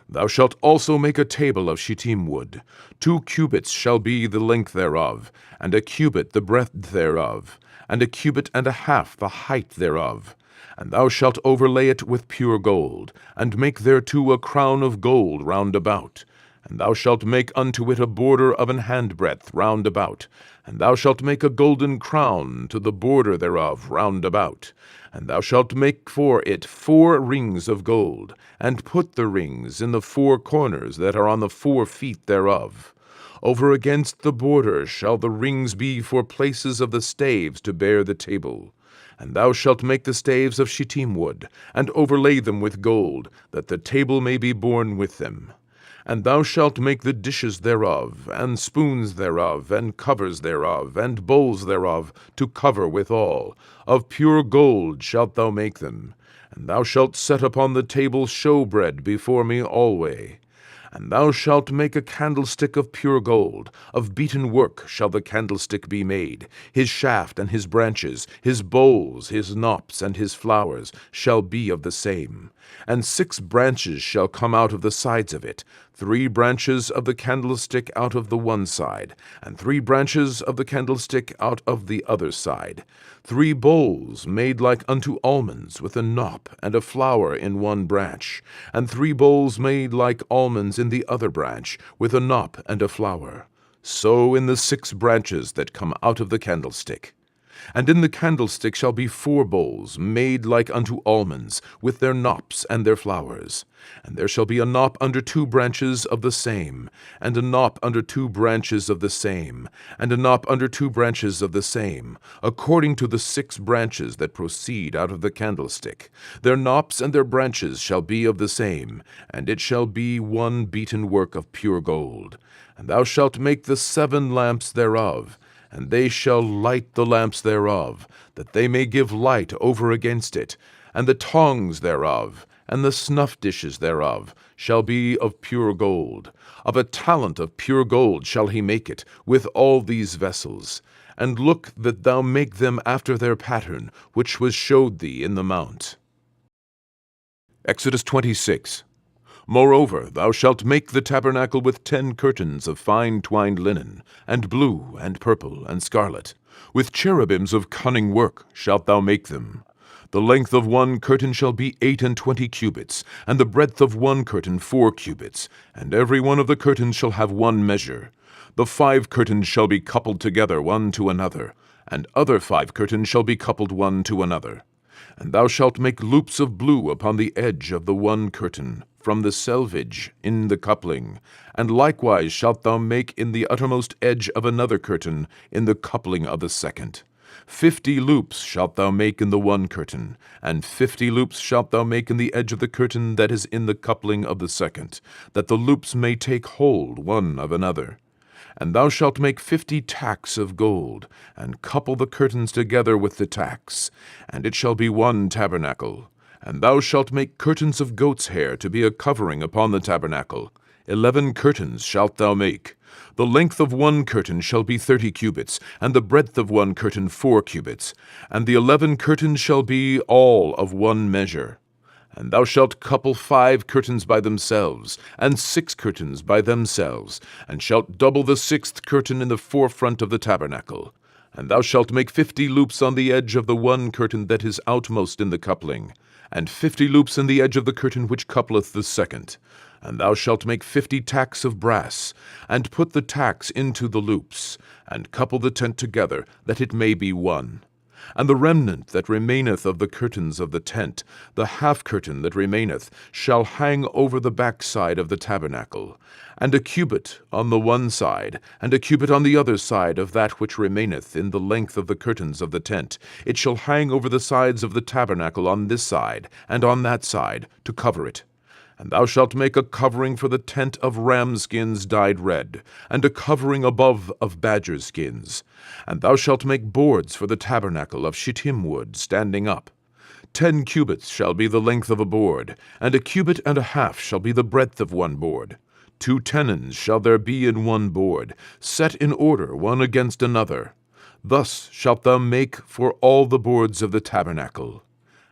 Thou shalt also make a table of shittim wood. 2 cubits shall be the length thereof, and 1 cubit the breadth thereof, and 1 cubit and a half the height thereof. And thou shalt overlay it with pure gold, and make thereto a crown of gold round about. And thou shalt make unto it a border of an handbreadth round about. And thou shalt make a golden crown to the border thereof round about. And thou shalt make for it 4 rings of gold, and put the rings in the 4 corners that are on the 4 feet thereof. Over against the border shall the rings be for places of the staves to bear the table. And thou shalt make the staves of shittim wood, and overlay them with gold, that the table may be borne with them. And thou shalt make the dishes thereof, and spoons thereof, and covers thereof, and bowls thereof, to cover withal. Of pure gold shalt thou make them. And thou shalt set upon the table showbread before me alway. And thou shalt make a candlestick of pure gold. Of beaten work shall the candlestick be made. His shaft and his branches, his bowls, his knops, and his flowers shall be of the same. And 6 branches shall come out of the sides of it, 3 branches of the candlestick out of the one side, and 3 branches of the candlestick out of the other side. 3 bowls made like unto almonds, with a knop and a flower in one branch, and 3 bowls made like almonds in the other branch, with a knop and a flower. So in the 6 branches that come out of the candlestick. And in the candlestick shall be 4 bowls, made like unto almonds, with their knops and their flowers. And there shall be a knop under 2 branches of the same, and a knop under 2 branches of the same, and a knop under 2 branches of the same, according to the 6 branches that proceed out of the candlestick. Their knops and their branches shall be of the same, and it shall be one beaten work of pure gold. And thou shalt make the 7 lamps thereof, and they shall light the lamps thereof, that they may give light over against it. And the tongs thereof, and the snuff dishes thereof, shall be of pure gold. Of a talent of pure gold shall he make it, with all these vessels. And look that thou make them after their pattern, which was showed thee in the mount. Exodus 26. Moreover, thou shalt make the tabernacle with 10 curtains of fine twined linen, and blue, and purple, and scarlet. With cherubims of cunning work shalt thou make them. The length of one curtain shall be 28 cubits, and the breadth of one curtain 4 cubits, and every one of the curtains shall have one measure. The 5 curtains shall be coupled together one to another, and other 5 curtains shall be coupled one to another. And thou shalt make loops of blue upon the edge of the one curtain, from the selvage in the coupling, and likewise shalt thou make in the uttermost edge of another curtain in the coupling of the second. 50 loops shalt thou make in the one curtain, and 50 loops shalt thou make in the edge of the curtain that is in the coupling of the second, that the loops may take hold one of another. And thou shalt make 50 tacks of gold, and couple the curtains together with the tacks, and it shall be one tabernacle. And thou shalt make curtains of goat's hair to be a covering upon the tabernacle. 11 curtains shalt thou make. The length of one curtain shall be 30 cubits, and the breadth of one curtain 4 cubits, and the 11 curtains shall be all of one measure. And thou shalt couple 5 curtains by themselves, and 6 curtains by themselves, and shalt double the 6th curtain in the forefront of the tabernacle. And thou shalt make 50 loops on the edge of the one curtain that is outmost in the coupling, and 50 loops in the edge of the curtain which coupleth the second. And thou shalt make 50 tacks of brass, and put the tacks into the loops, and couple the tent together, that it may be one. And the remnant that remaineth of the curtains of the tent, the half curtain that remaineth, shall hang over the backside of the tabernacle, and a cubit on the one side, and a cubit on the other side of that which remaineth in the length of the curtains of the tent. It shall hang over the sides of the tabernacle on this side, and on that side, to cover it. And thou shalt make a covering for the tent of ram skins dyed red, and a covering above of badger skins. And thou shalt make boards for the tabernacle of shittim wood standing up. 10 cubits shall be the length of a board, and a cubit and a half shall be the breadth of one board. 2 tenons shall there be in one board, set in order one against another. Thus shalt thou make for all the boards of the tabernacle.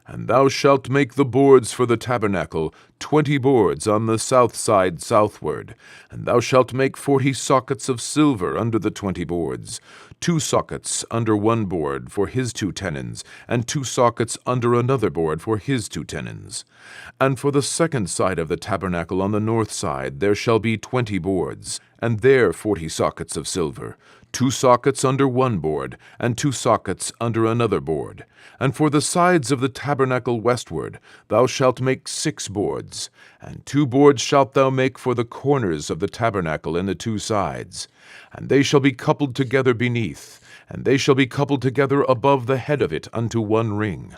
And thou shalt make the boards for the tabernacle, 20 boards on the south side southward. And thou shalt make 40 sockets of silver under the 20 boards, 2 sockets under one board for his 2 tenons, and 2 sockets under another board for his 2 tenons. And for the second side of the tabernacle on the north side there shall be 20 boards, and there 40 sockets of silver, 2 sockets under one board, and 2 sockets under another board. And for the sides of the tabernacle westward thou shalt make 6 boards, and 2 boards shalt thou make for the corners of the tabernacle in the 2 sides. And they shall be coupled together beneath, and they shall be coupled together above the head of it unto one ring.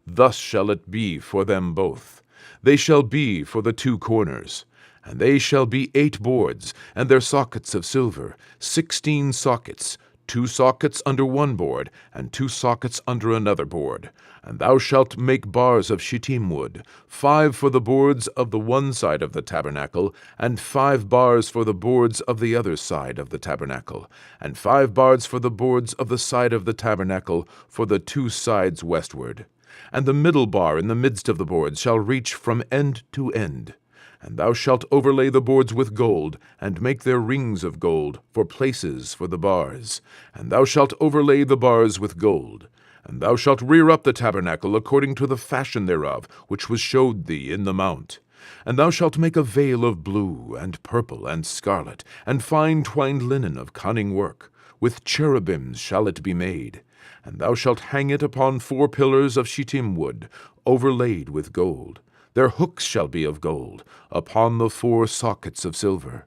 Thus shall it be for them both. They shall be for the 2 corners. And they shall be 8 boards, and their sockets of silver, 16 sockets, 2 sockets under one board, and 2 sockets under another board. And thou shalt make bars of shittim wood, 5 for the boards of the one side of the tabernacle, and 5 bars for the boards of the other side of the tabernacle, and 5 bars for the boards of the side of the tabernacle for the 2 sides westward. And the middle bar in the midst of the boards shall reach from end to end. And thou shalt overlay the boards with gold, and make their rings of gold for places for the bars. And thou shalt overlay the bars with gold. And thou shalt rear up the tabernacle according to the fashion thereof, which was showed thee in the mount. And thou shalt make a veil of blue, and purple, and scarlet, and fine twined linen of cunning work. With cherubims shall it be made. And thou shalt hang it upon 4 pillars of shittim wood, overlaid with gold. Their hooks shall be of gold, upon the 4 sockets of silver.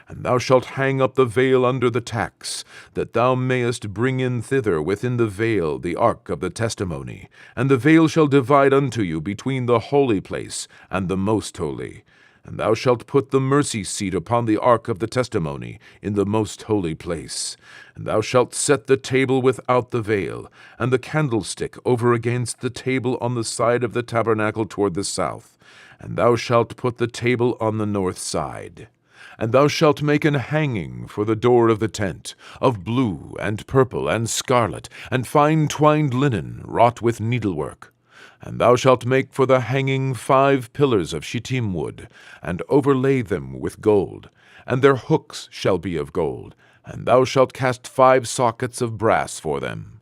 And thou shalt hang up the veil under the tacks, that thou mayest bring in thither within the veil the ark of the testimony. And the veil shall divide unto you between the holy place and the most holy. And thou shalt put the mercy seat upon the ark of the testimony in the most holy place. And thou shalt set the table without the veil, and the candlestick over against the table on the side of the tabernacle toward the south. And thou shalt put the table on the north side. And thou shalt make an hanging for the door of the tent, of blue, and purple, and scarlet, and fine twined linen, wrought with needlework. And thou shalt make for the hanging 5 pillars of shittim wood, and overlay them with gold, and their hooks shall be of gold, and thou shalt cast 5 sockets of brass for them.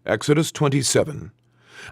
Exodus 27.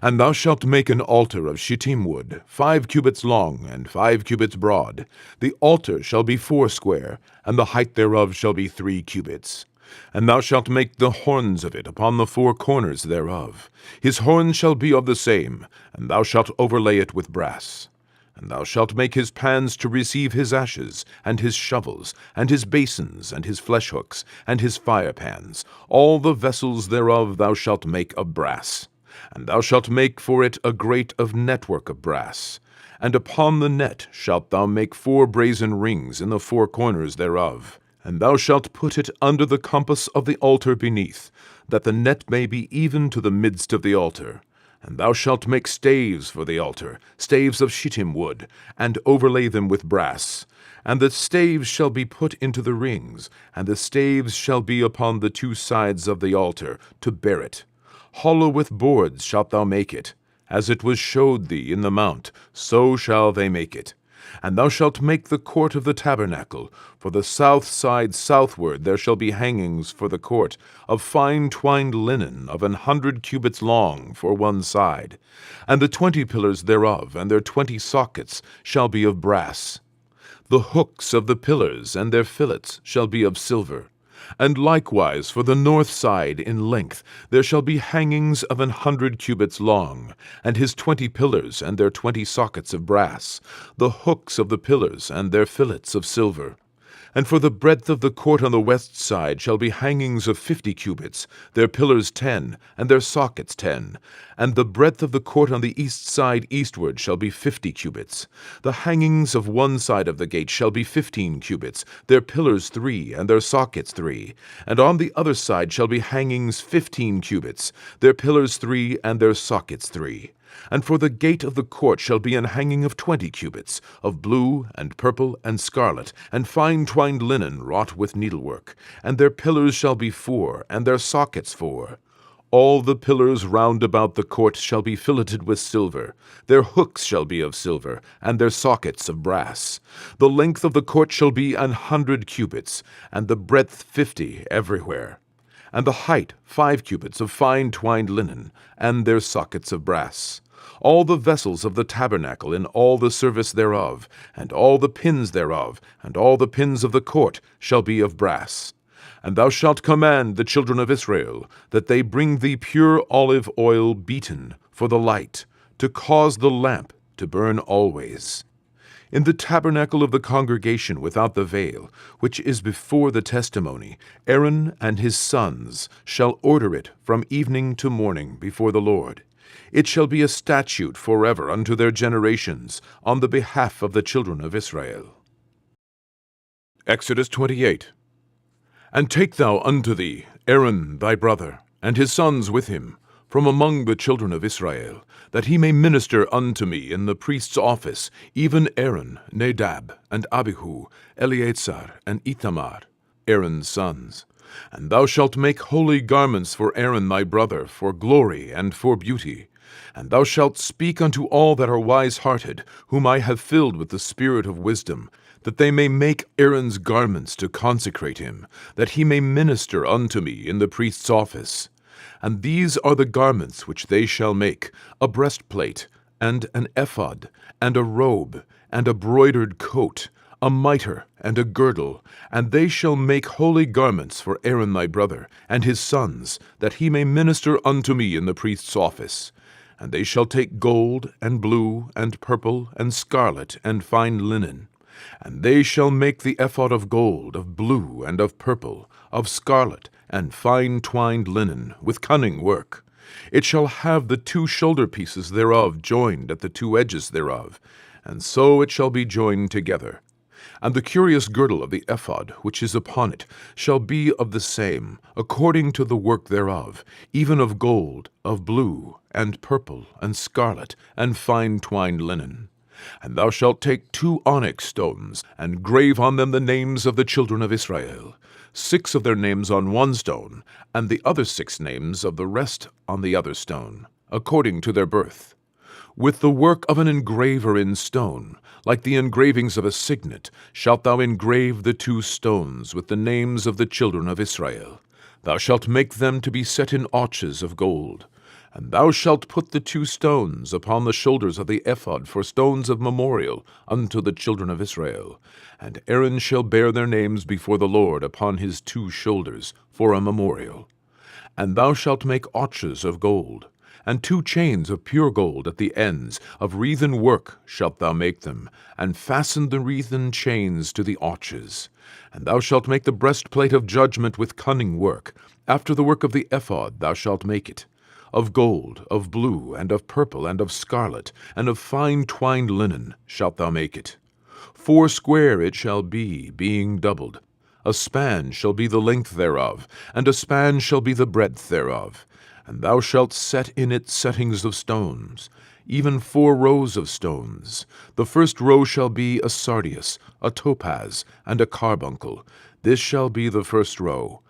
And thou shalt make an altar of shittim wood, 5 cubits long, and 5 cubits broad. The altar shall be foursquare, and the height thereof shall be 3 cubits. And thou shalt make the horns of it upon the 4 corners thereof. His horns shall be of the same, and thou shalt overlay it with brass. And thou shalt make his pans to receive his ashes, and his shovels, and his basins, and his fleshhooks, and his firepans. All the vessels thereof thou shalt make of brass. And thou shalt make for it a grate of network of brass. And upon the net shalt thou make 4 brazen rings in the 4 corners thereof. And thou shalt put it under the compass of the altar beneath, that the net may be even to the midst of the altar. And thou shalt make staves for the altar, staves of shittim wood, and overlay them with brass. And the staves shall be put into the rings, and the staves shall be upon the 2 sides of the altar, to bear it. Hollow with boards shalt thou make it. As it was showed thee in the mount, so shall they make it. And thou shalt make the court of the tabernacle. For the south side southward there shall be hangings for the court, of fine twined linen, of 100 cubits long for one side. And the 20 pillars thereof, and their 20 sockets, shall be of brass. The hooks of the pillars and their fillets shall be of silver. And likewise for the north side in length there shall be hangings of 100 cubits long, and his 20 pillars and their 20 sockets of brass, the hooks of the pillars and their fillets of silver. And for the breadth of the court on the west side shall be hangings of 50 cubits, their pillars 10, and their sockets 10. And the breadth of the court on the east side eastward shall be 50 cubits. The hangings of one side of the gate shall be 15 cubits, their pillars 3, and their sockets 3. And on the other side shall be hangings 15 cubits, their pillars 3, and their sockets 3. And for the gate of the court shall be an hanging of 20 cubits, of blue, and purple, and scarlet, and fine twined linen wrought with needlework. And their pillars shall be 4, and their sockets 4. All the pillars round about the court shall be filleted with silver. Their hooks shall be of silver, and their sockets of brass. The length of the court shall be 100 cubits, and the breadth 50 everywhere. And the height 5 cubits of fine twined linen, and their sockets of brass. All the vessels of the tabernacle in all the service thereof, and all the pins thereof, and all the pins of the court shall be of brass. And thou shalt command the children of Israel that they bring thee pure olive oil beaten for the light, to cause the lamp to burn always. In the tabernacle of the congregation without the veil, which is before the testimony, Aaron and his sons shall order it from evening to morning before the Lord. It shall be a statute forever unto their generations, on the behalf of the children of Israel. Exodus 28. And take thou unto thee Aaron thy brother, and his sons with him, from among the children of Israel, that he may minister unto me in the priest's office, even Aaron, Nadab, and Abihu, Eleazar, and Ithamar, Aaron's sons. And thou shalt make holy garments for Aaron thy brother, for glory and for beauty. And thou shalt speak unto all that are wise-hearted, whom I have filled with the spirit of wisdom, that they may make Aaron's garments to consecrate him, that he may minister unto me in the priest's office. And these are the garments which they shall make: a breastplate, and an ephod, and a robe, and a broidered coat, a mitre, and a girdle. And they shall make holy garments for Aaron thy brother, and his sons, that he may minister unto me in the priest's office. And they shall take gold, and blue, and purple, and scarlet, and fine linen. And they shall make the ephod of gold, of blue, and of purple, of scarlet, and fine twined linen, with cunning work. It shall have the 2 shoulder pieces thereof joined at the 2 edges thereof, and so it shall be joined together. And the curious girdle of the ephod, which is upon it, shall be of the same, according to the work thereof, even of gold, of blue, and purple, and scarlet, and fine twined linen. And thou shalt take 2 onyx stones, and grave on them the names of the children of Israel, 6 of their names on one stone, and the other 6 names of the rest on the other stone, according to their birth. With the work of an engraver in stone, like the engravings of a signet, shalt thou engrave the 2 stones with the names of the children of Israel. Thou shalt make them to be set in auches of gold. And thou shalt put the 2 stones upon the shoulders of the ephod for stones of memorial unto the children of Israel. And Aaron shall bear their names before the Lord upon his 2 shoulders for a memorial. And thou shalt make auches of gold, and 2 chains of pure gold at the ends, of wreathen work shalt thou make them, and fasten the wreathen chains to the auches. And thou shalt make the breastplate of judgment with cunning work. After the work of the ephod thou shalt make it. Of gold, of blue, and of purple, and of scarlet, and of fine twined linen shalt thou make it. 4 square it shall be, being doubled. A span shall be the length thereof, and a span shall be the breadth thereof. And thou shalt set in it settings of stones, even 4 rows of stones. The first row shall be a sardius, a topaz, and a carbuncle. This shall be the first row.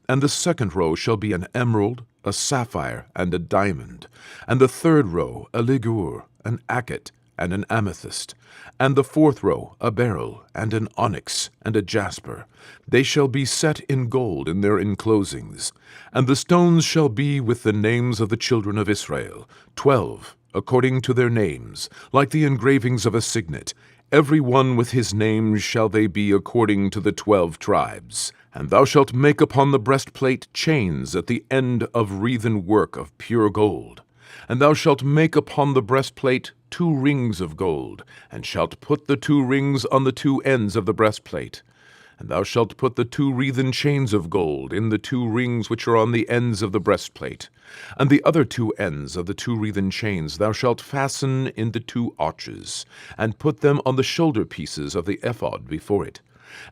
And the second row shall be an emerald, a sapphire, and a diamond. And the third row a ligure, an agate, and an amethyst. And the 4th row a beryl, and an onyx, and a jasper. They shall be set in gold in their enclosings. And the stones shall be with the names of the children of Israel, 12, according to their names, like the engravings of a signet. Every one with his name shall they be according to the 12 tribes. And thou shalt make upon the breastplate chains at the end of wreathen work of pure gold. And thou shalt make upon the breastplate 2 rings of gold, and shalt put the 2 rings on the 2 ends of the breastplate. And thou shalt put the 2 wreathen chains of gold in the 2 rings which are on the ends of the breastplate. And the other 2 ends of the 2 wreathen chains thou shalt fasten in the 2 arches, and put them on the shoulder pieces of the ephod before it.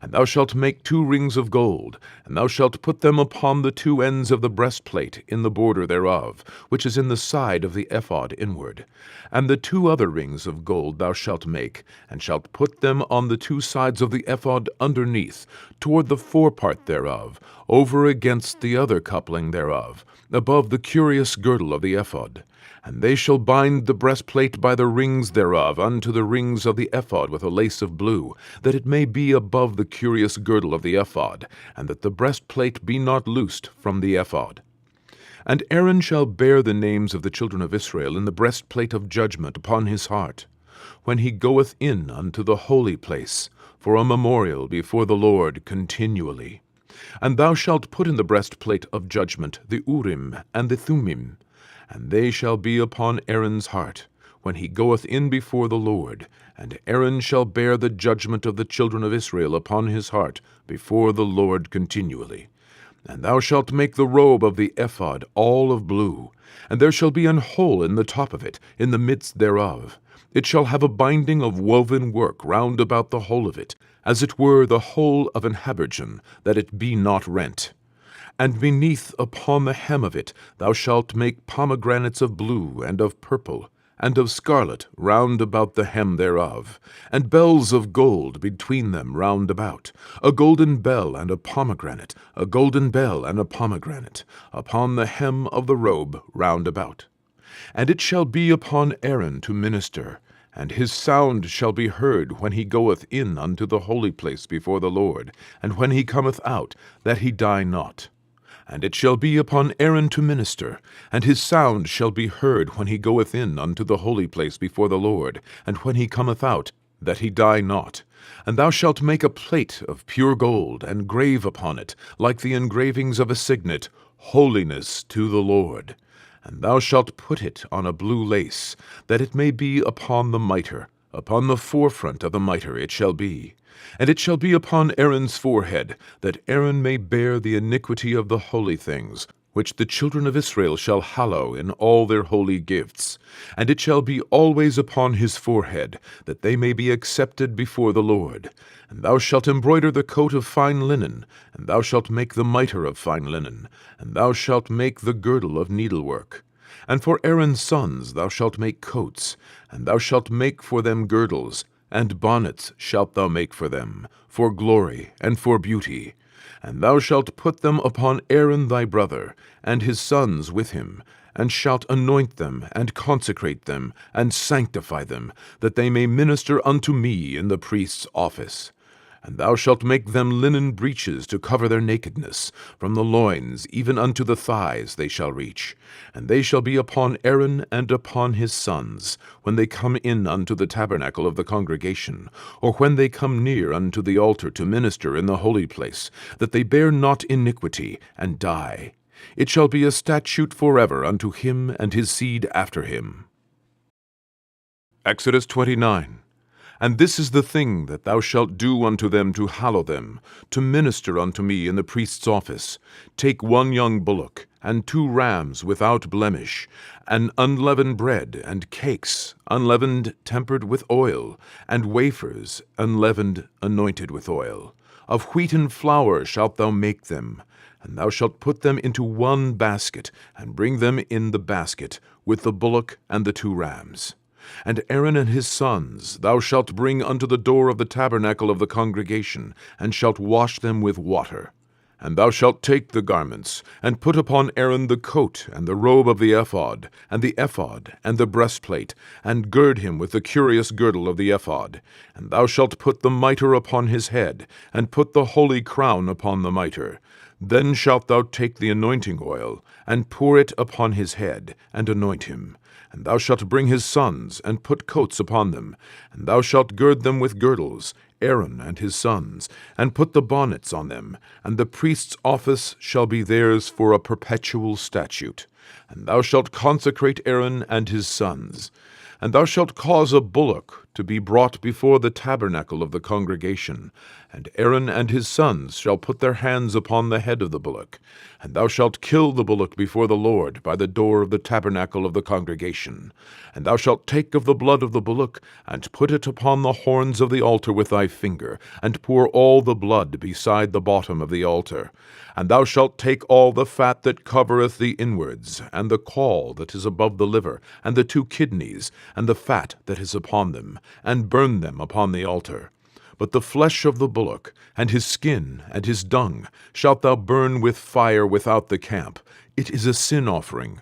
And thou shalt make 2 rings of gold, and thou shalt put them upon the 2 ends of the breastplate in the border thereof, which is in the side of the ephod inward. And the 2 other rings of gold thou shalt make, and shalt put them on the 2 sides of the ephod underneath, toward the forepart thereof, over against the other coupling thereof, above the curious girdle of the ephod. And they shall bind the breastplate by the rings thereof unto the rings of the ephod with a lace of blue, that it may be above the curious girdle of the ephod, and that the breastplate be not loosed from the ephod. And Aaron shall bear the names of the children of Israel in the breastplate of judgment upon his heart, when he goeth in unto the holy place, for a memorial before the Lord continually. And thou shalt put in the breastplate of judgment the Urim and the Thummim, and they shall be upon Aaron's heart, when he goeth in before the Lord. And Aaron shall bear the judgment of the children of Israel upon his heart before the Lord continually. And thou shalt make the robe of the ephod all of blue, and there shall be an hole in the top of it, in the midst thereof. It shall have a binding of woven work round about the whole of it, as it were the hole of an habergeon, that it be not rent. And beneath upon the hem of it thou shalt make pomegranates of blue and of purple, and of scarlet round about the hem thereof, and bells of gold between them round about, a golden bell and a pomegranate, a golden bell and a pomegranate, upon the hem of the robe round about. And it shall be upon Aaron to minister, and his sound shall be heard when he goeth in unto the holy place before the Lord, and when he cometh out, that he die not. And it shall be upon Aaron to minister, and his sound shall be heard when he goeth in unto the holy place before the Lord, and when he cometh out, that he die not. And thou shalt make a plate of pure gold, and grave upon it, like the engravings of a signet, Holiness to the Lord. And thou shalt put it on a blue lace, that it may be upon the mitre. Upon the forefront of the mitre it shall be. And it shall be upon Aaron's forehead, that Aaron may bear the iniquity of the holy things, which the children of Israel shall hallow in all their holy gifts. And it shall be always upon his forehead, that they may be accepted before the Lord. And thou shalt embroider the coat of fine linen, and thou shalt make the mitre of fine linen, and thou shalt make the girdle of needlework. And for Aaron's sons thou shalt make coats, and thou shalt make for them girdles, and bonnets shalt thou make for them, for glory and for beauty. And thou shalt put them upon Aaron thy brother, and his sons with him, and shalt anoint them, and consecrate them, and sanctify them, that they may minister unto me in the priest's office. And thou shalt make them linen breeches to cover their nakedness. From the loins even unto the thighs they shall reach. And they shall be upon Aaron and upon his sons, when they come in unto the tabernacle of the congregation, or when they come near unto the altar to minister in the holy place, that they bear not iniquity, and die. It shall be a statute forever unto him and his seed after him. Exodus 29. And this is the thing that thou shalt do unto them to hallow them, to minister unto me in the priest's office. Take 1 young bullock, and 2 rams without blemish, and unleavened bread, and cakes, unleavened tempered with oil, and wafers, unleavened anointed with oil. Of wheaten flour shalt thou make them, and thou shalt put them into 1 basket, and bring them in the basket, with the bullock and the 2 rams. And Aaron and his sons thou shalt bring unto the door of the tabernacle of the congregation, and shalt wash them with water. And thou shalt take the garments, and put upon Aaron the coat, and the robe of the ephod, and the breastplate, and gird him with the curious girdle of the ephod. And thou shalt put the mitre upon his head, and put the holy crown upon the mitre. Then shalt thou take the anointing oil, and pour it upon his head, and anoint him. And thou shalt bring his sons, and put coats upon them, and thou shalt gird them with girdles, Aaron and his sons, and put the bonnets on them, and the priest's office shall be theirs for a perpetual statute. And thou shalt consecrate Aaron and his sons. And thou shalt cause a bullock to be brought before the tabernacle of the congregation, and Aaron and his sons shall put their hands upon the head of the bullock. And thou shalt kill the bullock before the Lord by the door of the tabernacle of the congregation. And thou shalt take of the blood of the bullock, and put it upon the horns of the altar with thy finger, and pour all the blood beside the bottom of the altar. And thou shalt take all the fat that covereth the inwards, and the caul that is above the liver, and the 2 kidneys, and the fat that is upon them, and burn them upon the altar. But the flesh of the bullock, and his skin, and his dung, shalt thou burn with fire without the camp. It is a sin offering.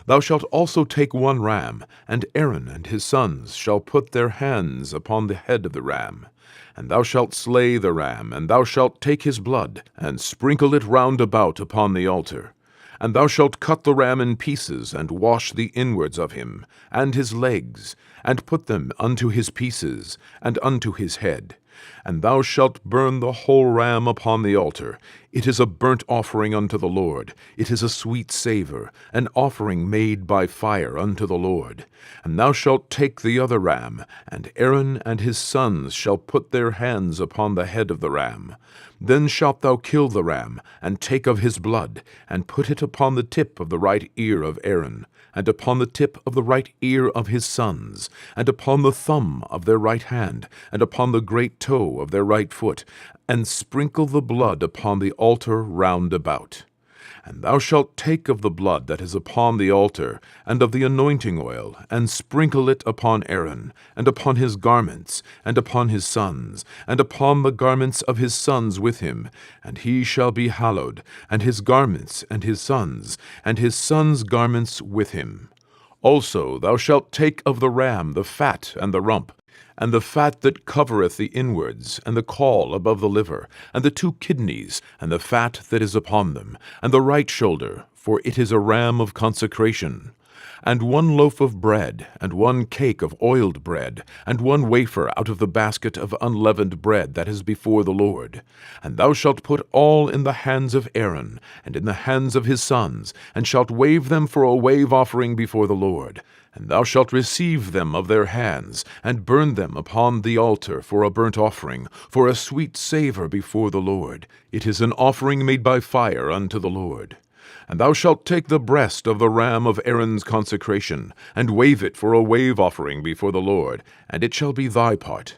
Thou shalt also take 1 ram, and Aaron and his sons shall put their hands upon the head of the ram. And thou shalt slay the ram, and thou shalt take his blood, and sprinkle it round about upon the altar. And thou shalt cut the ram in pieces, and wash the inwards of him, and his legs, and put them unto his pieces, and unto his head. And thou shalt burn the whole ram upon the altar. It is a burnt offering unto the Lord. It is a sweet savour, an offering made by fire unto the Lord. And thou shalt take the other ram, and Aaron and his sons shall put their hands upon the head of the ram. Then shalt thou kill the ram, and take of his blood, and put it upon the tip of the right ear of Aaron, and upon the tip of the right ear of his sons, and upon the thumb of their right hand, and upon the great toe of their right foot, and sprinkle the blood upon the altar round about. And thou shalt take of the blood that is upon the altar, and of the anointing oil, and sprinkle it upon Aaron, and upon his garments, and upon his sons, and upon the garments of his sons with him, and he shall be hallowed, and his garments, and his sons' garments with him. Also thou shalt take of the ram the fat and the rump, and the fat that covereth the inwards, and the caul above the liver, and the 2 kidneys, and the fat that is upon them, and the right shoulder, for it is a ram of consecration. And 1 loaf of bread, and 1 cake of oiled bread, and 1 wafer out of the basket of unleavened bread that is before the Lord. And thou shalt put all in the hands of Aaron, and in the hands of his sons, and shalt wave them for a wave offering before the Lord. And thou shalt receive them of their hands, and burn them upon the altar for a burnt offering, for a sweet savour before the Lord. It is an offering made by fire unto the Lord. And thou shalt take the breast of the ram of Aaron's consecration, and wave it for a wave offering before the Lord, and it shall be thy part.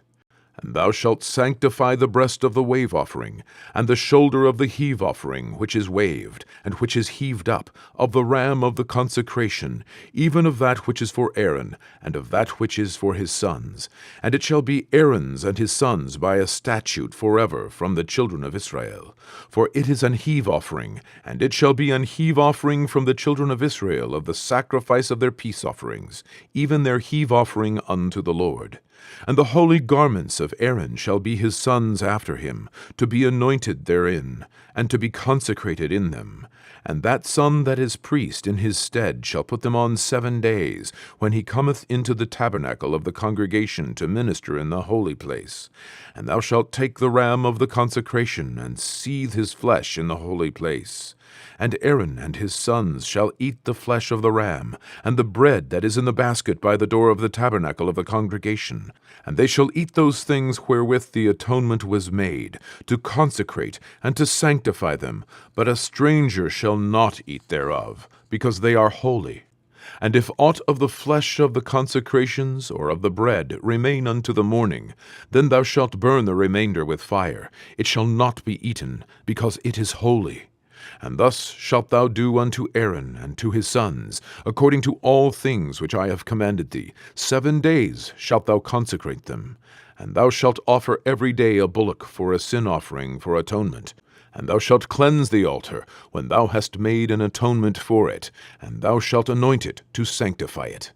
And thou shalt sanctify the breast of the wave offering, and the shoulder of the heave offering, which is waved, and which is heaved up, of the ram of the consecration, even of that which is for Aaron, and of that which is for his sons. And it shall be Aaron's and his sons by a statute forever from the children of Israel. For it is an heave offering, and it shall be an heave offering from the children of Israel of the sacrifice of their peace offerings, even their heave offering unto the Lord. And the holy garments of of Aaron shall be his sons after him, to be anointed therein, and to be consecrated in them. And that son that is priest in his stead shall put them on 7 days, when he cometh into the tabernacle of the congregation to minister in the holy place. And thou shalt take the ram of the consecration, and seethe his flesh in the holy place. And Aaron and his sons shall eat the flesh of the ram, and the bread that is in the basket by the door of the tabernacle of the congregation. And they shall eat those things wherewith the atonement was made, to consecrate and to sanctify them. But a stranger shall not eat thereof, because they are holy. And if aught of the flesh of the consecrations or of the bread remain unto the morning, then thou shalt burn the remainder with fire. It shall not be eaten, because it is holy. And thus shalt thou do unto Aaron and to his sons, according to all things which I have commanded thee. 7 days shalt thou consecrate them. And thou shalt offer every day a bullock for a sin offering for atonement. And thou shalt cleanse the altar when thou hast made an atonement for it, and thou shalt anoint it to sanctify it.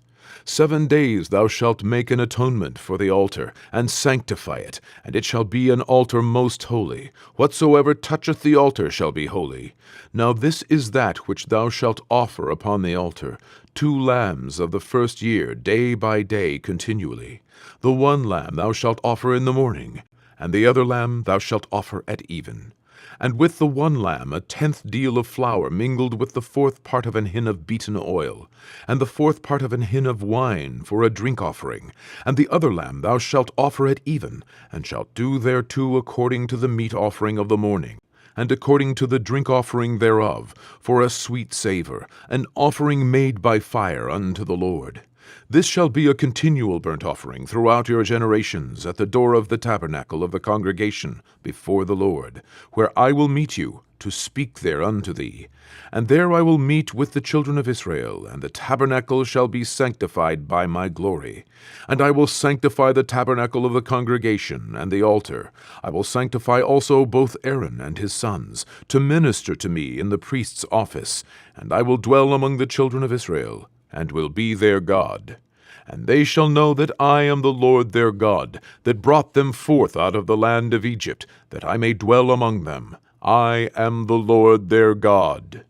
7 days thou shalt make an atonement for the altar, and sanctify it, and it shall be an altar most holy. Whatsoever toucheth the altar shall be holy. Now this is that which thou shalt offer upon the altar, 2 lambs of the first year, day by day continually. The one lamb thou shalt offer in the morning, and the other lamb thou shalt offer at even. And with the one lamb 1/10 deal of flour mingled with the 4th part of an hin of beaten oil, and the 4th part of an hin of wine for a drink offering. And the other lamb thou shalt offer at even, and shalt do thereto according to the meat offering of the morning, and according to the drink offering thereof, for a sweet savour, an offering made by fire unto the Lord. This shall be a continual burnt offering throughout your generations at the door of the tabernacle of the congregation before the Lord, where I will meet you to speak there unto thee. And there I will meet with the children of Israel, and the tabernacle shall be sanctified by my glory. And I will sanctify the tabernacle of the congregation and the altar. I will sanctify also both Aaron and his sons, to minister to me in the priest's office. And I will dwell among the children of Israel, and will be their God. And they shall know that I am the Lord their God, that brought them forth out of the land of Egypt, that I may dwell among them. I am the Lord their God.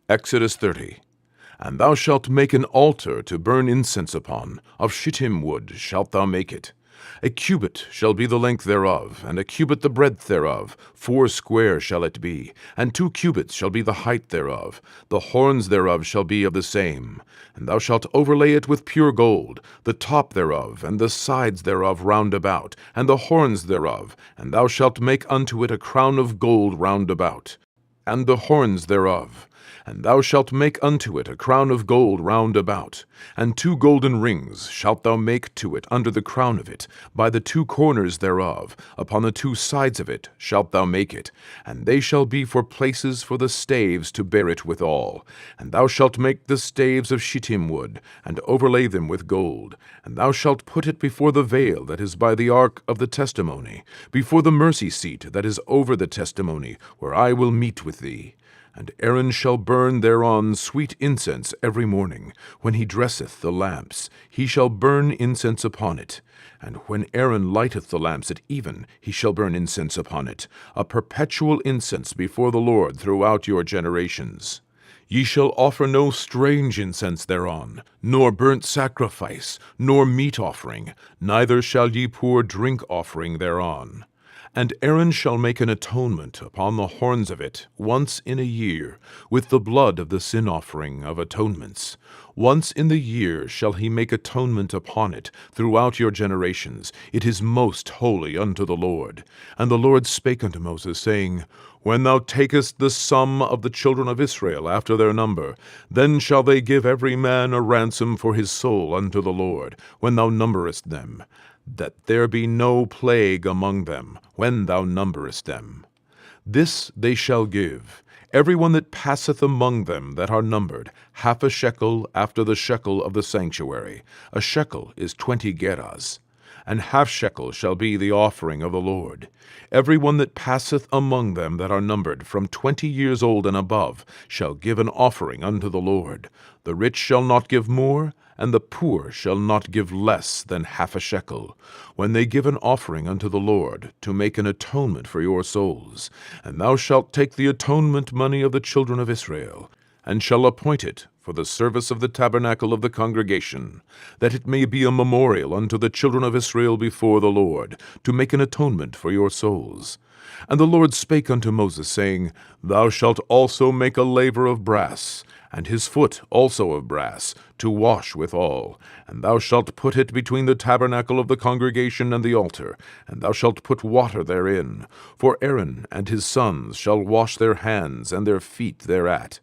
Exodus 30. And thou shalt make an altar to burn incense upon. Of shittim wood shalt thou make it. A cubit shall be the length thereof, and a cubit the breadth thereof. 4 square shall it be, and 2 cubits shall be the height thereof. The horns thereof shall be of the same. And thou shalt overlay it with pure gold, the top thereof, and the sides thereof round about, and the horns thereof. And thou shalt make unto it a crown of gold round about, and the horns thereof. And thou shalt make unto it a crown of gold round about, and 2 golden rings shalt thou make to it under the crown of it, by the 2 corners thereof, upon the 2 sides of it shalt thou make it, and they shall be for places for the staves to bear it withal. And thou shalt make the staves of shittim wood, and overlay them with gold. And thou shalt put it before the veil that is by the ark of the testimony, before the mercy seat that is over the testimony, where I will meet with thee. And Aaron shall burn thereon sweet incense every morning. When he dresseth the lamps, he shall burn incense upon it. And when Aaron lighteth the lamps at even, he shall burn incense upon it, a perpetual incense before the Lord throughout your generations. Ye shall offer no strange incense thereon, nor burnt sacrifice, nor meat offering, neither shall ye pour drink offering thereon. And Aaron shall make an atonement upon the horns of it once in a year, with the blood of the sin offering of atonements. Once in the year shall he make atonement upon it throughout your generations. It is most holy unto the Lord. And the Lord spake unto Moses, saying, When thou takest the sum of the children of Israel after their number, then shall they give every man a ransom for his soul unto the Lord, when thou numberest them, that there be no plague among them, when thou numberest them. This they shall give, every one that passeth among them that are numbered, 1/2 shekel after the shekel of the sanctuary. A shekel is 20 gerahs. and half shekel shall be the offering of the Lord. Every one that passeth among them that are numbered from 20 years old and above shall give an offering unto the Lord. The rich shall not give more, and the poor shall not give less than half a shekel, when they give an offering unto the Lord, to make an atonement for your souls. And thou shalt take the atonement money of the children of Israel, and shall appoint it for the service of the tabernacle of the congregation, that it may be a memorial unto the children of Israel before the Lord, to make an atonement for your souls. And the Lord spake unto Moses, saying, Thou shalt also make a laver of brass, and his foot also of brass, to wash withal. And thou shalt put it between the tabernacle of the congregation and the altar, and thou shalt put water therein. For Aaron and his sons shall wash their hands and their feet thereat.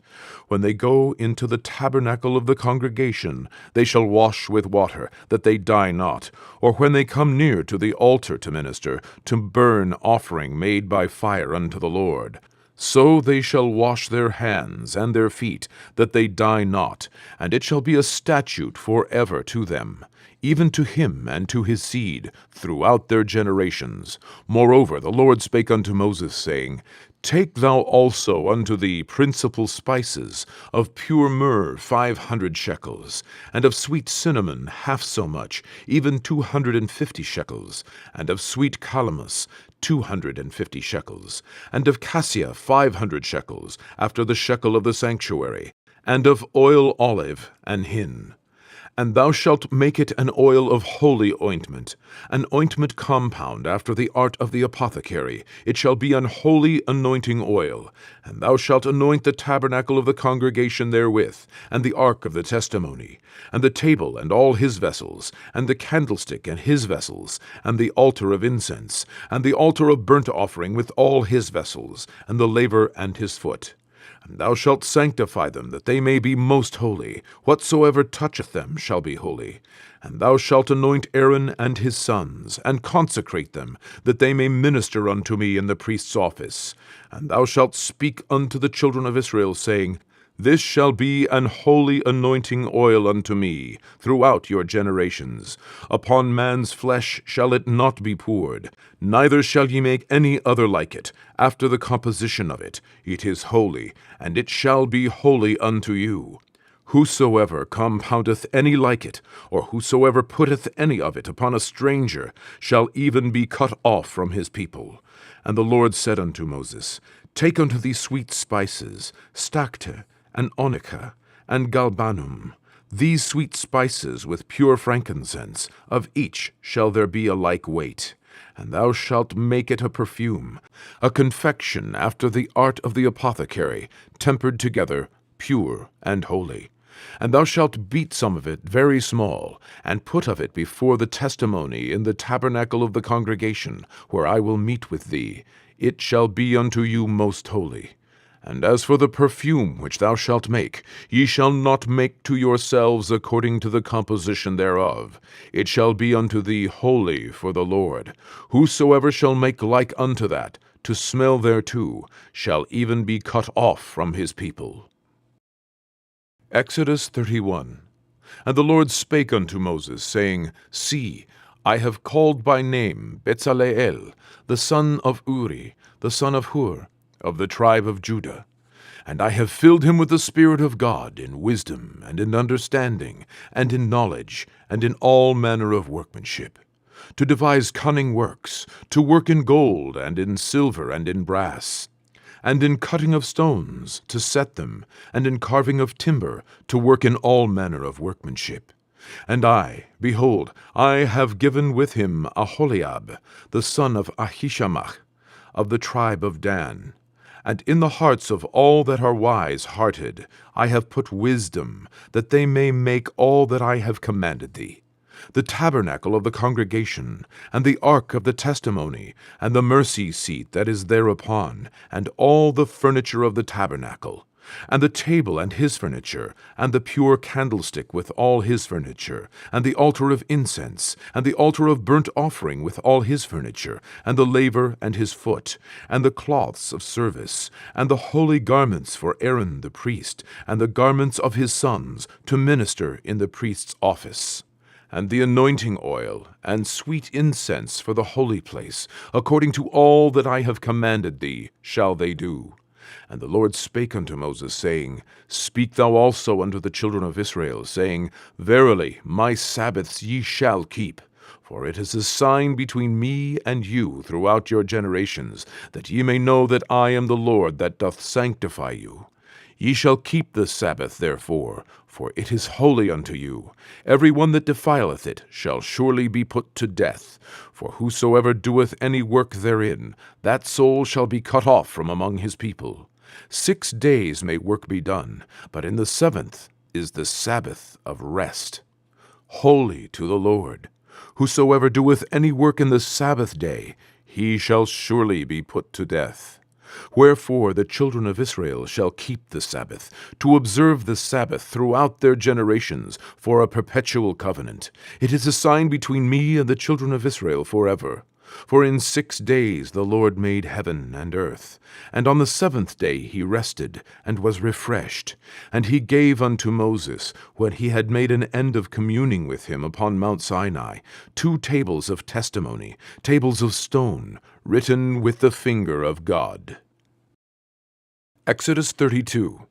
When they go into the tabernacle of the congregation, they shall wash with water, that they die not. Or when they come near to the altar to minister, to burn offering made by fire unto the Lord. So they shall wash their hands and their feet, that they die not, and it shall be a statute forever to them, even to him and to his seed, throughout their generations. Moreover, the Lord spake unto Moses, saying, Take thou also unto thee principal spices, of pure myrrh 500 shekels, and of sweet cinnamon half so much, even 250 shekels, and of sweet calamus 250 shekels, and of cassia 500 shekels, after the shekel of the sanctuary, and of oil olive and hin. And thou shalt make it an oil of holy ointment, an ointment compound after the art of the apothecary. It shall be an holy anointing oil. And thou shalt anoint the tabernacle of the congregation therewith, and the ark of the testimony, and the table and all his vessels, and the candlestick and his vessels, and the altar of incense, and the altar of burnt offering with all his vessels, and the laver and his foot. And thou shalt sanctify them, that they may be most holy. Whatsoever toucheth them shall be holy. And thou shalt anoint Aaron and his sons, and consecrate them, that they may minister unto me in the priest's office. And thou shalt speak unto the children of Israel, saying, This shall be an holy anointing oil unto me throughout your generations. Upon man's flesh shall it not be poured, neither shall ye make any other like it, after the composition of it. It is holy, and it shall be holy unto you. Whosoever compoundeth any like it, or whosoever putteth any of it upon a stranger, shall even be cut off from his people. And the Lord said unto Moses, Take unto thee sweet spices, stacte, and onycha, and galbanum, these sweet spices with pure frankincense, of each shall there be a like weight. And thou shalt make it a perfume, a confection after the art of the apothecary, tempered together, pure and holy. And thou shalt beat some of it very small, and put of it before the testimony in the tabernacle of the congregation, where I will meet with thee. It shall be unto you most holy. And as for the perfume which thou shalt make, ye shall not make to yourselves according to the composition thereof. It shall be unto thee holy for the Lord. Whosoever shall make like unto that, to smell thereto, shall even be cut off from his people. Exodus 31. And the Lord spake unto Moses, saying, See, I have called by name Bezaleel, the son of Uri, the son of Hur, of the tribe of Judah. And I have filled him with the Spirit of God, in wisdom, and in understanding, and in knowledge, and in all manner of workmanship, to devise cunning works, to work in gold, and in silver, and in brass, and in cutting of stones, to set them, and in carving of timber, to work in all manner of workmanship. And I, behold, I have given with him Aholiab, the son of Ahishamach, of the tribe of Dan. And in the hearts of all that are wise-hearted I have put wisdom, that they may make all that I have commanded thee. The tabernacle of the congregation, and the ark of the testimony, and the mercy seat that is thereupon, and all the furniture of the tabernacle, and the table and his furniture, and the pure candlestick with all his furniture, and the altar of incense, and the altar of burnt offering with all his furniture, and the laver and his foot, and the cloths of service, and the holy garments for Aaron the priest, and the garments of his sons, to minister in the priest's office. and the anointing oil, and sweet incense for the holy place, according to all that I have commanded thee, shall they do. And the Lord spake unto Moses, saying, Speak thou also unto the children of Israel, saying, Verily my Sabbaths ye shall keep. For it is a sign between me and you throughout your generations, that ye may know that I am the Lord that doth sanctify you. Ye shall keep the Sabbath, therefore, for it is holy unto you. Every one that defileth it shall surely be put to death. For whosoever doeth any work therein, that soul shall be cut off from among his people. 6 days may work be done, but in the 7th is the Sabbath of rest, holy to the Lord. Whosoever doeth any work in the Sabbath day, he shall surely be put to death. Wherefore the children of Israel shall keep the Sabbath, to observe the Sabbath throughout their generations, for a perpetual covenant. It is a sign between me and the children of Israel forever. For in 6 days the Lord made heaven and earth, and on the 7th day he rested, and was refreshed. And he gave unto Moses, when he had made an end of communing with him upon Mount Sinai, 2 tables of testimony, tables of stone, written with the finger of God. Exodus 32.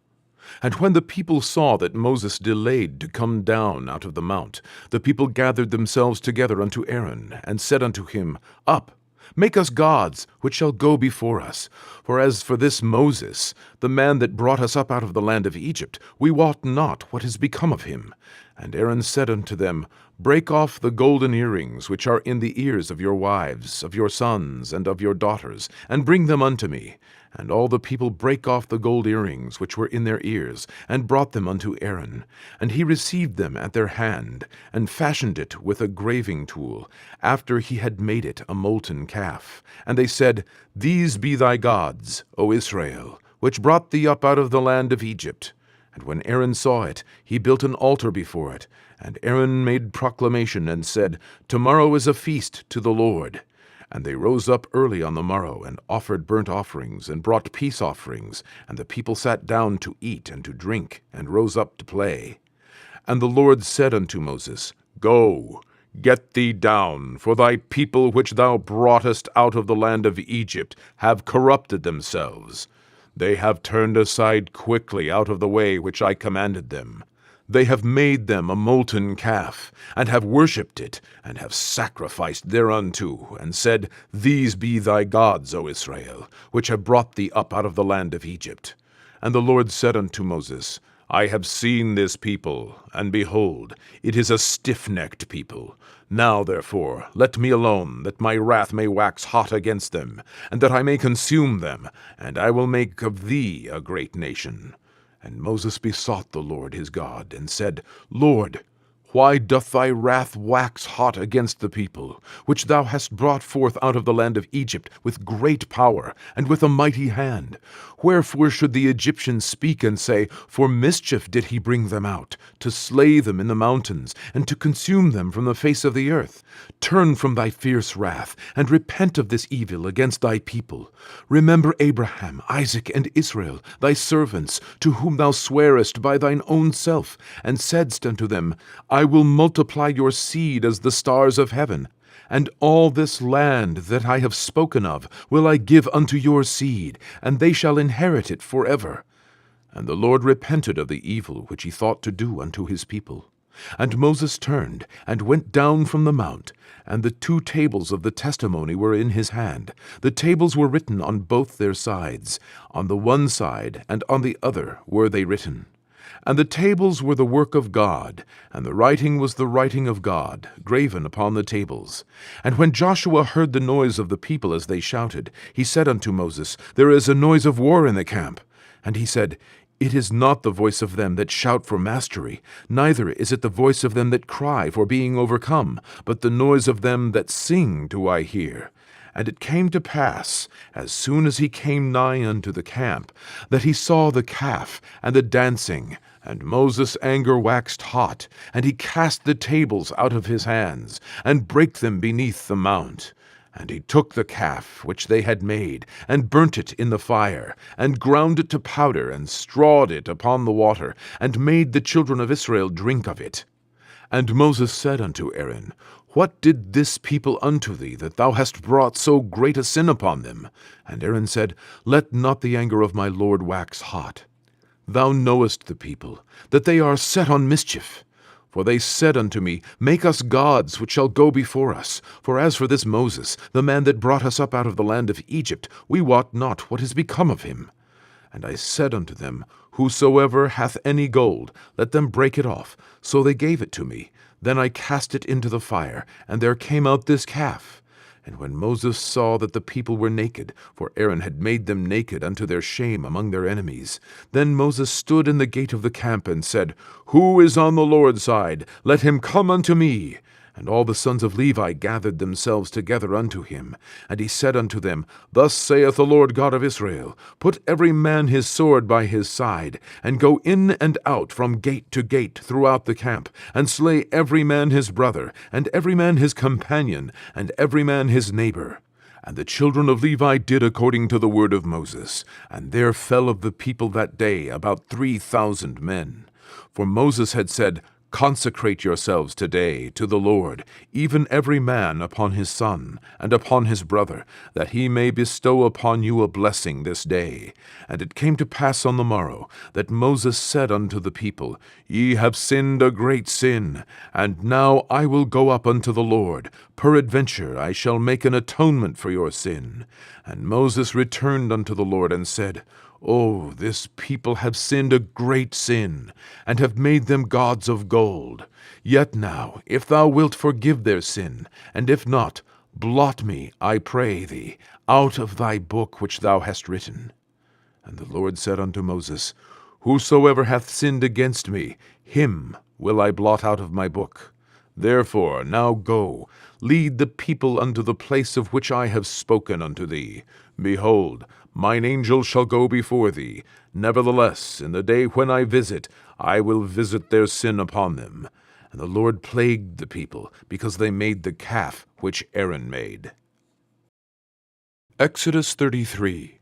And when the people saw that Moses delayed to come down out of the mount, the people gathered themselves together unto Aaron, and said unto him, Up, make us gods, which shall go before us. For as for this Moses, the man that brought us up out of the land of Egypt, we wot not what is become of him. And Aaron said unto them, Break off the golden earrings which are in the ears of your wives, of your sons, and of your daughters, and bring them unto me. And all the people brake off the gold earrings which were in their ears, and brought them unto Aaron. And he received them at their hand, and fashioned it with a graving tool, after he had made it a molten calf. And they said, These be thy gods, O Israel, which brought thee up out of the land of Egypt. And when Aaron saw it, he built an altar before it. And Aaron made proclamation, and said, Tomorrow is a feast to the Lord. And they rose up early on the morrow, and offered burnt offerings, and brought peace offerings. And the people sat down to eat and to drink, and rose up to play. And the Lord said unto Moses, Go, get thee down, for thy people which thou broughtest out of the land of Egypt have corrupted themselves. They have turned aside quickly out of the way which I commanded them. They have made them a molten calf, and have worshipped it, and have sacrificed thereunto, and said, These be thy gods, O Israel, which have brought thee up out of the land of Egypt. And the Lord said unto Moses, I have seen this people, and behold, it is a stiff-necked people. Now, therefore, let me alone, that my wrath may wax hot against them, and that I may consume them, and I will make of thee a great nation. And Moses besought the Lord his God, and said, Lord, why doth thy wrath wax hot against the people, which thou hast brought forth out of the land of Egypt with great power, and with a mighty hand? Wherefore should the Egyptians speak and say, For mischief did he bring them out, to slay them in the mountains, and to consume them from the face of the earth? Turn from thy fierce wrath, and repent of this evil against thy people. Remember Abraham, Isaac, and Israel, thy servants, to whom thou swarest by thine own self, and saidst unto them, I will multiply your seed as the stars of heaven, and all this land that I have spoken of will I give unto your seed, and they shall inherit it forever. And the Lord repented of the evil which he thought to do unto his people. And Moses turned, and went down from the mount, and the 2 tables of the testimony were in his hand. The tables were written on both their sides. On the one side and on the other were they written. And the tables were the work of God, and the writing was the writing of God, graven upon the tables. And when Joshua heard the noise of the people as they shouted, he said unto Moses, There is a noise of war in the camp. And he said, It is not the voice of them that shout for mastery, neither is it the voice of them that cry for being overcome, but the noise of them that sing do I hear. And it came to pass, as soon as he came nigh unto the camp, that he saw the calf and the dancing. And Moses' anger waxed hot, and he cast the tables out of his hands, and brake them beneath the mount. And he took the calf which they had made, and burnt it in the fire, and ground it to powder, and strawed it upon the water, and made the children of Israel drink of it. And Moses said unto Aaron, What did this people unto thee, that thou hast brought so great a sin upon them? And Aaron said, Let not the anger of my Lord wax hot. Thou knowest the people, that they are set on mischief. For they said unto me, Make us gods which shall go before us. For as for this Moses, the man that brought us up out of the land of Egypt, we wot not what is become of him. And I said unto them, Whosoever hath any gold, let them break it off. So they gave it to me. Then I cast it into the fire, and there came out this calf. And when Moses saw that the people were naked, for Aaron had made them naked unto their shame among their enemies, then Moses stood in the gate of the camp, and said, Who is on the Lord's side? Let him come unto me. And all the sons of Levi gathered themselves together unto him. And he said unto them, Thus saith the Lord God of Israel, Put every man his sword by his side, and go in and out from gate to gate throughout the camp, and slay every man his brother, and every man his companion, and every man his neighbor. And the children of Levi did according to the word of Moses. And there fell of the people that day about 3,000 men. For Moses had said, Consecrate yourselves today to the Lord, even every man upon his son, and upon his brother, that he may bestow upon you a blessing this day. And it came to pass on the morrow, that Moses said unto the people, Ye have sinned a great sin, and now I will go up unto the Lord. Peradventure I shall make an atonement for your sin. And Moses returned unto the Lord, and said, Oh, this people have sinned a great sin, and have made them gods of gold. Yet now, if thou wilt forgive their sin, and if not, blot me, I pray thee, out of thy book which thou hast written. And the Lord said unto Moses, Whosoever hath sinned against me, him will I blot out of my book. Therefore now go, lead the people unto the place of which I have spoken unto thee. Behold, mine angel shall go before thee. Nevertheless, in the day when I will visit their sin upon them. And the Lord plagued the people, because they made the calf which Aaron made. Exodus 33.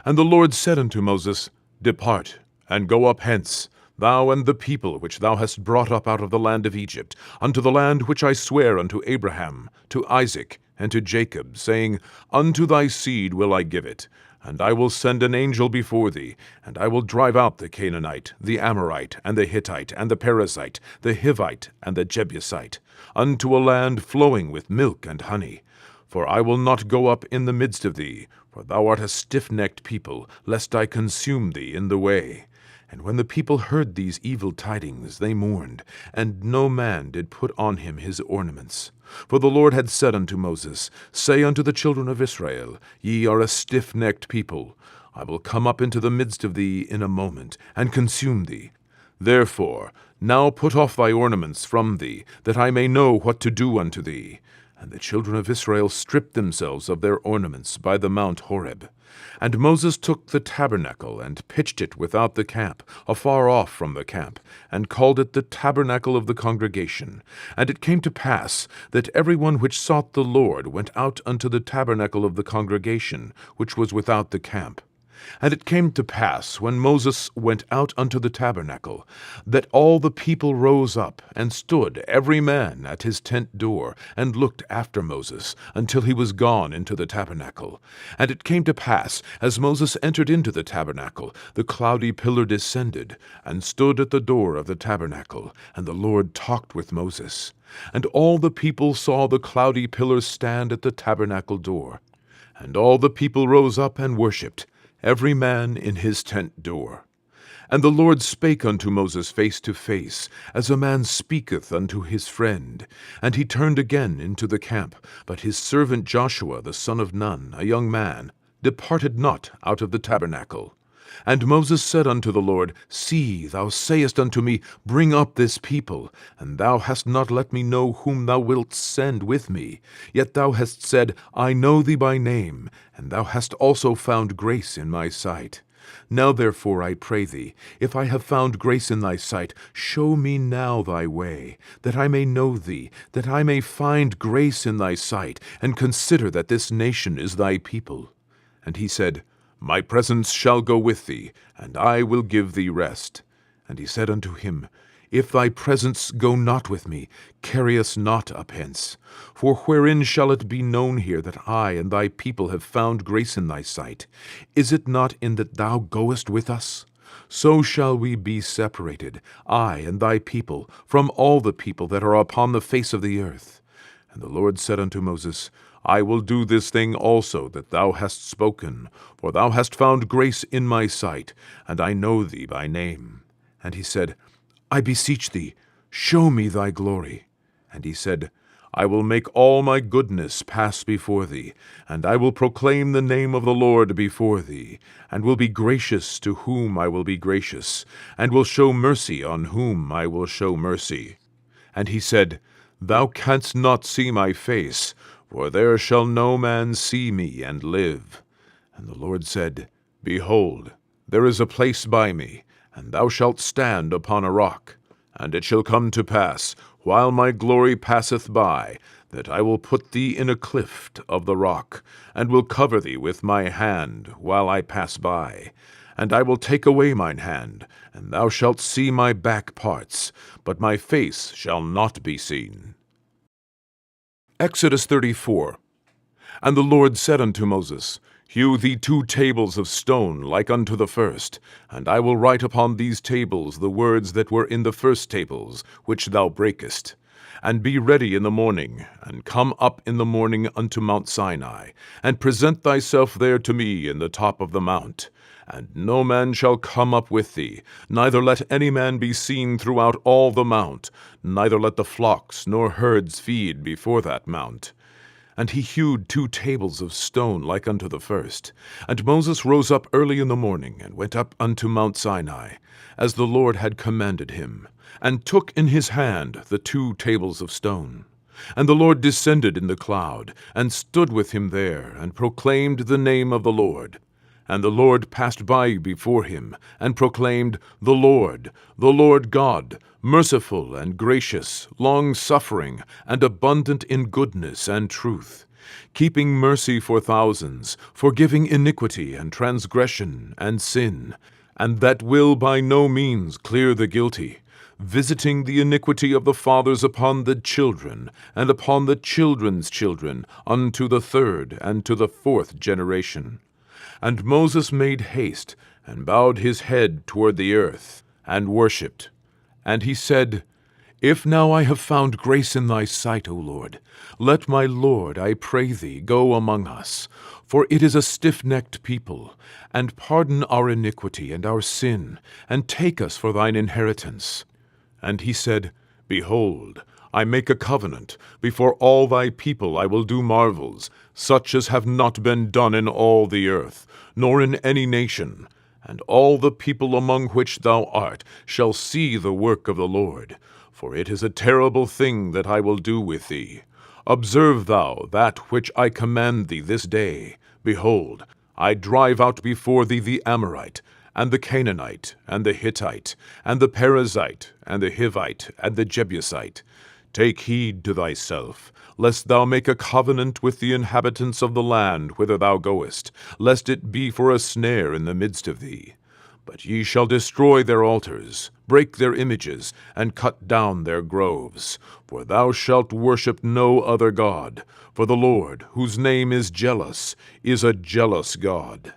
And the Lord said unto Moses, Depart, and go up hence, thou and the people which thou hast brought up out of the land of Egypt, unto the land which I swear unto Abraham, to Isaac, and to Jacob, saying, Unto thy seed will I give it. And I will send an angel before thee, and I will drive out the Canaanite, the Amorite, and the Hittite, and the Perizzite, the Hivite, and the Jebusite, unto a land flowing with milk and honey. For I will not go up in the midst of thee, for thou art a stiff-necked people, lest I consume thee in the way. And when the people heard these evil tidings, they mourned, and no man did put on him his ornaments. For the Lord had said unto Moses, Say unto the children of Israel, Ye are a stiff-necked people. I will come up into the midst of thee in a moment, and consume thee. Therefore now put off thy ornaments from thee, that I may know what to do unto thee. And the children of Israel stripped themselves of their ornaments by the mount Horeb. And Moses took the tabernacle, and pitched it without the camp, afar off from the camp, and called it the tabernacle of the congregation. And it came to pass, that every one which sought the Lord went out unto the tabernacle of the congregation, which was without the camp. And it came to pass, when Moses went out unto the tabernacle, that all the people rose up, and stood every man at his tent door, and looked after Moses, until he was gone into the tabernacle. And it came to pass, as Moses entered into the tabernacle, the cloudy pillar descended, and stood at the door of the tabernacle, and the Lord talked with Moses. And all the people saw the cloudy pillar stand at the tabernacle door. And all the people rose up and worshipped, every man in his tent door. And the Lord spake unto Moses face to face, as a man speaketh unto his friend. And he turned again into the camp, but his servant Joshua the son of Nun, a young man, departed not out of the tabernacle. And Moses said unto the Lord, See, thou sayest unto me, Bring up this people, and thou hast not let me know whom thou wilt send with me. Yet thou hast said, I know thee by name, and thou hast also found grace in my sight. Now therefore I pray thee, if I have found grace in thy sight, show me now thy way, that I may know thee, that I may find grace in thy sight, and consider that this nation is thy people. And he said, My presence shall go with thee, and I will give thee rest. And he said unto him, If thy presence go not with me, carry us not up hence. For wherein shall it be known here that I and thy people have found grace in thy sight? Is it not in that thou goest with us? So shall we be separated, I and thy people, from all the people that are upon the face of the earth. And the Lord said unto Moses, I will do this thing also that thou hast spoken, for thou hast found grace in my sight, and I know thee by name. And he said, I beseech thee, show me thy glory. And he said, I will make all my goodness pass before thee, and I will proclaim the name of the Lord before thee, and will be gracious to whom I will be gracious, and will show mercy on whom I will show mercy. And he said, Thou canst not see my face, for there shall no man see me and live. And the Lord said, Behold, there is a place by me, and thou shalt stand upon a rock. And it shall come to pass, while my glory passeth by, that I will put thee in a cleft of the rock, and will cover thee with my hand while I pass by. And I will take away mine hand, and thou shalt see my back parts, but my face shall not be seen. Exodus 34. And the Lord said unto Moses, Hew thee 2 tables of stone like unto the first, and I will write upon these tables the words that were in the first tables, which thou breakest. And be ready in the morning, and come up in the morning unto Mount Sinai, and present thyself there to me in the top of the mount. And no man shall come up with thee, neither let any man be seen throughout all the mount, neither let the flocks nor herds feed before that mount. And he hewed 2 tables of stone like unto the first. And Moses rose up early in the morning, and went up unto Mount Sinai, as the Lord had commanded him, and took in his hand the 2 tables of stone. And the Lord descended in the cloud, and stood with him there, and proclaimed the name of the Lord. And the Lord passed by before him, and proclaimed, the Lord God, merciful and gracious, long-suffering, and abundant in goodness and truth, keeping mercy for thousands, forgiving iniquity and transgression and sin, and that will by no means clear the guilty, visiting the iniquity of the fathers upon the children, and upon the children's children, unto the 3rd and to the 4th generation. And Moses made haste, and bowed his head toward the earth, and worshipped. And he said, If now I have found grace in thy sight, O Lord, let my Lord, I pray thee, go among us. For it is a stiff-necked people, and pardon our iniquity and our sin, and take us for thine inheritance. And he said, Behold, I make a covenant. Before all thy people I will do marvels, such as have not been done in all the earth, nor in any nation. And all the people among which thou art shall see the work of the Lord. For it is a terrible thing that I will do with thee. Observe thou that which I command thee this day. Behold, I drive out before thee the Amorite, and the Canaanite, and the Hittite, and the Perizzite, and the Hivite, and the Jebusite. Take heed to thyself, lest thou make a covenant with the inhabitants of the land whither thou goest, lest it be for a snare in the midst of thee. But ye shall destroy their altars, break their images, and cut down their groves. For thou shalt worship no other God, for the Lord, whose name is jealous, is a jealous God.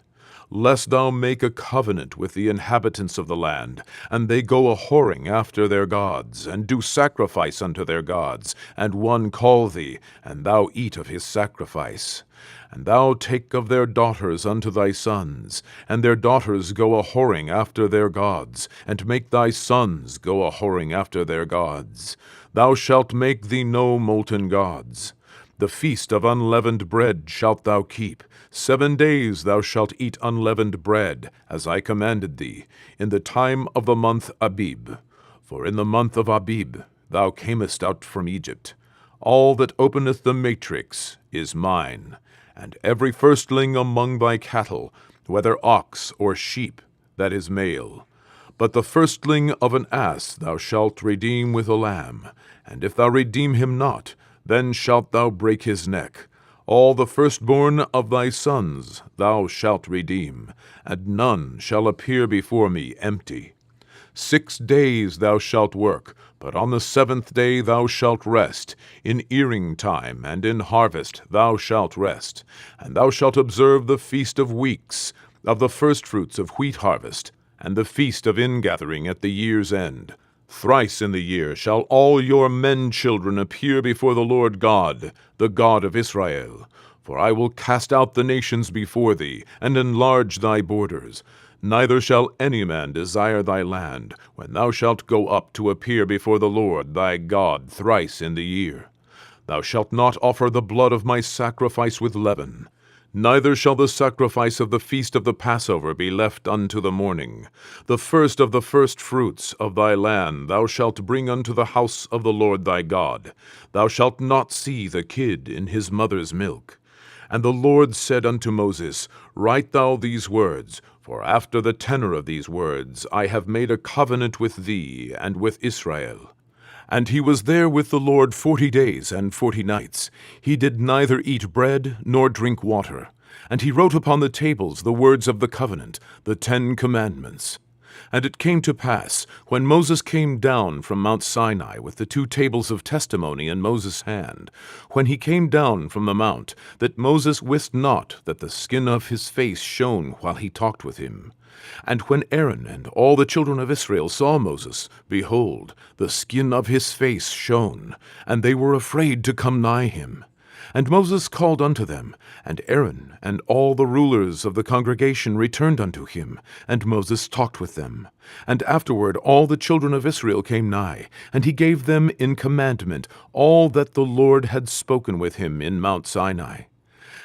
Lest thou make a covenant with the inhabitants of the land, and they go a-whoring after their gods, and do sacrifice unto their gods, and one call thee, and thou eat of his sacrifice. And thou take of their daughters unto thy sons, and their daughters go a-whoring after their gods, and make thy sons go a-whoring after their gods. Thou shalt make thee no molten gods. The feast of unleavened bread shalt thou keep. 7 days thou shalt eat unleavened bread, as I commanded thee, in the time of the month Abib. For in the month of Abib thou camest out from Egypt. All that openeth the matrix is mine, and every firstling among thy cattle, whether ox or sheep, that is male. But the firstling of an ass thou shalt redeem with a lamb, and if thou redeem him not, then shalt thou break his neck. All the firstborn of thy sons thou shalt redeem, and none shall appear before me empty. 6 days thou shalt work, but on the 7th day thou shalt rest. In earing time and in harvest thou shalt rest. And thou shalt observe the feast of weeks, of the firstfruits of wheat harvest, and the feast of ingathering at the year's end. Thrice in the year shall all your men children appear before the Lord God, the God of Israel. For I will cast out the nations before thee, and enlarge thy borders. Neither shall any man desire thy land, when thou shalt go up to appear before the Lord thy God thrice in the year. Thou shalt not offer the blood of my sacrifice with leaven. Neither shall the sacrifice of the feast of the Passover be left unto the morning. The first of the firstfruits of thy land thou shalt bring unto the house of the Lord thy God. Thou shalt not see the kid in his mother's milk. And the Lord said unto Moses, Write thou these words, for after the tenor of these words I have made a covenant with thee and with Israel. And he was there with the Lord 40 days and 40 nights. He did neither eat bread nor drink water. And he wrote upon the tables the words of the covenant, the 10 commandments. And it came to pass, when Moses came down from Mount Sinai with the 2 tables of testimony in Moses' hand, when he came down from the mount, that Moses wist not that the skin of his face shone while he talked with him. And when Aaron and all the children of Israel saw Moses, behold, the skin of his face shone, and they were afraid to come nigh him. And Moses called unto them, and Aaron and all the rulers of the congregation returned unto him, and Moses talked with them. And afterward all the children of Israel came nigh, and he gave them in commandment all that the Lord had spoken with him in Mount Sinai.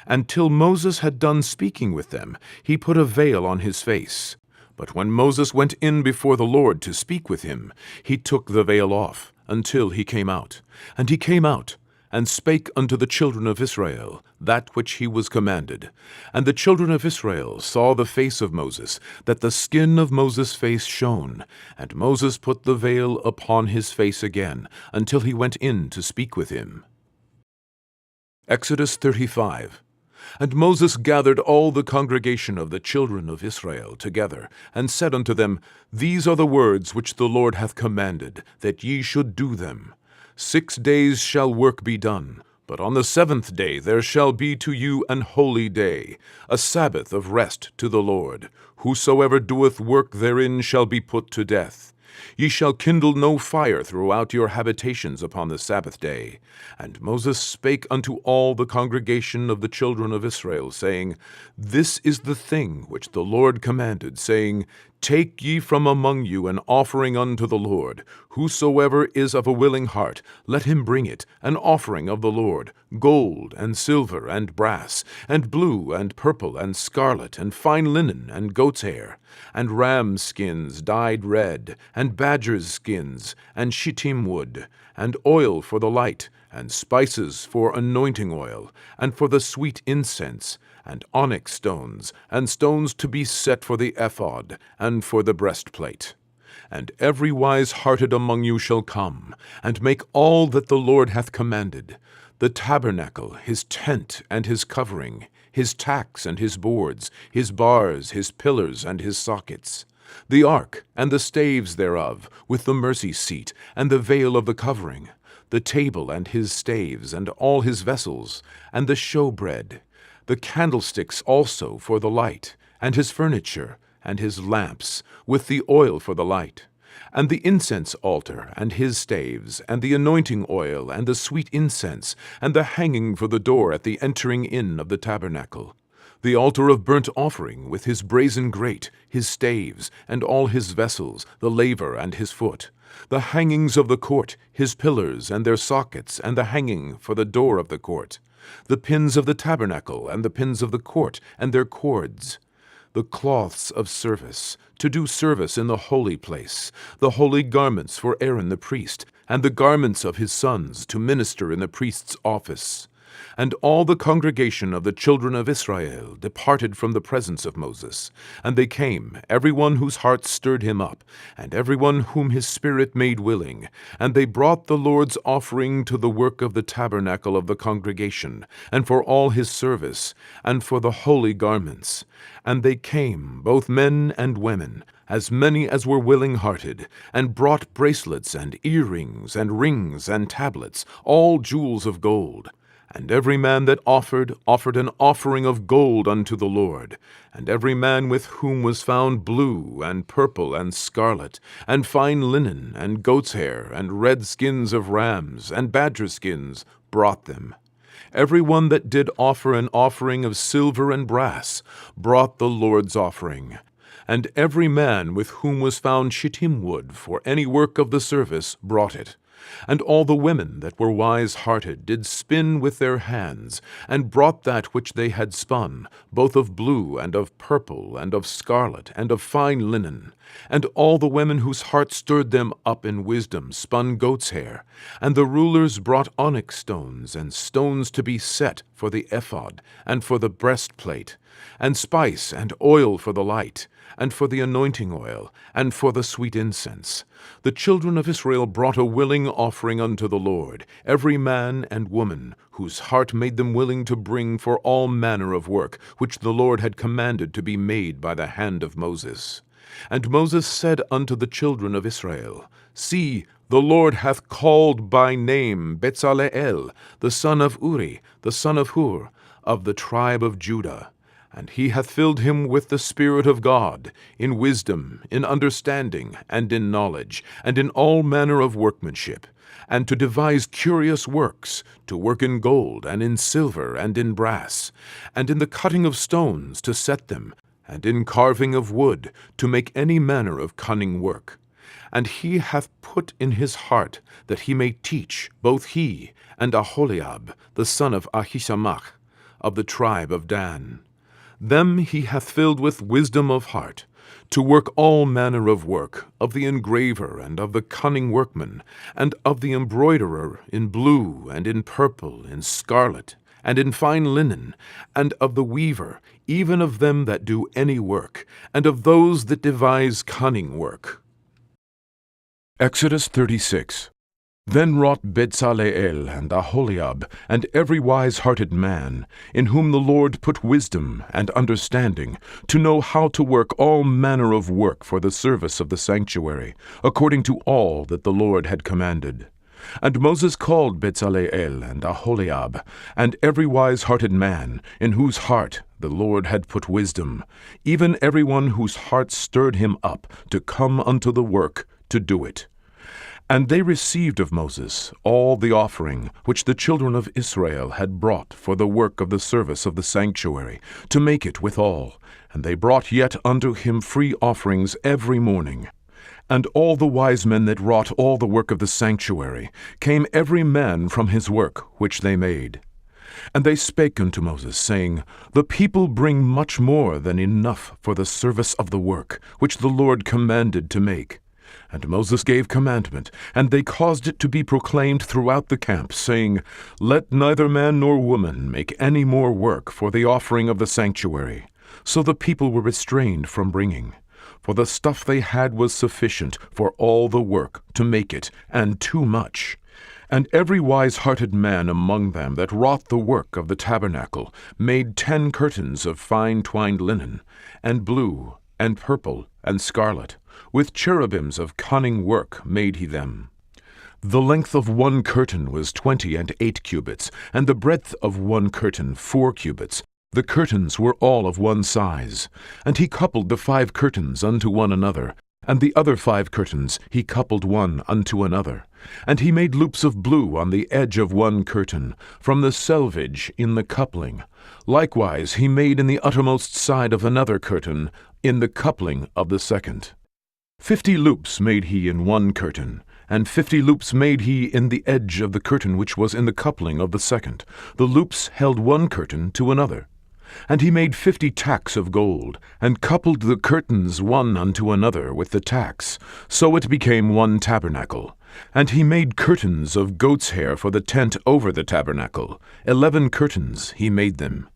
And till Moses had done speaking with them, he put a veil on his face. But when Moses went in before the Lord to speak with him, he took the veil off, until he came out. And he came out, and spake unto the children of Israel that which he was commanded. And the children of Israel saw the face of Moses, that the skin of Moses' face shone. And Moses put the veil upon his face again, until he went in to speak with him. Exodus 35. And Moses gathered all the congregation of the children of Israel together, and said unto them, These are the words which the Lord hath commanded, that ye should do them. 6 days shall work be done, but on the 7th day there shall be to you an holy day, a Sabbath of rest to the Lord. Whosoever doeth work therein shall be put to death. Ye shall kindle no fire throughout your habitations upon the Sabbath day. And Moses spake unto all the congregation of the children of Israel, saying, This is the thing which the Lord commanded, saying, Take ye from among you an offering unto the Lord. Whosoever is of a willing heart, let him bring it, an offering of the Lord, gold and silver and brass, and blue and purple and scarlet, and fine linen and goat's hair, and ram skins dyed red, and badgers' skins, and shittim wood, and oil for the light, and spices for anointing oil, and for the sweet incense, and onyx stones, and stones to be set for the ephod, and for the breastplate. And every wise-hearted among you shall come, and make all that the Lord hath commanded, the tabernacle, his tent, and his covering, his tacks and his boards, his bars, his pillars, and his sockets, the ark, and the staves thereof, with the mercy seat, and the veil of the covering, the table and his staves, and all his vessels, and the showbread, the candlesticks also for the light, and his furniture, and his lamps, with the oil for the light, and the incense altar, and his staves, and the anointing oil, and the sweet incense, and the hanging for the door at the entering in of the tabernacle, the altar of burnt offering, with his brazen grate, his staves, and all his vessels, the laver and his foot, the hangings of the court, his pillars, and their sockets, and the hanging for the door of the court, the pins of the tabernacle, and the pins of the court, and their cords, the cloths of service, to do service in the holy place, the holy garments for Aaron the priest, and the garments of his sons, to minister in the priest's office, And all the congregation of the children of Israel departed from the presence of Moses. And they came, every one whose heart stirred him up, and every one whom his spirit made willing. And they brought the Lord's offering to the work of the tabernacle of the congregation, and for all his service, and for the holy garments. And they came, both men and women, as many as were willing-hearted, and brought bracelets and earrings and rings and tablets, all jewels of gold. And every man that offered an offering of gold unto the Lord. And every man with whom was found blue, and purple, and scarlet, and fine linen, and goat's hair, and red skins of rams, and badger skins, brought them. Every one that did offer an offering of silver and brass brought the Lord's offering. And every man with whom was found shittim wood for any work of the service brought it. And all the women that were wise-hearted did spin with their hands, and brought that which they had spun, both of blue, and of purple, and of scarlet, and of fine linen. And all the women whose heart stirred them up in wisdom spun goat's hair. And the rulers brought onyx stones, and stones to be set for the ephod, and for the breastplate, and spice and oil for the light, and for the anointing oil, and for the sweet incense. The children of Israel brought a willing offering unto the Lord, every man and woman, whose heart made them willing to bring for all manner of work, which the Lord had commanded to be made by the hand of Moses. And Moses said unto the children of Israel, See, the Lord hath called by name Bezaleel, the son of Uri, the son of Hur, of the tribe of Judah. And he hath filled him with the Spirit of God, in wisdom, in understanding, and in knowledge, and in all manner of workmanship, and to devise curious works, to work in gold, and in silver, and in brass, and in the cutting of stones, to set them, and in carving of wood, to make any manner of cunning work. And he hath put in his heart that he may teach, both he and Aholiab, the son of Ahisamach, of the tribe of Dan. Them he hath filled with wisdom of heart, to work all manner of work, of the engraver, and of the cunning workman, and of the embroiderer, in blue, and in purple, in scarlet, and in fine linen, and of the weaver, even of them that do any work, and of those that devise cunning work. Exodus 36. Then wrought Bezaleel and Aholiab, and every wise-hearted man, in whom the Lord put wisdom and understanding, to know how to work all manner of work for the service of the sanctuary, according to all that the Lord had commanded. And Moses called Bezaleel and Aholiab, and every wise-hearted man, in whose heart the Lord had put wisdom, even every one whose heart stirred him up to come unto the work to do it. And they received of Moses all the offering which the children of Israel had brought for the work of the service of the sanctuary, to make it withal. And they brought yet unto him free offerings every morning. And all the wise men that wrought all the work of the sanctuary came every man from his work which they made. And they spake unto Moses, saying, The people bring much more than enough for the service of the work which the Lord commanded to make. And Moses gave commandment, and they caused it to be proclaimed throughout the camp, saying, Let neither man nor woman make any more work for the offering of the sanctuary. So the people were restrained from bringing. For the stuff they had was sufficient for all the work to make it, and too much. And every wise-hearted man among them that wrought the work of the tabernacle made 10 curtains of fine twined linen, and blue, and purple, and scarlet. With cherubims of cunning work made he them. The length of one curtain was 28 cubits, and the breadth of one curtain 4 cubits. The curtains were all of one size. And he coupled the 5 curtains unto one another, and the other 5 curtains he coupled one unto another. And he made loops of blue on the edge of one curtain, from the selvage in the coupling. Likewise he made in the uttermost side of another curtain, in the coupling of the second. 50 loops made he in one curtain, and 50 loops made he in the edge of the curtain which was in the coupling of the second. The loops held one curtain to another. And he made 50 tacks of gold, and coupled the curtains one unto another with the tacks. So it became one tabernacle. And he made curtains of goat's hair for the tent over the tabernacle. 11 curtains he made them.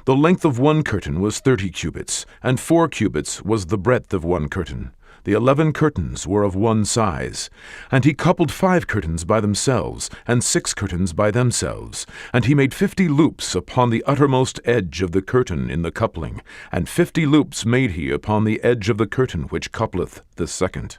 The length of one curtain was 30 cubits, and 4 cubits was the breadth of one curtain. The 11 curtains were of one size. And he coupled 5 curtains by themselves, and 6 curtains by themselves. And he made 50 loops upon the uttermost edge of the curtain in the coupling, and 50 loops made he upon the edge of the curtain which coupleth the second.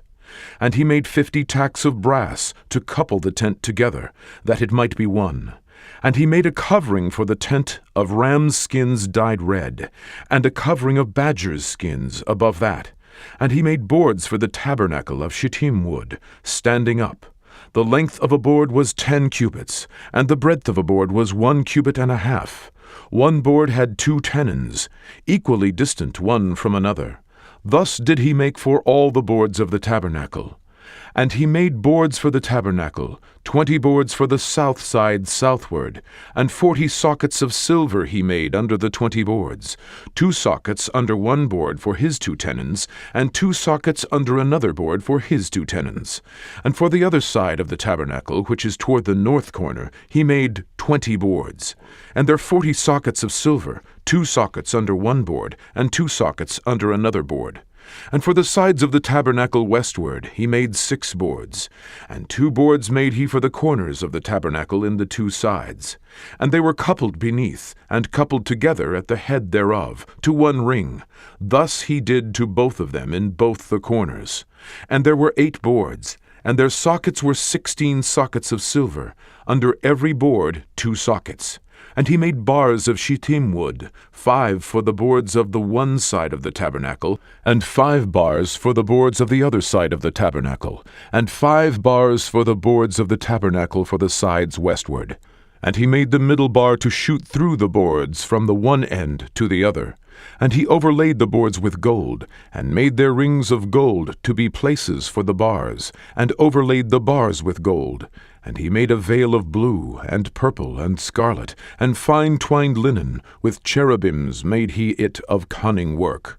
And he made 50 tacks of brass to couple the tent together, that it might be one. And he made a covering for the tent of rams' skins dyed red, and a covering of badgers' skins above that. And he made boards for the tabernacle of shittim wood, standing up. The length of a board was 10 cubits, and the breadth of a board was 1 cubit and a half. One board had 2 tenons, equally distant one from another. Thus did he make for all the boards of the tabernacle. And he made boards for the tabernacle, 20 boards for the south side southward, and 40 sockets of silver he made under the 20 boards, 2 sockets under one board for his 2 tenons, and 2 sockets under another board for his 2 tenons. And for the other side of the tabernacle, which is toward the north corner, he made 20 boards. And there 40 sockets of silver, 2 sockets under one board, and 2 sockets under another board. And for the sides of the tabernacle westward he made 6 boards, and 2 boards made he for the corners of the tabernacle in the 2 sides. And they were coupled beneath, and coupled together at the head thereof, to one ring. Thus he did to both of them in both the corners. And there were 8 boards, and their sockets were 16 sockets of silver, under every board 2 sockets. And he made bars of shittim wood, 5 for the boards of the one side of the tabernacle, and 5 bars for the boards of the other side of the tabernacle, and 5 bars for the boards of the tabernacle for the sides westward. And he made the middle bar to shoot through the boards from the one end to the other. And he overlaid the boards with gold, and made their rings of gold to be places for the bars, and overlaid the bars with gold. And he made a veil of blue, and purple, and scarlet, and fine twined linen, with cherubims made he it of cunning work.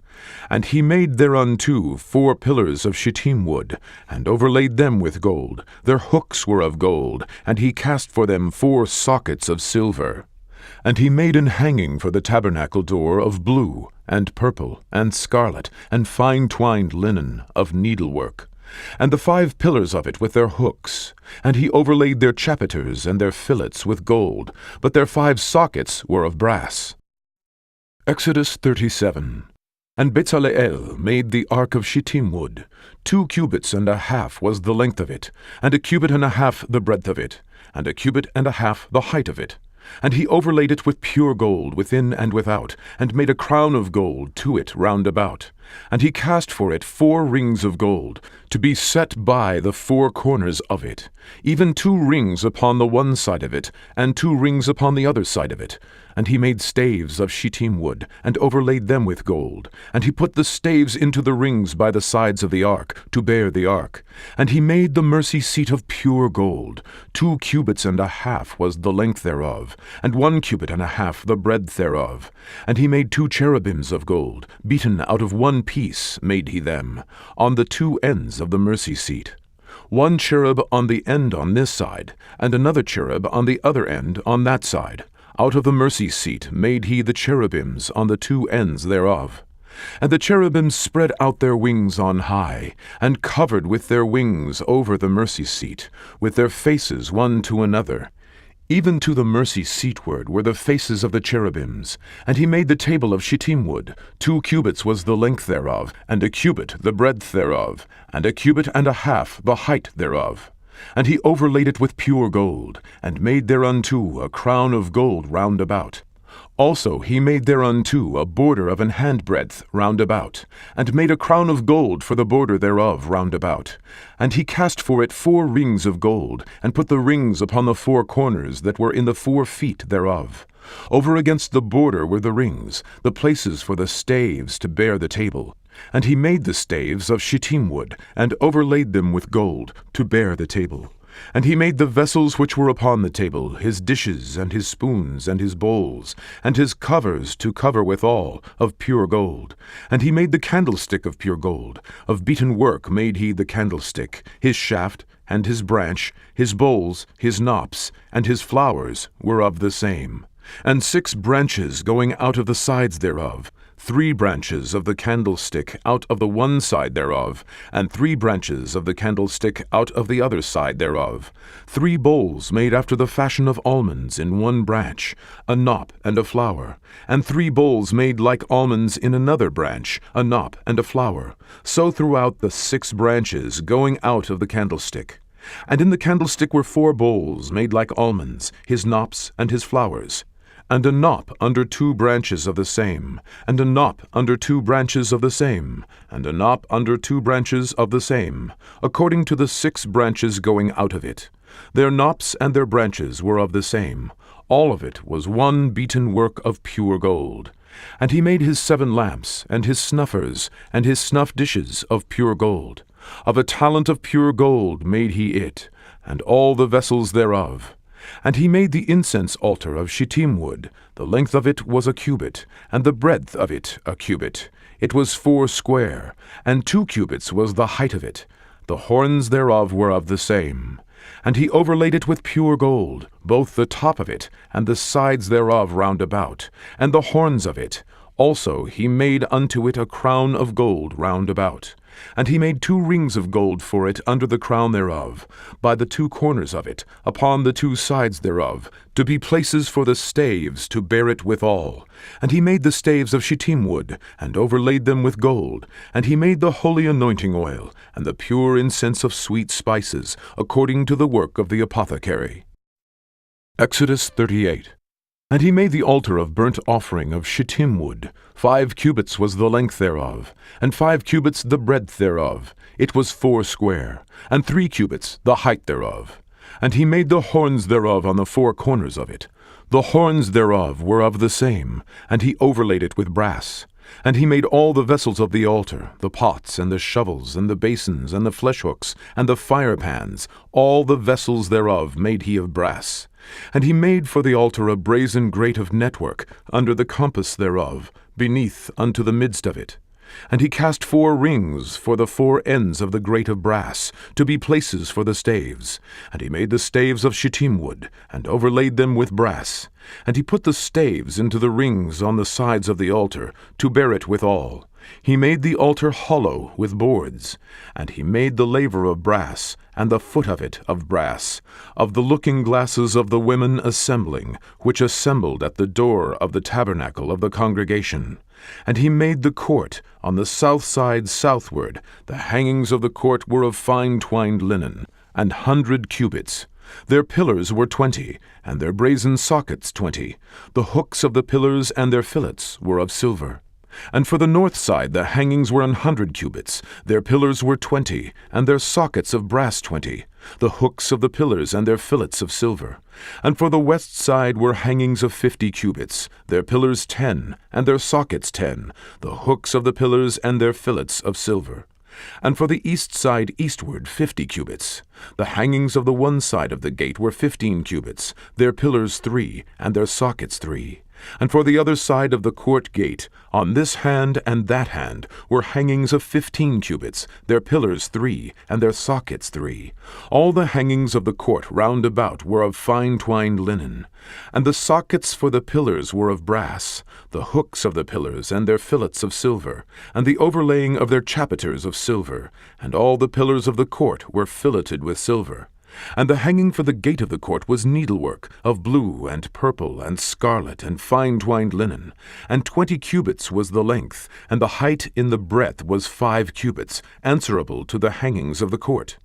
And he made thereunto 4 pillars of shittim wood, and overlaid them with gold. Their hooks were of gold, and he cast for them 4 sockets of silver. And he made an hanging for the tabernacle door of blue, and purple, and scarlet, and fine twined linen, of needlework. And the 5 pillars of it with their hooks. And he overlaid their chapiters and their fillets with gold, but their 5 sockets were of brass. Exodus 37. And Bezaleel made the ark of shittim wood. 2 cubits and a half was the length of it, and a cubit and a half the breadth of it, and a cubit and a half the height of it. And he overlaid it with pure gold within and without, and made a crown of gold to it round about. And he cast for it 4 rings of gold, to be set by the 4 corners of it, even 2 rings upon the one side of it, and 2 rings upon the other side of it. And he made staves of shittim wood, and overlaid them with gold. And he put the staves into the rings by the sides of the ark, to bear the ark. And he made the mercy seat of pure gold. 2 cubits and a half was the length thereof, and 1 cubit and a half the breadth thereof. And he made 2 cherubims of gold, beaten out of one piece made he them, on the 2 ends of the mercy seat. 1 cherub on the end on this side, and another cherub on the other end on that side. Out of the mercy seat made he the cherubims on the 2 ends thereof. And the cherubims spread out their wings on high, and covered with their wings over the mercy seat, with their faces one to another. Even to the mercy seatward were the faces of the cherubims. And he made the table of shittim wood. 2 cubits was the length thereof, and a cubit the breadth thereof, and a cubit and a half the height thereof. And he overlaid it with pure gold, and made thereunto a crown of gold round about. Also he made thereunto a border of an handbreadth round about, and made a crown of gold for the border thereof round about. And he cast for it 4 rings of gold, and put the rings upon the 4 corners that were in the 4 feet thereof. Over against the border were the rings, the places for the staves to bear the table. And he made the staves of shittim wood, and overlaid them with gold, to bear the table. And he made the vessels which were upon the table, his dishes, and his spoons, and his bowls, and his covers to cover withal, of pure gold. And he made the candlestick of pure gold. Of beaten work made he the candlestick, his shaft, and his branch, his bowls, his knops, and his flowers were of the same. And 6 branches going out of the sides thereof, 3 branches of the candlestick out of the one side thereof, and 3 branches of the candlestick out of the other side thereof. 3 bowls made after the fashion of almonds in one branch, a knop and a flower, and 3 bowls made like almonds in another branch, a knop and a flower, so throughout the 6 branches going out of the candlestick. And in the candlestick were 4 bowls made like almonds, his knops and his flowers, and a knop under 2 branches of the same, and a knop under 2 branches of the same, and a knop under 2 branches of the same, according to the 6 branches going out of it. Their knops and their branches were of the same. All of it was one beaten work of pure gold. And he made his 7 lamps, and his snuffers, and his snuff dishes of pure gold. Of a talent of pure gold made he it, and all the vessels thereof. And he made the incense altar of shittim wood. The length of it was a cubit, and the breadth of it a cubit. It was 4 square, and 2 cubits was the height of it. The horns thereof were of the same. And he overlaid it with pure gold, both the top of it, and the sides thereof round about, and the horns of it. Also he made unto it a crown of gold round about. And he made 2 rings of gold for it under the crown thereof, by the 2 corners of it, upon the 2 sides thereof, to be places for the staves to bear it withal. And he made the staves of shittim wood, and overlaid them with gold. And he made the holy anointing oil, and the pure incense of sweet spices, according to the work of the apothecary. Exodus 38. And he made the altar of burnt offering of shittim wood. 5 cubits was the length thereof, and 5 cubits the breadth thereof. It was 4 square, and 3 cubits the height thereof. And he made the horns thereof on the 4 corners of it. The horns thereof were of the same, and he overlaid it with brass. And he made all the vessels of the altar, the pots, and the shovels, and the basins, and the fleshhooks, and the firepans, all the vessels thereof made he of brass. And he made for the altar a brazen grate of network, under the compass thereof, beneath unto the midst of it. And he cast 4 rings for the 4 ends of the grate of brass, to be places for the staves. And he made the staves of shittim wood, and overlaid them with brass. And he put the staves into the rings on the sides of the altar, to bear it withal. He made the altar hollow with boards. And he made the laver of brass, and the foot of it of brass, of the looking glasses of the women assembling, which assembled at the door of the tabernacle of the congregation. And he made the court on the south side southward. The hangings of the court were of fine twined linen, 100 cubits. Their pillars were 20, and their brazen sockets 20. The hooks of the pillars and their fillets were of silver. And for the north side the hangings were 100 cubits. Their pillars were 20, and their sockets of brass 20. The hooks of the pillars and their fillets of silver. And for the west side were hangings of 50 cubits. Their pillars 10, and their sockets 10. The hooks of the pillars and their fillets of silver. And for the east side eastward 50 cubits. The hangings of the one side of the gate were 15 cubits. Their pillars 3, and their sockets 3. And for the other side of the court gate, on this hand and that hand, were hangings of 15 cubits, their pillars 3, and their sockets 3. All the hangings of the court round about were of fine twined linen. And the sockets for the pillars were of brass, the hooks of the pillars and their fillets of silver, and the overlaying of their chapiters of silver, and all the pillars of the court were filleted with silver. And the hanging for the gate of the court was needlework of blue and purple and scarlet and fine twined linen. And 20 cubits was the length, and the height in the breadth was 5 cubits, answerable to the hangings of the court.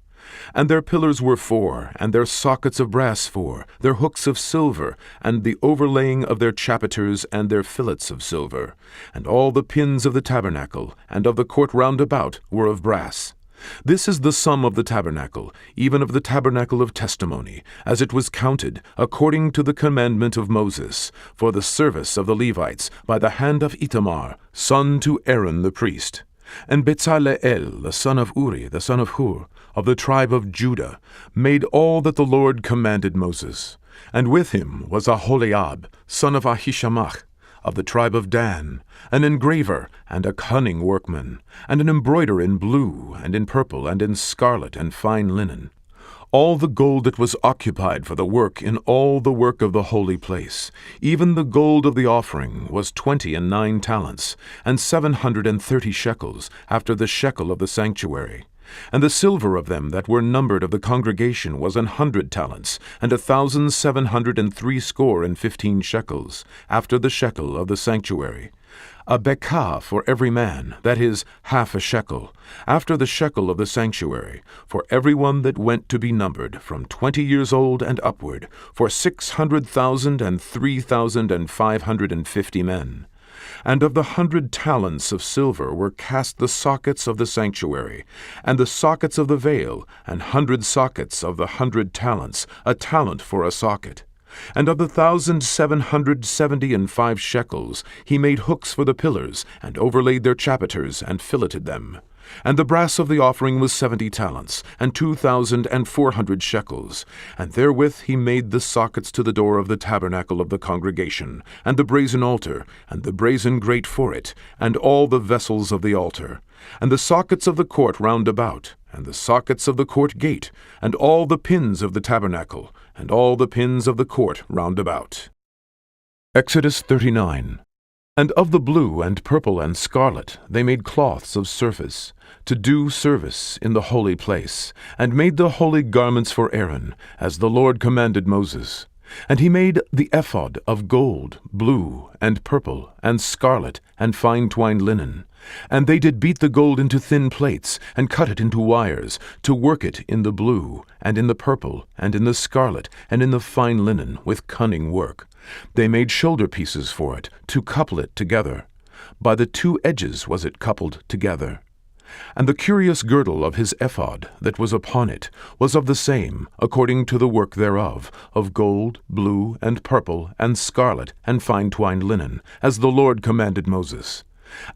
And their pillars were 4, and their sockets of brass 4, their hooks of silver, and the overlaying of their chapiters and their fillets of silver. And all the pins of the tabernacle and of the court round about were of brass. This is the sum of the tabernacle, even of the tabernacle of testimony, as it was counted, according to the commandment of Moses, for the service of the Levites, by the hand of Itamar, son to Aaron the priest. And Bezaleel, the son of Uri, the son of Hur, of the tribe of Judah, made all that the Lord commanded Moses. And with him was Aholiab, son of Ahishamach, of the tribe of Dan, an engraver and a cunning workman, and an embroiderer in blue, and in purple, and in scarlet, and fine linen. All the gold that was occupied for the work in all the work of the holy place, even the gold of the offering, was 29 talents, and 730 shekels, after the shekel of the sanctuary. And the silver of them that were numbered of the congregation was 100 talents, and 1,760 shekels, after the shekel of the sanctuary. A bekah for every man, that is, half a shekel, after the shekel of the sanctuary, for every one that went to be numbered, from 20 years old and upward, for 600,000 and 3,550 men. And of the 100 talents of silver were cast the sockets of the sanctuary, and the sockets of the veil, and 100 sockets of the 100 talents, a talent for a socket. And of the 1,775 shekels he made hooks for the pillars, and overlaid their chapiters, and filleted them. And the brass of the offering was 70 talents, and 2,400 shekels. And therewith he made the sockets to the door of the tabernacle of the congregation, and the brazen altar, and the brazen grate for it, and all the vessels of the altar, and the sockets of the court round about, and the sockets of the court gate, and all the pins of the tabernacle, and all the pins of the court round about. Exodus 39. And of the blue and purple and scarlet they made cloths of surface, to do service in the holy place, and made the holy garments for Aaron, as the Lord commanded Moses. And he made the ephod of gold, blue, and purple, and scarlet, and fine twined linen. And they did beat the gold into thin plates, and cut it into wires, to work it in the blue, and in the purple, and in the scarlet, and in the fine linen, with cunning work. They made shoulder pieces for it, to couple it together. By the 2 edges was it coupled together. And the curious girdle of his ephod that was upon it was of the same, according to the work thereof, of gold, blue, and purple, and scarlet, and fine twined linen, as the Lord commanded Moses.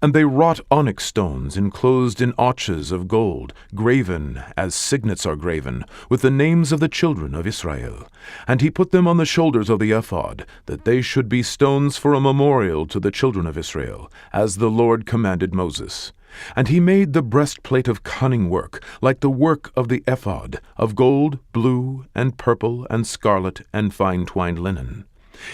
And they wrought onyx stones enclosed in arches of gold, graven as signets are graven, with the names of the children of Israel. And he put them on the shoulders of the ephod, that they should be stones for a memorial to the children of Israel, as the Lord commanded Moses. And he made the breastplate of cunning work, like the work of the ephod, of gold, blue, and purple, and scarlet, and fine twined linen.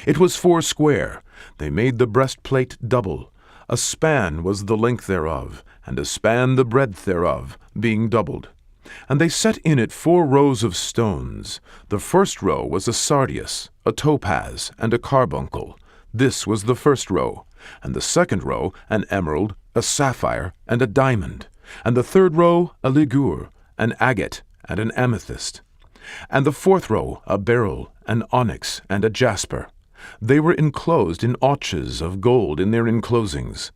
It was 4 square. They made the breastplate double. A span was the length thereof, and a span the breadth thereof, being doubled. And they set in it 4 rows of stones. The first row was a sardius, a topaz, and a carbuncle. This was the first row. And the second row an emerald, a sapphire, and a diamond. And the third row a ligure, an agate, and an amethyst. And the fourth row a beryl, an onyx, and a jasper. They were enclosed in arches of gold in their enclosings.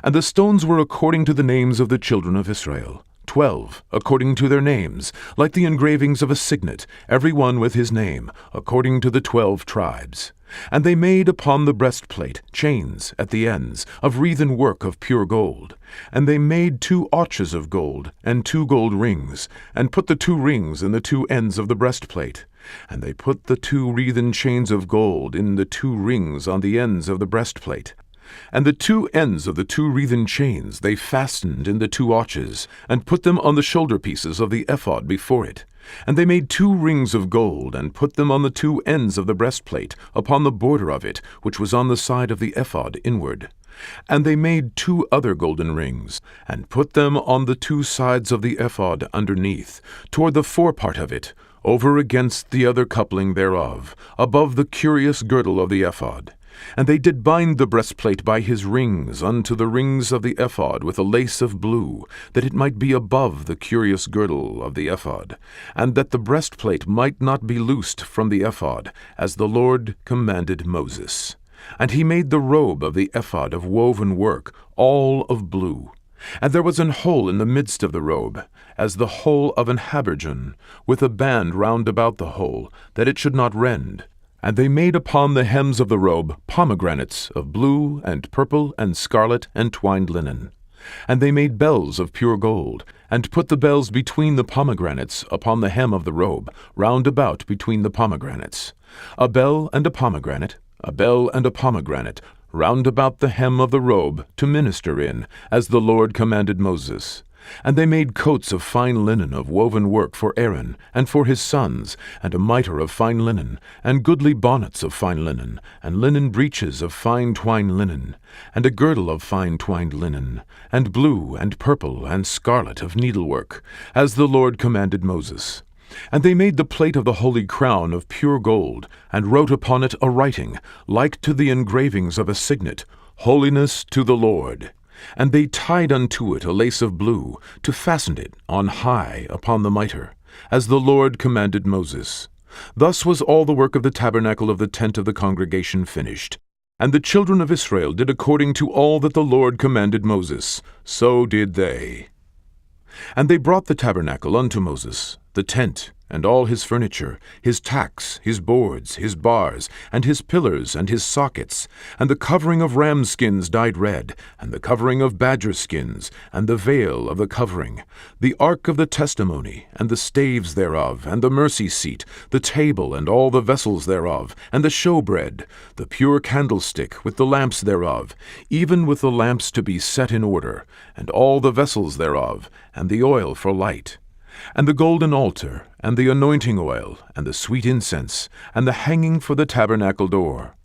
And the stones were according to the names of the children of Israel, 12, according to their names, like the engravings of a signet, every one with his name, according to the 12 tribes. And they made upon the breastplate chains at the ends, of wreathen work of pure gold. And they made 2 arches of gold, and 2 gold rings, and put the 2 rings in the 2 ends of the breastplate. And they put the 2 wreathen chains of gold in the 2 rings on the ends of the breastplate. And the 2 ends of the 2 wreathen chains they fastened in the 2 arches, and put them on the shoulder pieces of the ephod before it. And they made 2 rings of gold, and put them on the 2 ends of the breastplate, upon the border of it, which was on the side of the ephod inward. And they made 2 other golden rings, and put them on the 2 sides of the ephod underneath, toward the forepart of it, over against the other coupling thereof, above the curious girdle of the ephod. And they did bind the breastplate by his rings unto the rings of the ephod with a lace of blue, that it might be above the curious girdle of the ephod, and that the breastplate might not be loosed from the ephod, as the Lord commanded Moses. And he made the robe of the ephod of woven work, all of blue. And there was an hole in the midst of the robe, as the hole of an habergeon, with a band round about the hole, that it should not rend. And they made upon the hems of the robe pomegranates of blue and purple and scarlet and twined linen. And they made bells of pure gold, and put the bells between the pomegranates upon the hem of the robe, round about between the pomegranates. A bell and a pomegranate, a bell and a pomegranate, round about the hem of the robe, to minister in, as the Lord commanded Moses. And they made coats of fine linen of woven work for Aaron, and for his sons, and a mitre of fine linen, and goodly bonnets of fine linen, and linen breeches of fine twined linen, and a girdle of fine twined linen, and blue, and purple, and scarlet of needlework, as the Lord commanded Moses. And they made the plate of the holy crown of pure gold, and wrote upon it a writing, like to the engravings of a signet, Holiness to the Lord. And they tied unto it a lace of blue, to fasten it on high upon the mitre, as the Lord commanded Moses. Thus was all the work of the tabernacle of the tent of the congregation finished. And the children of Israel did according to all that the Lord commanded Moses, so did they. And they brought the tabernacle unto Moses, the tent, and all his furniture, his tacks, his boards, his bars, and his pillars, and his sockets, and the covering of ram skins dyed red, and the covering of badger skins, and the veil of the covering, the ark of the testimony, and the staves thereof, and the mercy seat, the table, and all the vessels thereof, and the showbread, the pure candlestick, with the lamps thereof, even with the lamps to be set in order, and all the vessels thereof, and the oil for light, and the golden altar, and the anointing oil, and the sweet incense, and the hanging for the tabernacle door,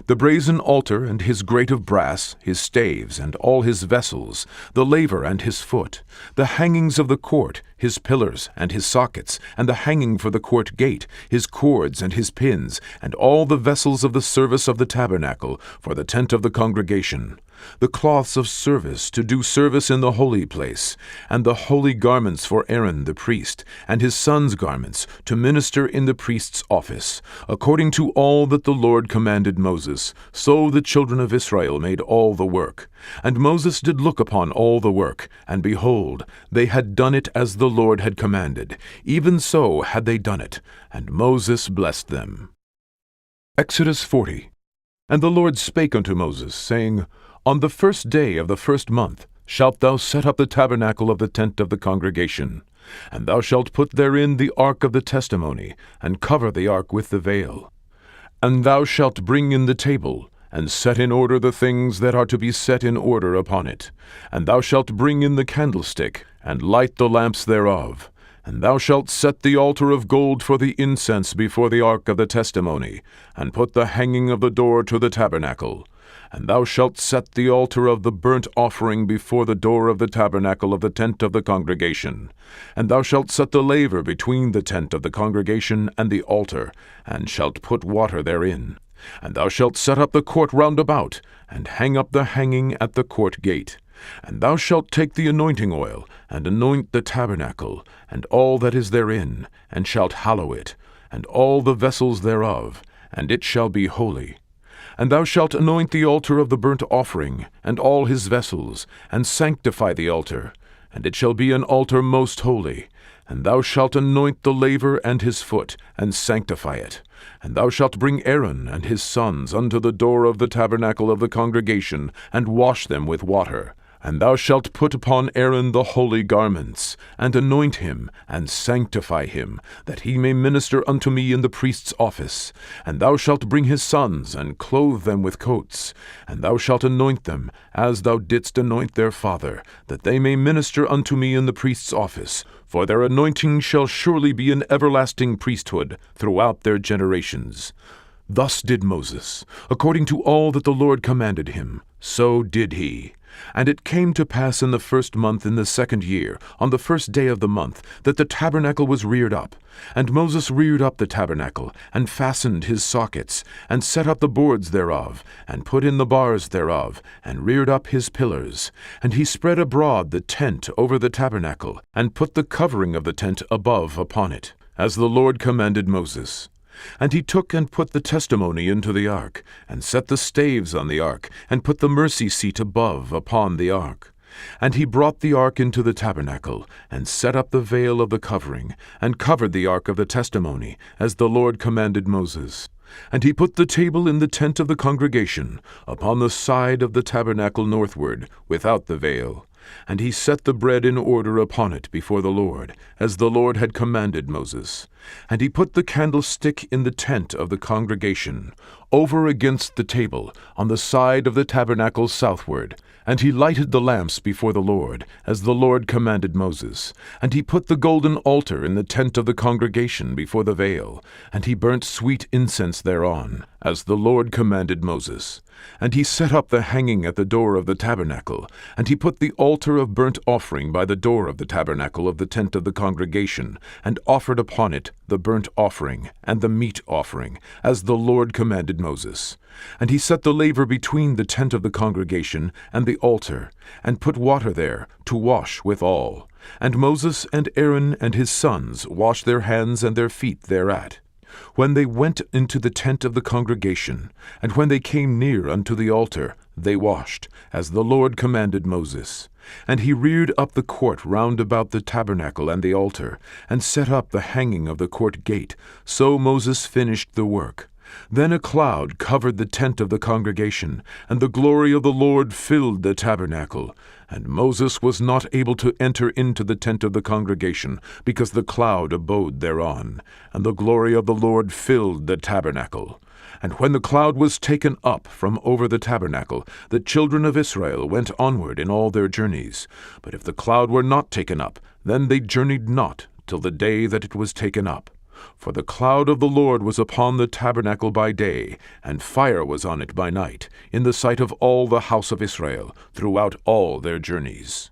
the brazen altar and his grate of brass, his staves, and all his vessels, the laver and his foot, the hangings of the court, his pillars and his sockets, and the hanging for the court gate, his cords and his pins, and all the vessels of the service of the tabernacle, for the tent of the congregation, the cloths of service to do service in the holy place, and the holy garments for Aaron the priest, and his sons' garments, to minister in the priest's office, according to all that the Lord commanded Moses. So the children of Israel made all the work. And Moses did look upon all the work, and behold, they had done it as the Lord had commanded. Even so had they done it, and Moses blessed them. Exodus 40. And the Lord spake unto Moses, saying, On the first day of the first month shalt thou set up the tabernacle of the tent of the congregation, and thou shalt put therein the ark of the testimony, and cover the ark with the veil. And thou shalt bring in the table, and set in order the things that are to be set in order upon it. And thou shalt bring in the candlestick, and light the lamps thereof. And thou shalt set the altar of gold for the incense before the ark of the testimony, and put the hanging of the door to the tabernacle. And thou shalt set the altar of the burnt offering before the door of the tabernacle of the tent of the congregation. And thou shalt set the laver between the tent of the congregation and the altar, and shalt put water therein. And thou shalt set up the court round about, and hang up the hanging at the court gate. And thou shalt take the anointing oil, and anoint the tabernacle, and all that is therein, and shalt hallow it, and all the vessels thereof, and it shall be holy. And thou shalt anoint the altar of the burnt offering, and all his vessels, and sanctify the altar, and it shall be an altar most holy. And thou shalt anoint the laver and his foot, and sanctify it. And thou shalt bring Aaron and his sons unto the door of the tabernacle of the congregation, and wash them with water. And thou shalt put upon Aaron the holy garments, and anoint him, and sanctify him, that he may minister unto me in the priest's office. And thou shalt bring his sons, and clothe them with coats. And thou shalt anoint them, as thou didst anoint their father, that they may minister unto me in the priest's office. For their anointing shall surely be an everlasting priesthood throughout their generations. Thus did Moses, according to all that the Lord commanded him, so did he. And it came to pass in the first month in the second year, on the first day of the month, that the tabernacle was reared up. And Moses reared up the tabernacle, and fastened his sockets, and set up the boards thereof, and put in the bars thereof, and reared up his pillars. And he spread abroad the tent over the tabernacle, and put the covering of the tent above upon it, as the Lord commanded Moses. And he took and put the testimony into the ark, and set the staves on the ark, and put the mercy seat above upon the ark. And he brought the ark into the tabernacle, and set up the veil of the covering, and covered the ark of the testimony, as the Lord commanded Moses. And he put the table in the tent of the congregation, upon the side of the tabernacle northward, without the veil. And he set the bread in order upon it before the Lord, as the Lord had commanded Moses. And he put the candlestick in the tent of the congregation, over against the table, on the side of the tabernacle southward. And he lighted the lamps before the Lord, as the Lord commanded Moses. And he put the golden altar in the tent of the congregation before the veil, and he burnt sweet incense thereon, as the Lord commanded Moses. And he set up the hanging at the door of the tabernacle, and he put the altar of burnt offering by the door of the tabernacle of the tent of the congregation, and offered upon it the burnt offering and the meat offering, as the Lord commanded Moses. And he set the laver between the tent of the congregation and the altar, and put water there to wash withal. And Moses and Aaron and his sons washed their hands and their feet thereat, when they went into the tent of the congregation, and when they came near unto the altar, they washed, as the Lord commanded Moses. And he reared up the court round about the tabernacle and the altar, and set up the hanging of the court gate. So Moses finished the work. Then a cloud covered the tent of the congregation, and the glory of the Lord filled the tabernacle. And Moses was not able to enter into the tent of the congregation, because the cloud abode thereon, and the glory of the Lord filled the tabernacle. And when the cloud was taken up from over the tabernacle, the children of Israel went onward in all their journeys. But if the cloud were not taken up, then they journeyed not till the day that it was taken up. For the cloud of the Lord was upon the tabernacle by day, and fire was on it by night, in the sight of all the house of Israel, throughout all their journeys.